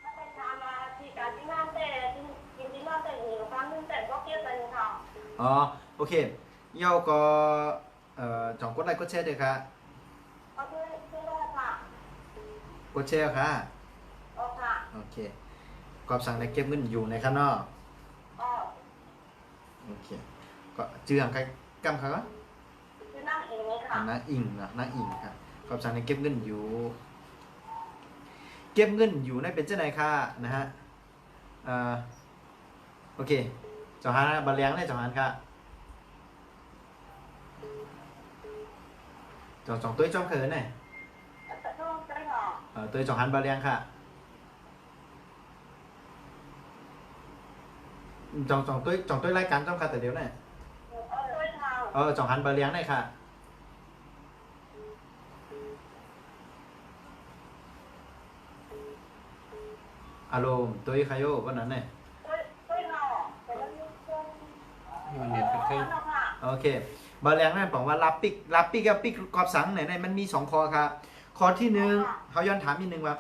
ถ้าเป็นการมาที่การที่งานแต่จริงๆงานแต่หนึ่งครั้งนึงแต่ก็เกี่ยวกันค่ะ อ๋อโอเคเย่าก็จ่องกดไลค์กดแชร์ด้วยค่ะ ขอบคุณที่ได้ค่ะ กดแชร์ค่ะ โอ้ค่ะ โอเคกอบสั่งในเก็บเงินอยู่ในข้างนอก อ๋อ โอเคก็ชื่อหางใครกำค่ะก็ คือนั่งอิงเลยค่ะ นางอิงนะนางอิงค่ะกอบสั่งในเก็บเงินอยู่ เก็บเงินอยู่ในเป็นเจ้าไหนค่ะนะฮะโอเคจอฮันบาเลียงเลยจอฮันค่ะจองตุ้ยจอมเขินเนี่ย แต่ต้องใช้หรอ ตุ้ยจองฮันบาเลียงค่ะจองตุ้ยรายการจองค่ะแต่เดี๋ยวเนี่ย ด้วยทาง จองฮันบาเลียงเลยค่ะ อารมณ์ตัวคาโยวันนั้นเนี่ย tôi nọ cái nó như con มันเน็ตกระเทิง nó hả โอเคบาแรงนั่นบอกว่ารับปิกกับปิกกอบสังไหนมันมี2ข้อครับข้อที่1เขาย้อนถามนิดนึงว่า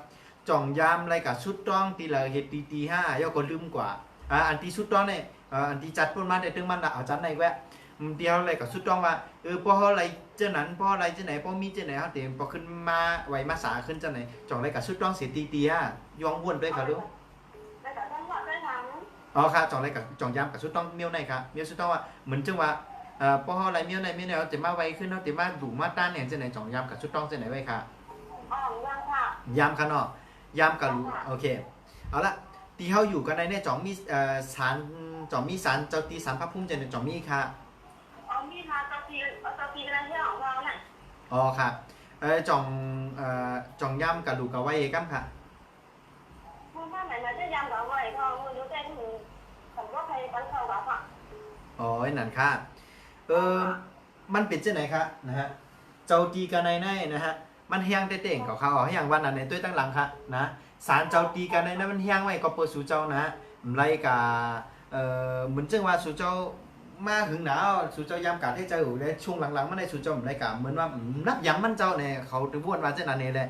จ่องยามอะไรกับชุดต้องตีละเหตุตี5ย่อก็ลืมกว่าอันที่ชุดต้องเนี่ยอันที่จัดปุ่นมาได้ถึงมันเอาจัดในแวะเดียวอะไรกับชุดต้องว่าพออะไรเจ้านั้นพออะไรเจ้าไหนพอมีเจ้าไหนเขาเต็มพอขึ้นมาไหวมาสาขึ้นเจ้าไหนจ่องอะไรกับชุดต้องเสียตี5ย่องวนด้วยครับลูก đây cả con gọi cái thằng อ๋อครับจ่องอะไรกับจ่องยามกับชุดต้องเมียวในครับเมียวชุดต้องว่าเหมือนจังว่าพออะไรเมียวในเขาจะมาไวขึ้นเขาจะมาดูมาต้านเนี่ยเจ้าไหนจ่องยามกับชุดต้องเจ้าไหนไว้ค่ะ nhang hả ยามค่ะเนาะยามกับรู้โอเคเอาละตีเขาอยู่กันในเนี่ยจ่องมีสารจ่องมีสารเจ้าตีสารพระพุ่มเจ้าเนี่ยจ่องมีค่ะ mi hả tao thì cái này hiểu không này อ๋อค่ะจ่องยามกับลูกกับไว้กัมค่ะ không phải mày nói chứ nhang bảo vậy không người đứa tên thì không có thầy bắn sâu bảo hả อ๋อไอ้นั่นค่ะมันเป็นเจ้าไหนคะนะฮะเจ้าตีกันในนะฮะมันเฮียงเต่งกับเขาให้อย่างวันนั้นในตัวตั้งหลังค่ะนะสารเจ้าตีกันในนั้นมันเฮียงไว้ก็เปิดสู่เจ้านะไรกับเหมือนจังว่าสู่เจ้ามาหึงหนาวสู่เจ้ายามกาดให้เจ้าอยู่เลยช่วงหลังๆมันได้สู่เจ้าไรกับเหมือนว่านับย้ำมันเจ้าเนี่ยเขาจะพูดว่าเจ้านั่นเองเลย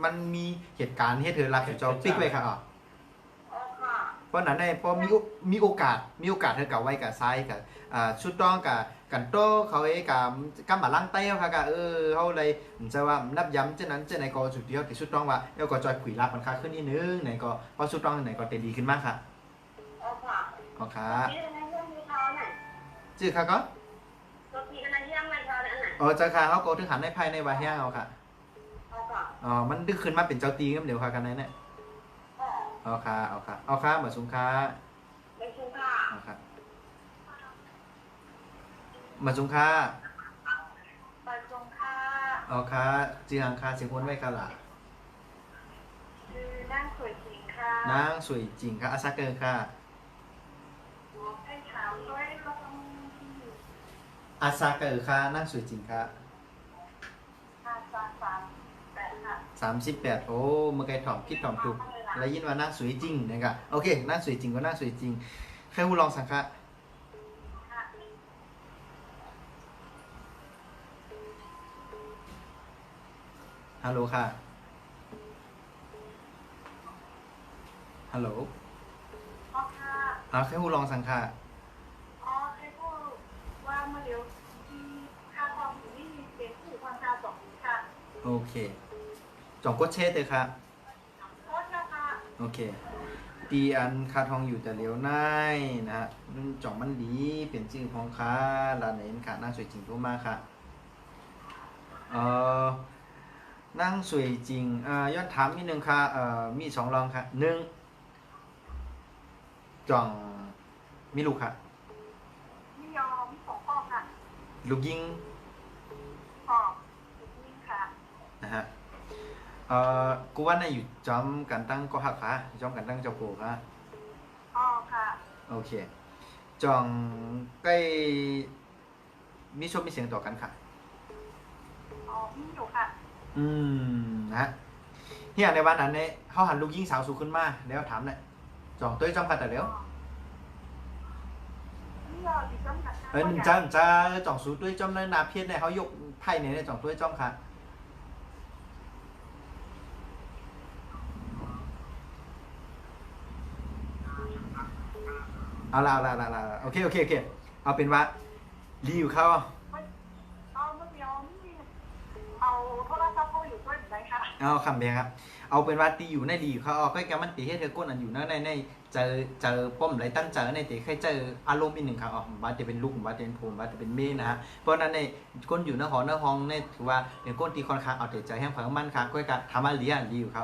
มันมีเหตุการณ์ให้เธอรักเจ้าปิ๊กไว้ค่ะ เพราะนั้นในพอมีโอกาสเธอกับไว้กับไซกับชุดต้องกับกันโตเขาเองกับกำมาล้างเต้าค่ะกับเขาเลยจะว่านับย้ำเช่นนั้นเช่นไหนก็สุดที่เขาติดชุดต้องว่าแล้วก็จอยขุยรับมันค่าขึ้นนิดนึงไหนก็พอชุดต้องไหนก็เตดีขึ้นมากค่ะขอค่ะชื่อค่ะก็เจ้าค่ะเขาก็ถึงหันในภายในวาเฮียเอาค่ะมันดึงขึ้นมาเป็นเจ้าตีกันเดี๋ยวค่ะกันนั้นเนี่ยเอาค่ะเหมือนสุงค่ะเอาค่ะเหมือนสุงค่ะเอาค่ะจีหังค่ะเสียงวนไว้ค่ะล่ะนางสวยจริงค่ะอาซาเกอร์ค่ะอาซาเกอร์ค่ะนางสวยจริงค่ะ38โอ้เมื่อกี้ถอมคิดถอมถูกแล้วยินว่านั่งสวยจริงนะครับโอเคนั่งสวยจริงก็นั่งสวยจริงใครผู้ลองสังคะฮัลโหลค่ะฮัลโหลใครผู้ลองสังคะโอเคจ่องกดเช่เลยค่ะโอเคตีอันคาทองอยู่แต่เหลียวน่ายนะฮะจ่องมันดีเปลี่ยนชื่อของค้าร้านไหนค่ะนั่งสวยจริงทั่วมากค่ะนั่งสวยจริงย้อนถามนิดนึงค่ะมี2รองค่ะ1จ่องมีลูกค่ะมี2ข้อค่ะลูกยิงนะฮะกูว่าในอยู่จอมกันตั้งก็หักค่ะจอมกันตั้งเจ้าโผค่ะค่ะโอเคจองใกล้มีชมมีเสียงต่อกันค่ะมีอยู่ค่ะนะเฮียในวันนั้นเนี่ยเขาหันลูกยิงสาวสูงขึ้นมาแล้วถามเลยจองตัวจอมกันแต่แล้วหนึ่งจ้าจองสูงตัวจอมในนาเพียรเนี่ยเขายกไพ่เนี่ยจองตัวจอมค่ะเอาละโอเคเอาเป็นว่ารีอยู่เขาเอาคำเดียวครับเอาเป็นว่าตีอยู่ในรีอยู่เขาก็แกมันตีให้เธอก้นอันอยู่ในเจอป้อมไหลตั้งเจอในตีแค่เจออารมณ์อีกหนึ่งครับว่าจะเป็นลูกว่าจะเป็นผมว่าจะเป็นเมย์นะฮะเพราะนั้นในก้นอยู่หน้าห้องเนี่ยถือว่าเป็นก้นตีค่อนข้างเอาแต่ใจแห้งเผามันครับก็แกทำมารีอยู่เขา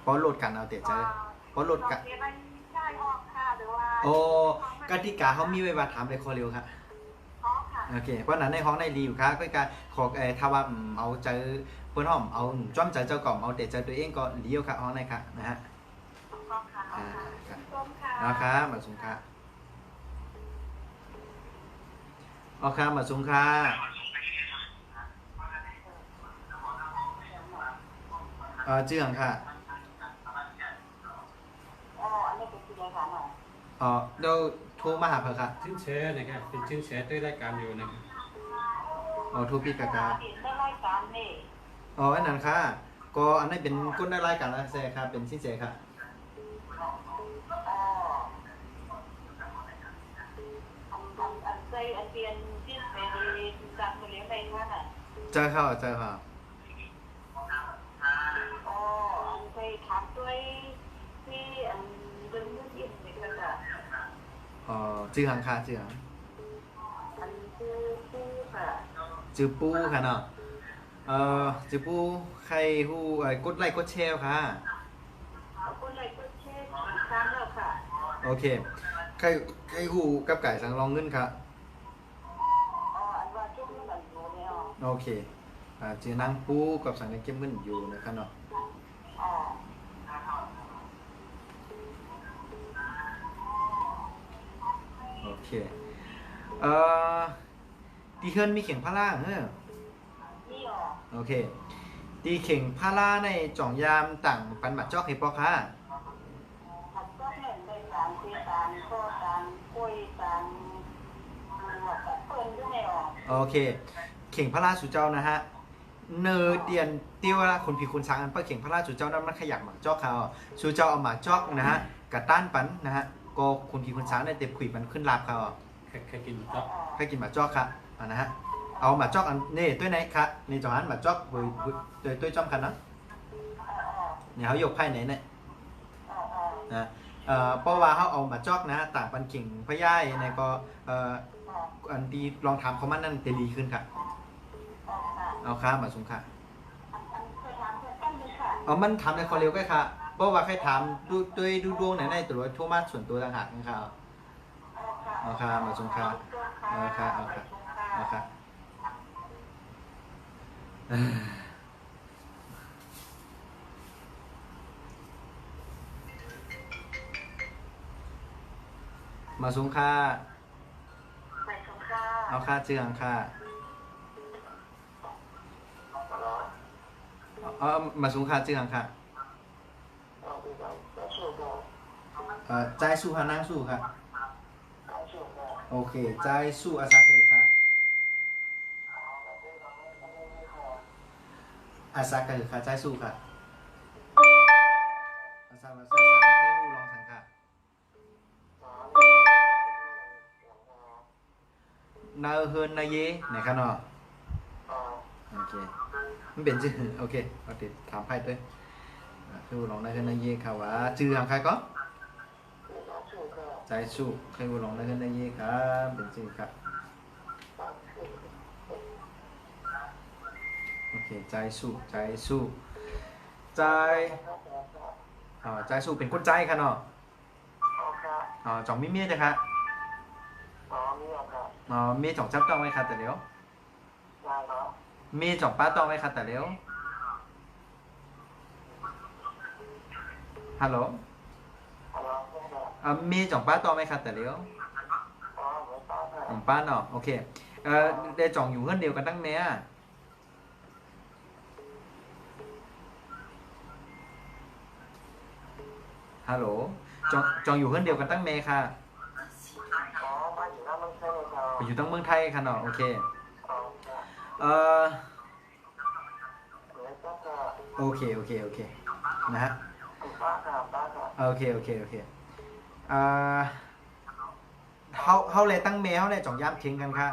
เพราะโหลดกันเอาแต่ใจเพราะลดกะโอ้กติกาเขามีไว้ว่าถามเลยคอเร็วครับโอเคเพราะนั้นในห้องในรีอยู่ครับก็การขอถ้าว่าเอาเจอเพื่อนห้องเอาจ้อมเจอเจ้ากล่อมเอาเด็ดเจอตัวเองก็เลี้ยวครับห้องในครับนะฮะครับมาสุงค่ะมาสุงค่ะ จื้อหังค่ะ อ๋ออันนี้เป็นที่รายการหน่อย เดี๋ยวโทรมาหาเพิ่นค่ะ ชิ้นแชร์นะครับเป็นชิ้นแชร์ด้วยรายการอยู่นะครับ โทรพี่กากา เห็นได้รายการนี่ อันนั้นค่ะก็อันนั้นเป็นก้นได้รายการแล้วแซ่ค่ะเป็นชิ้นแซ่ค่ะ อ๋ออันใจอันเปลี่ยนที่เป็นจากตัวเลี้ยงไปว่าน่ะ เจอค่ะ อ๋ออันเคยถามด้วยที่อันดึงเงินยิ้มนี่ก็จะ จื้อหังค่ะจื้อหัง อันผู้ค่ะ จื้อปูค่ะเนาะจื้อปูใครฮู้กดไลค์กดแชร์ค่ะ ขอบคุณเลยก็เช็คอีกครั้งแล้วค่ะ โอเคใครฮู้กับไก่สังรองเงินค่ะ อ๋ออันว่าช่วงนี้มันอยู่เนี่ยอ๋อ โอเคจื้อนางปูกับสังได้เก็บเงินอยู่นะคะเนาะ อ๋อ โอเคที่เฮือนมีเข่งพารานี่อ๋อ โอเคตีเข่งพาราในจ่องยามต่างปันบัดจอกให้ปอค่ะ ผัดก็เหมือนในต่างที่ต่างก็ต่างกล้วยต่างเปิดด้วยเนี่ยอ๋อ โอเคเข่งพาราสู่เจ้านะฮะเนอเตียนเตี้ยวละคนผีคนช้างอันเปิ้ลเข่งพาราสู่เจ้านั้นมันขยักหมากจอกเขาสู่เจ้าเอาหมากจอกนะฮะกะต้านปันนะฮะก็คนผีคนช้างในเต็มขุยมันขึ้นลาบเขา แค่กินก็ ให้กินหมากจอกค่ะนะฮะเอาหมากจอกอันนี่ตัวไหนคะนี่จ่องอันหมากจอกตัวจอมกันนะเนี่ยเขายกไพ่ไหนเนี่ย อ๋ออ๋อ นะเพราะว่าเขาเอามาจอกนะต่างปันกิ่งพะย่ายเนี่ยก็อ๋อ อันที่ลองทำเขามันนั่นจะดีขึ้นค่ะ อ๋อค่ะ เอาค่ามาส่งค่ะ อันเคยถามเพื่อนกันเลยค่ะ เอามันทำในคอเร็วก็ค่ะเพราะว่าใครถามดูดวงไหนในตัวโทรมาส่วนตัวต่างหากของเขา อ๋อค่ะ เอาค่ามาส่งค่ะเอาค่ะเอาค่ะมาส่งค่ะ ไปชมค่ะ เอาค่าเจืองค่ะเอามาส่งค่ะเจืองค่ะใจสู้ค่ะนั่งสู้ค่ะโอเคใจสู้อาซาเกอค่ะอาซาเกอค่ะใจสู้ค่ะอาซามาเซอร์สามให้ผู้ลองสังค่ะนาเฮินนาเยไหนคะเนาะโอเคมันเป็นชื่อโอเคเอาติดถามไพ่ด้วยให้ผู้ลองนาเฮินนาเยค่ะว่าชื่อทางใครก็ใจสู้ให้ผู้ลองนาเฮินนาเยครับเป็นชื่อครับโอเคใจสู้ใจสู้ใจใจสู้เป็นคนใจค่ะเนาะจ่องมีเมียจ้ะค่ะเมียจ่องจับต้องไว้ค่ะแต่เดี๋ยวเมียจ่องป้าต้องไว้ค่ะแต่เดี๋ยวฮัลโหลเมียจ่องป้าต้องไว้ค่ะแต่เดี๋ยวป้าเนาะโอเคได้จ่องอยู่เฮือนเดียวกันตั้งเนี้ยฮัลโหลจองอยู่เฮือนเดียวกันตั้งเมค่ะอยู่ตั้งเมืองไทยค่ะเนาะโอเคโอเคนะฮะโอเคเขาเลยตั้งเมเขาเลยจ่องย้ำทิ้งกันค่ะ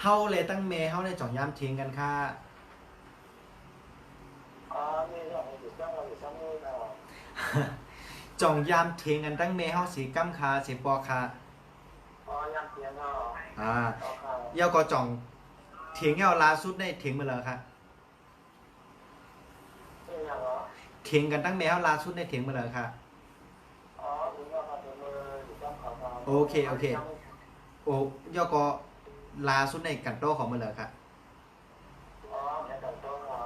เขาเลยตั้งเมเขาเลยจ่องย้ำทิ้งกันค่ะจ่องยามเทียงกันตั้งเมเฮาสีกัมคาสีปอคายามเทียงเยาก็จ่องเทียงเยาลาสุดได้เทียงมาแล้วค่ะเทียงกันตั้งเมเฮาลาสุดได้เทียงมาแล้วค่ะโอเคโอ้เยาก็ลาสุดในกันโตของมาแล้วค่ะ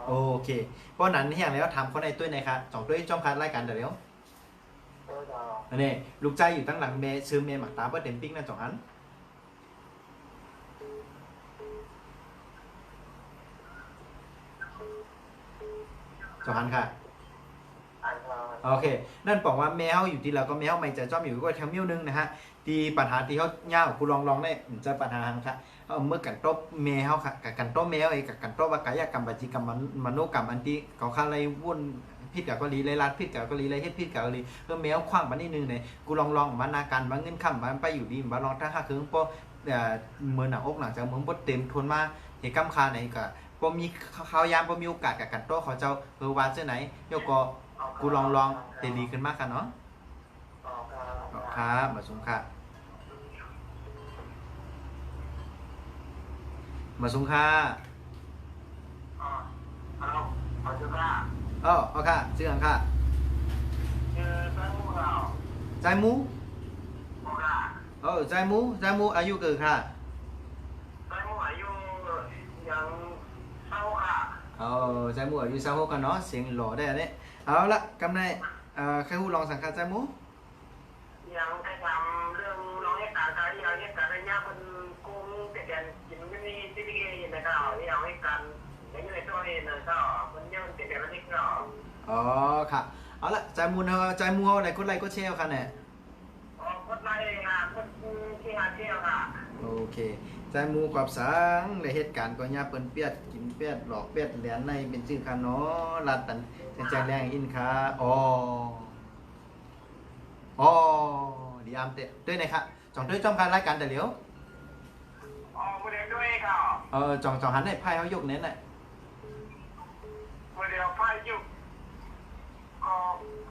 โอเคเพราะนั้นอย่างแล้วทำคนในตุ้ยในค่ะจ่องตุ้ยจ้องคัดรายการเดี๋ยวอันนี้ลูกใจอยู่ตั้งหลังเมซื้อเมหมักตาเพื่อเต็มปิ้งนั่นจ่องอัน ก็หันค่ะ อันเรา โอเคนั่นบอกว่าแมวอยู่ที่เราก็แมวไม่จะจ้อมอยู่ก็แถวมิ้วนึงนะฮะที่ปัญหาที่เขาเน่ากูลองได้จะปัญหาค่ะเอาเมื่อกันโต๊ะแมวค่ะกับกันโต๊ะแมวไอ้กับกันโต๊ะว่ากายกรรมบัจิกรรมมโนกรรมอันที่เขาฆ่าอะไรวุ่นพิษกับเกาหลีไรรัดพิษกับเกาหลีไรเฮ็ดพิษกับเกาหลีเพื่อแมวคว้างมานิดนึงเนี่ยกูลองมานาการมาเงินค่ำมาไปอยู่ดีมาลองถ้าหักถึงพอเมื่อหนังอกหนังจากเมืองบดเต็มทนมาเหตุกรรมคาไหนก็พอมีข่าวยามพอมีโอกาสกับกันโต๊ะเขาเจ้าว่าเจ้าไหนโยก็กูลองเตดีขึ้นมากกันเนาะครับมาสุงค่ะมาสุงค่ะ ฮัลโหลขอชื่อว่า เอาค่ะชื่ออังค่ะ ชื่อเจ้าหมูเรา ใจมู โมค่ะ ใจมูอายุเกิดค่ะ เจ้าหมูอายุยังเศร้าค่ะ ใจมูอายุ26กันเนาะเสียงหล่อได้อันนี้เอาละกำในใครฮู้ลองสังกัดใจมู ยังไปทำเรื่องน้องเหตุการณ์การที่เราเหตุการณ์ระยะคนกุ้งแต่แกนกินไม่มีที่ที่เห็นนะครับที่เราให้การอย่างนี้ตัวเองนะก็มันยังเป็นแบบนี้ก็ อ๋อค่ะเอาละใจมูอะไรกดไลค์กดแชร์ค่ะเนี่ย คนไล่ค่ะคนที่หาเที่ยวค่ะ โอเคใจมูกับสังในเหตุการณ์ก็ย่าเปิ้นเปียดกินเปียดหลอกเปียดแหลนในเป็นชื่อค่ะเนาะลาดตันแจ้งแรงอินค่ะดีอามเตะด้วยนะครับจ่องด้วยจอมการรายการแต่เหลียว โมเดลด้วยค่ะ จ่องหันให้ไพ่เขายกเน้นน่ะ โมเดลไฟยุก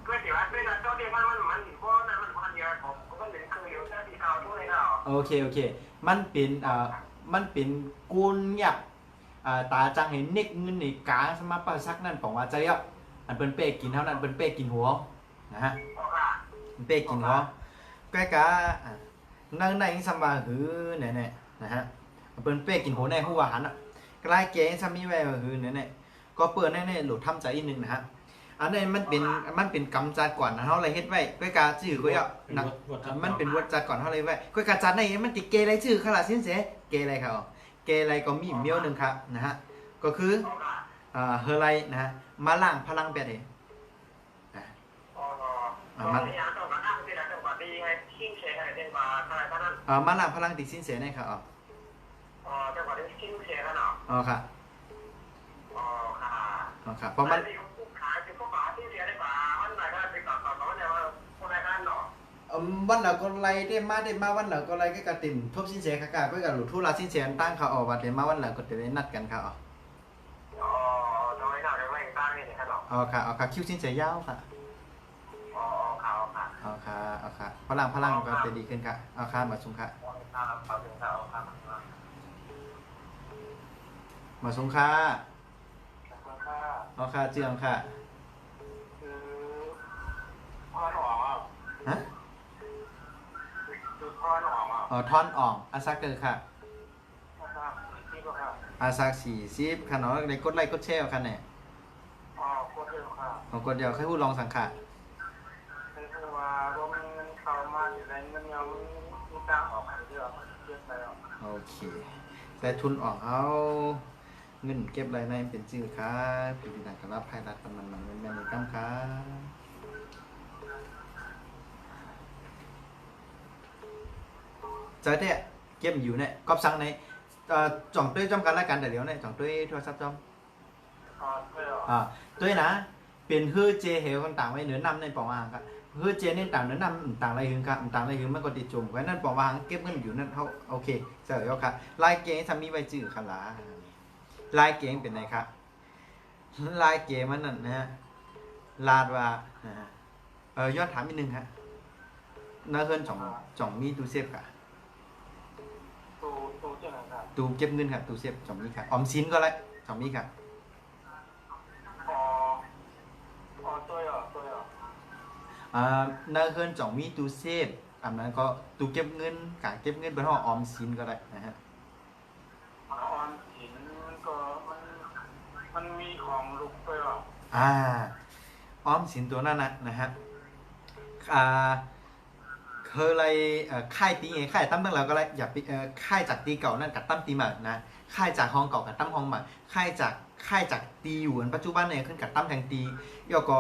ก็เดี๋ยวเป็นอะไรตัวเดียวมันก็นั่นมันพันเดียวผมก็เหลือคืออยู่แค่ที่เขาด้วยค่ะ โอเคมันเป็นกุนหยับตาจังเห็นเน็กเงินในกาสมาปะซักนั่นบอกว่าใจอ่ะอันเป็นเป้กินเท่านั้นเป็นเป้กินหัวนะฮะเป็นเป้กินหัวใกล้กะนั่งในซัมบาหือเนี่ยนะฮะเป็นเป้กินหัวในหัวหันอ่ะใกล้เก๋ซัมมีแววหือเนี่ยก็เปิดแน่ๆหลุดทำใจอีกนึงนะฮะอันนี้มันเป็นกำจัดก่อนนะเฮาอะไรเฮ็ดไว้ก้อยกาชื่อก้อยอ่ะมันเป็นวัดจัดก่อนเฮาอะไรไว้ก้อยกาจัดในมันติเกอะไรชื่อขลาดสินเสเกอะไรครับเกอะไรก็มีเมียวนึงครับนะฮะก็คือเฮอไรนะฮะมาล้างพลังแบบนี้มาล้างพลังติสินเสนี่ครับค่ะครับเพราะมันวันหลังก็ไล่ได้มาวันหลังก็ไล่ก็กระติ่มทบสินเสกะก็กับหลุดทุลาสินเสตั้งเขาออกวันเดี๋ยวมาวันหลังก็จะได้นัดกันครับค่ะคิวสินเสยาวค่ะค่ะพลังก็จะดีขึ้นค่ะค่ะมาสุงค่ะมาสุงค่ะค่ะเจียงค่ะฮะทอนอ่องอาซักเกอร์ค่ะอาซัก40ค่ะเนาะในกดไลค์กดแชร์ค่ะเนี่ยกดเดียวแค่พูดลองสังขะโอเคแต่ทุนออกเอาเงินเก็บรายในเป็นชื่อค่ะปีนี้ต่างกันรับภายรัฐมันแม่นกำค่ะใจเท่เก็บอยู่เนี่ยกอบสั่งในจ่องด้วยจอมกันรายการแต่เดี๋ยวเนี่ยจ่องด้วยโทรศัพท์จอมด้วยนะเป็นฮือเจเหวต่างๆไว้เหนือนำในปองอ่างครับฮือเจนี่ต่างเหนือนำต่างอะไรหึงครับต่างอะไรหึงมันก็ติดจมไว้นั่นปองอ่างเก็บเงินอยู่นั่นเขาโอเคเสร็จแล้วครับลายเก๋ทำมีไว้จื้อค่ะล่ะลายเก๋เป็นไงครับลายเก๋มันนั่นนะฮะลาดว่านะฮะยอดถามนิดนึงฮะน่าเฮินจ่องมีตู้เซฟค่ะตู้เก็บเงินครับตู้เซฟจ่องมีค่ะออมสินก็เลยจ่องมีค่ะน่าเฮินจ่องมีตู้เซฟอันนั้นก็ตู้เก็บเงินกางเก็บเงินเป็นห้องออมสินก็ได้นะฮะออมสินก็มันมีของลุกไปหรอออมสินตัวนั้นนะฮะเคยอะไรค่ายตีไงค่ายตั้มเมื่อเราก็เลยอย่าไปค่ายจากตีเก่านั่นกับตั้มตีใหม่นะค่ายจากห้องเก่ากับตั้มห้องใหม่ค่ายจาก ค่ายจากตีอยู่อันปัจจุบันเนี่ยขึ้นกับตั้มแทงตียอก็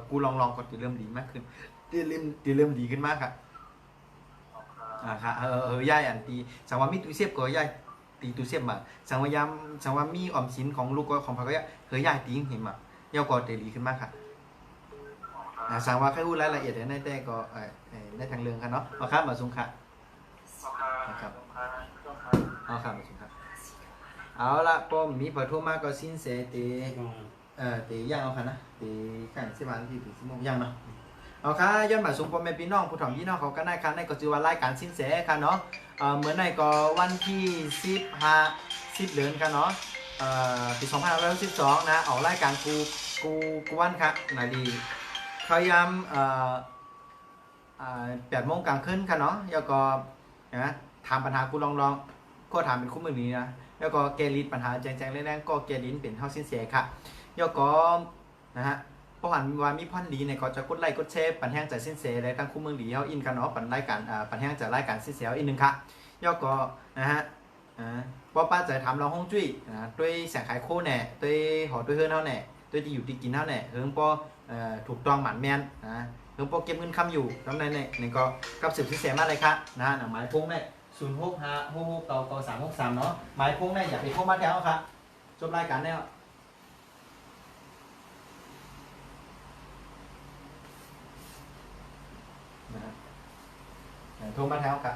กูลองก็ตีเริ่มดีมากขึ้นตีเริ่มดีขึ้นมากครับค่ะย่ายอันตีสังว่ามีตู้เสียบก็ย่ายตีตู้เสียบมาสังว่ามีออมสินของลูกก็ของพาก็ย่ายตีเห็นมายอก็ตีดีขึ้นมากค่ะสังว่าแค่พูดรายละเอียดในแต่ก็ในทางเรื่องค่ะเนาะเอาครับมาสุงค่ะครับเอาครับมาสุงค่ะเอาละป้อมมีเปิดโทรมาก็สิ้นเสตีตีย่างเอาค่ะนะตีไก่สิบวันที่ตีสิบโมงย่างเนาะเอาค่ะย้อนมาสูงพ่อแม่พี่น้องผู้ถ่อมพี่น้องเขาก็ได้ค่ะในก็จือว่ารายการสิ้นเสค่ะเนาะเหมือนในก็วันที่10 เดือนค่ะเนาะปี2512นะออกรายการกูวันค่ะนาดีพยายาม8 โมงกลางคืนค่ะเนาะแล้วก็นะถามปัญหากูลองก็ถามเป็นคู่มือนี้นะแล้วก็แกลิดปัญหาแจ้งๆแรงๆก็แกลินเป็นเท่าสิ้นเสียค่ะแล้วก็นะฮะเพราะว่ามีพันดีเนี่ยก็จะกดไลค์กดแชร์ปันแห้งจากสิ้นเสียและทั้งคู่มือดีเฮาอินกันเนาะปันรายการปันแห้งจากรายการสิ้นเสียอีกนึงค่ะแล้วก็นะฮะป้าจะทำเราห้องจุ้ยด้วยแสงไขโคแน่ด้วยหอด้วยเฮือนเฮาแน่ด้วยที่อยู่ที่กินเฮาแน่เฮิงป้อถูกต้องหมันแมนเฮิงป้อเก็บเงินคำอยู่ตรงนั้นเนี่ยก็กับสืบสิ้นเสียมาเลยค่ะนะหนังหมายพงเนี่ย06566363เนาะหมายพงเนี่ยอย่าไปโทรมาแถวครับจบรายการแล้วโทรมาแถวครับ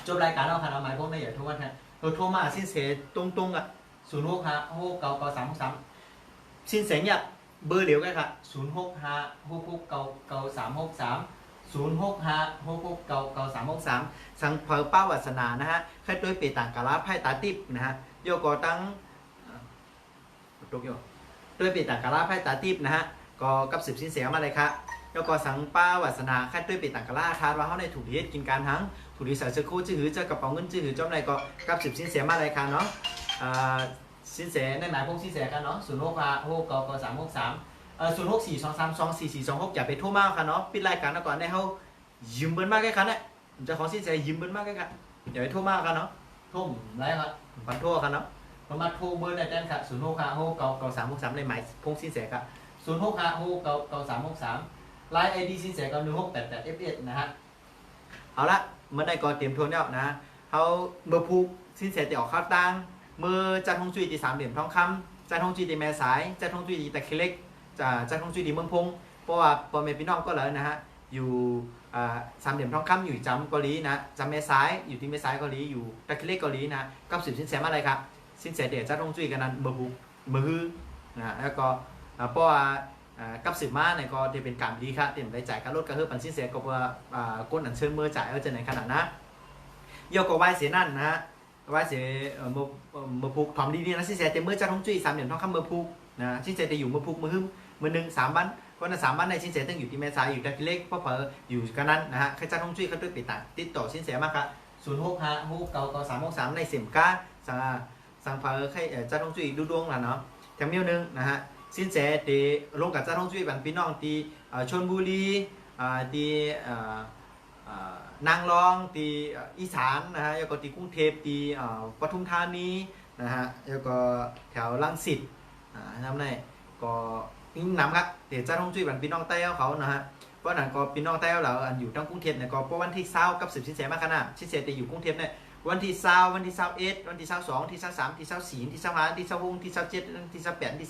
จบรายการแล้วค่ะหมายพงเนี่ยอย่าโทรมาแถวโทรมาสิ้นเสียตรงๆอ่ะ06566363สิ้นเสียเนี่ยเบอร์เหลียวกันค่ะ06566363 065663สังเพอป้าวัสนานะฮะแค่ด้วยเปต่างกาลาไพ่ตาติบนะฮะโยก็ตั้งตกโยด้วยเปต่างกาลาไพ่ตาติบนะฮะก็กับสืบสินเสียมาเลยครับโยก็สังป้าวัสนาแค่ด้วยเปต่างกาลาทานว่าเขาในถูกเฮ็ดกินการทั้งถูกดีใส่เสื้อคู่จื้อหือเจอกระเป๋าเงินจื้อหือจอมในก็กับสืบสินเสียมาเลยค่ะเนาะสินเสียในหมายพงสินเสียกันเนาะ06569363 0642324426อย่าไปโทรมาค่ะเนาะปิดรายการแล้วก่อนให้เขายืมเบิ้ลมากแค่คันเนี่ยจะขอสิ้นใจยืมเบิ้ลมากแค่คันอย่าไปโทรมากันเนาะโทรไรครับปันโทรกันเนาะประมาณโทรเบอร์ได้แจ้งค่ะ06569363ในหมายพงสิ้นเสียครับ06569363ไลน์ ID สิ้นเสียก็1688F1นะฮะเอาละเมื่อใดก็เตรียมโทรเนี่ยนะเขาเมื่อพูกสิ้นเสียจะออกข้าวตังเมื่อจัดห้องจุ้ยตี3 เหลี่ยมทองคำจัดห้องจุ้ยตีแม่สายจัดห้องจุ้ยตีตะเคียนเล็กจัดห้องจุ้ยตีเมืองพงเพราะว่าพ่อแม่พี่น้องก็เลยนะฮะอยู่3 เหลี่ยมทองคำอยู่จำเกาหลีนะจำแม่ซ้ายอยู่ที่แม่ซ้ายเกาหลีอยู่ตะเคียนเล็กเกาหลีนะกับสืบสินแสมาอะไรครับสินแสเดชจัดห้องจุ้ยกันนั้นเมื่อพูมือนะแล้วก็เพราะว่ากับสืบมาเนี่ยก็จะเป็นการดีครับเตรียมได้จ่ายค่ารถกระเฮือปันสินแสก็ว่าก้นอันเชิญเมื่อจ่ายเอาจะไหนขนาดนะโยกก็ไหวเสียนั่นนะไหวเสียเมื่อพูถอมดีๆนะสินแสเต็มเมื่อจัดห้องจุ้ย3 เหลี่ยมทองคำเมื่อพูนะสินแสจะอยู่เมื่อพูมือหนึ่ง3 วันเพราะนั้น3 วันในสินแสต้องอยู่ที่แม่สายอยู่ตะเคียนเล็กเพราะเผลออยู่กันนั้นนะฮะใครจัดห้องจุ้ยเขาด้วยไปติดต่อสินแสมากครับ06569363ในเสียมก้าสั่งเผลอใครจัดห้องจุ้ยดูดวงล่ะเนาะแถมเมียวนึงนะฮะสินแสตีลงกับจัดห้องจุ้ยบันพี่น้องตีชลบุรีตีนางรองตีอีสานนะฮะแล้วก็ตีกรุงเทพตีปทุมธานีนะฮะแล้วก็แถวรังสิตทำได้ก็ยิ่งนำครับเดี๋ยวจะต้องช่วยบันพี่น้องใต้เขานะฮะเพราะนั้นก็พี่น้องใต้เราอยู่ทั้งกรุงเทพเนี่ยก็เพราะวันที่20กับสืบสินแสมากขนาดสินแสจะอยู่กรุงเทพเนี่ยวันที่20วันที่21วันที่22ที่23ที่24ที่25ที่26ที่27ที่28ที่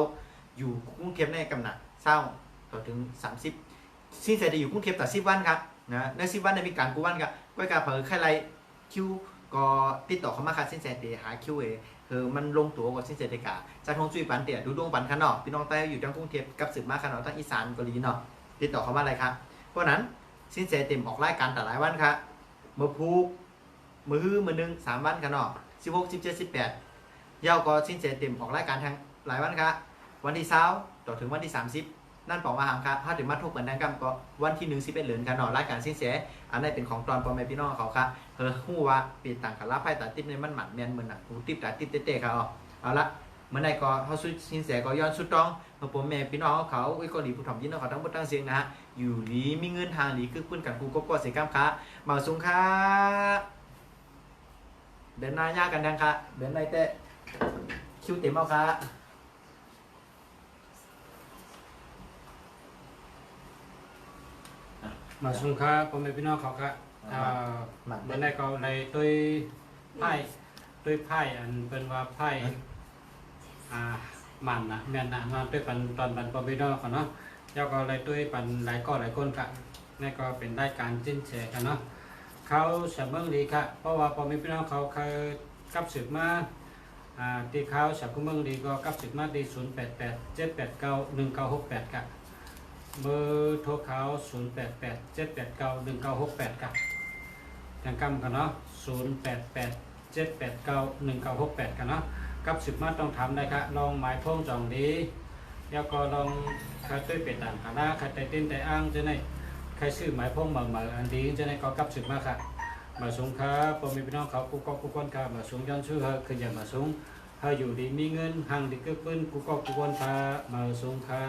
29อยู่กรุงเทพเนี่ยกำหนัด20ต่อถึง30สินแสจะอยู่กรุงเทพต่อ10 วันครับนะใน10 วันในมีการกู้วันครับก็การเผยใครไรคิวก็ติดต่อเข้ามาค่ะสินแสจะหาคิวคือมันลงตัวกว่าสินเสด็จกาจัดห้องจุ้ยปันเตี่ยดูดวงปันขนอกพี่น้องใต้อยู่ทั้งกรุงเทพกับสืบมาขนอกทั้งอีสานเกาหลีเนาะติดต่อเข้ามาอะไรครับเพราะนั้นสินเสเต็มออกรายการแต่หลายวันครับมือพูกมือหนึ่ง3 วันขนอก16 17 18ยาวก็สินเสเต็มออกรายการทั้งหลายวันครับวันที่20ต่อถึงวันที่30นั่นบอกว่าหางครับถ้าถึงมาทุกเหมือนกันก็วันที่11 เดือนกันเนาะรายการสินเสอันนี้เป็นของตอนพ่อแม่พี่น้องเขาครับฮู้ว่าปีต่างกันรับไพ่ตัดติ๊บในมันหมันแมนเหมือนหูติ๊บตัดติ๊บเตะเขาเอาละเมื่อใดก็เขาสุดสินแสก็ย้อนสุดต้องพ่อแม่พี่น้องเขาก็ดีผู้ถ่อมยินเขาทั้งหมดทั้งเสียงนะฮะอยู่ดีมีเงินทางดีคือปืนกันกูก็เสียกล้ามค้าเมาสูงค้าเดินหน้ายากกันดังค่ะเดินในเตะ คิวเต็มเอาค่ะ มาสงค้าพ่อแม่พี่น้องเขาก็เมื่อได้ก็เลยด้วยไพ่อันเป็นว่าไพ่มันนะแม่นนะมาด้วยปันตอนปันพ่อพี่น้องเขาเนาะแล้วก็เลยด้วยปันหลายคนค่ะนี่ก็เป็นได้การจิ้นแชร์กันเนาะเขาเสมอดีค่ะเพราะว่าพ่อแม่พี่น้องเขาเคยกับสืบมาที่เขาสับกุเมืองดีก็กับสืบมาดี0887891968ค่ะเบอร์โทรเขา0887891968ค่ะยังกำกันเนาะ0887891968กันเนาะกับสืบมาต้องทำได้ค่ะลองหมายพ้องจองดีแล้วก็ลองใครด้วยเป็ดต่างกันนะใครแต่เต้นแต่อ้างจะไหนใครซื้อหมายพ้องเหมืออันดีจะไหนก็กับสืบมาค่ะมาสูงครับผมมีพี่น้องเขากูก็กูก้นค่ะมาสูงย้อนชื่อเฮอคืออย่ามาสูงเฮออยู่ดีมีเงินห่างดีเกื้อปื้นกูก็กูก้นค่ะมาสูงค่ะ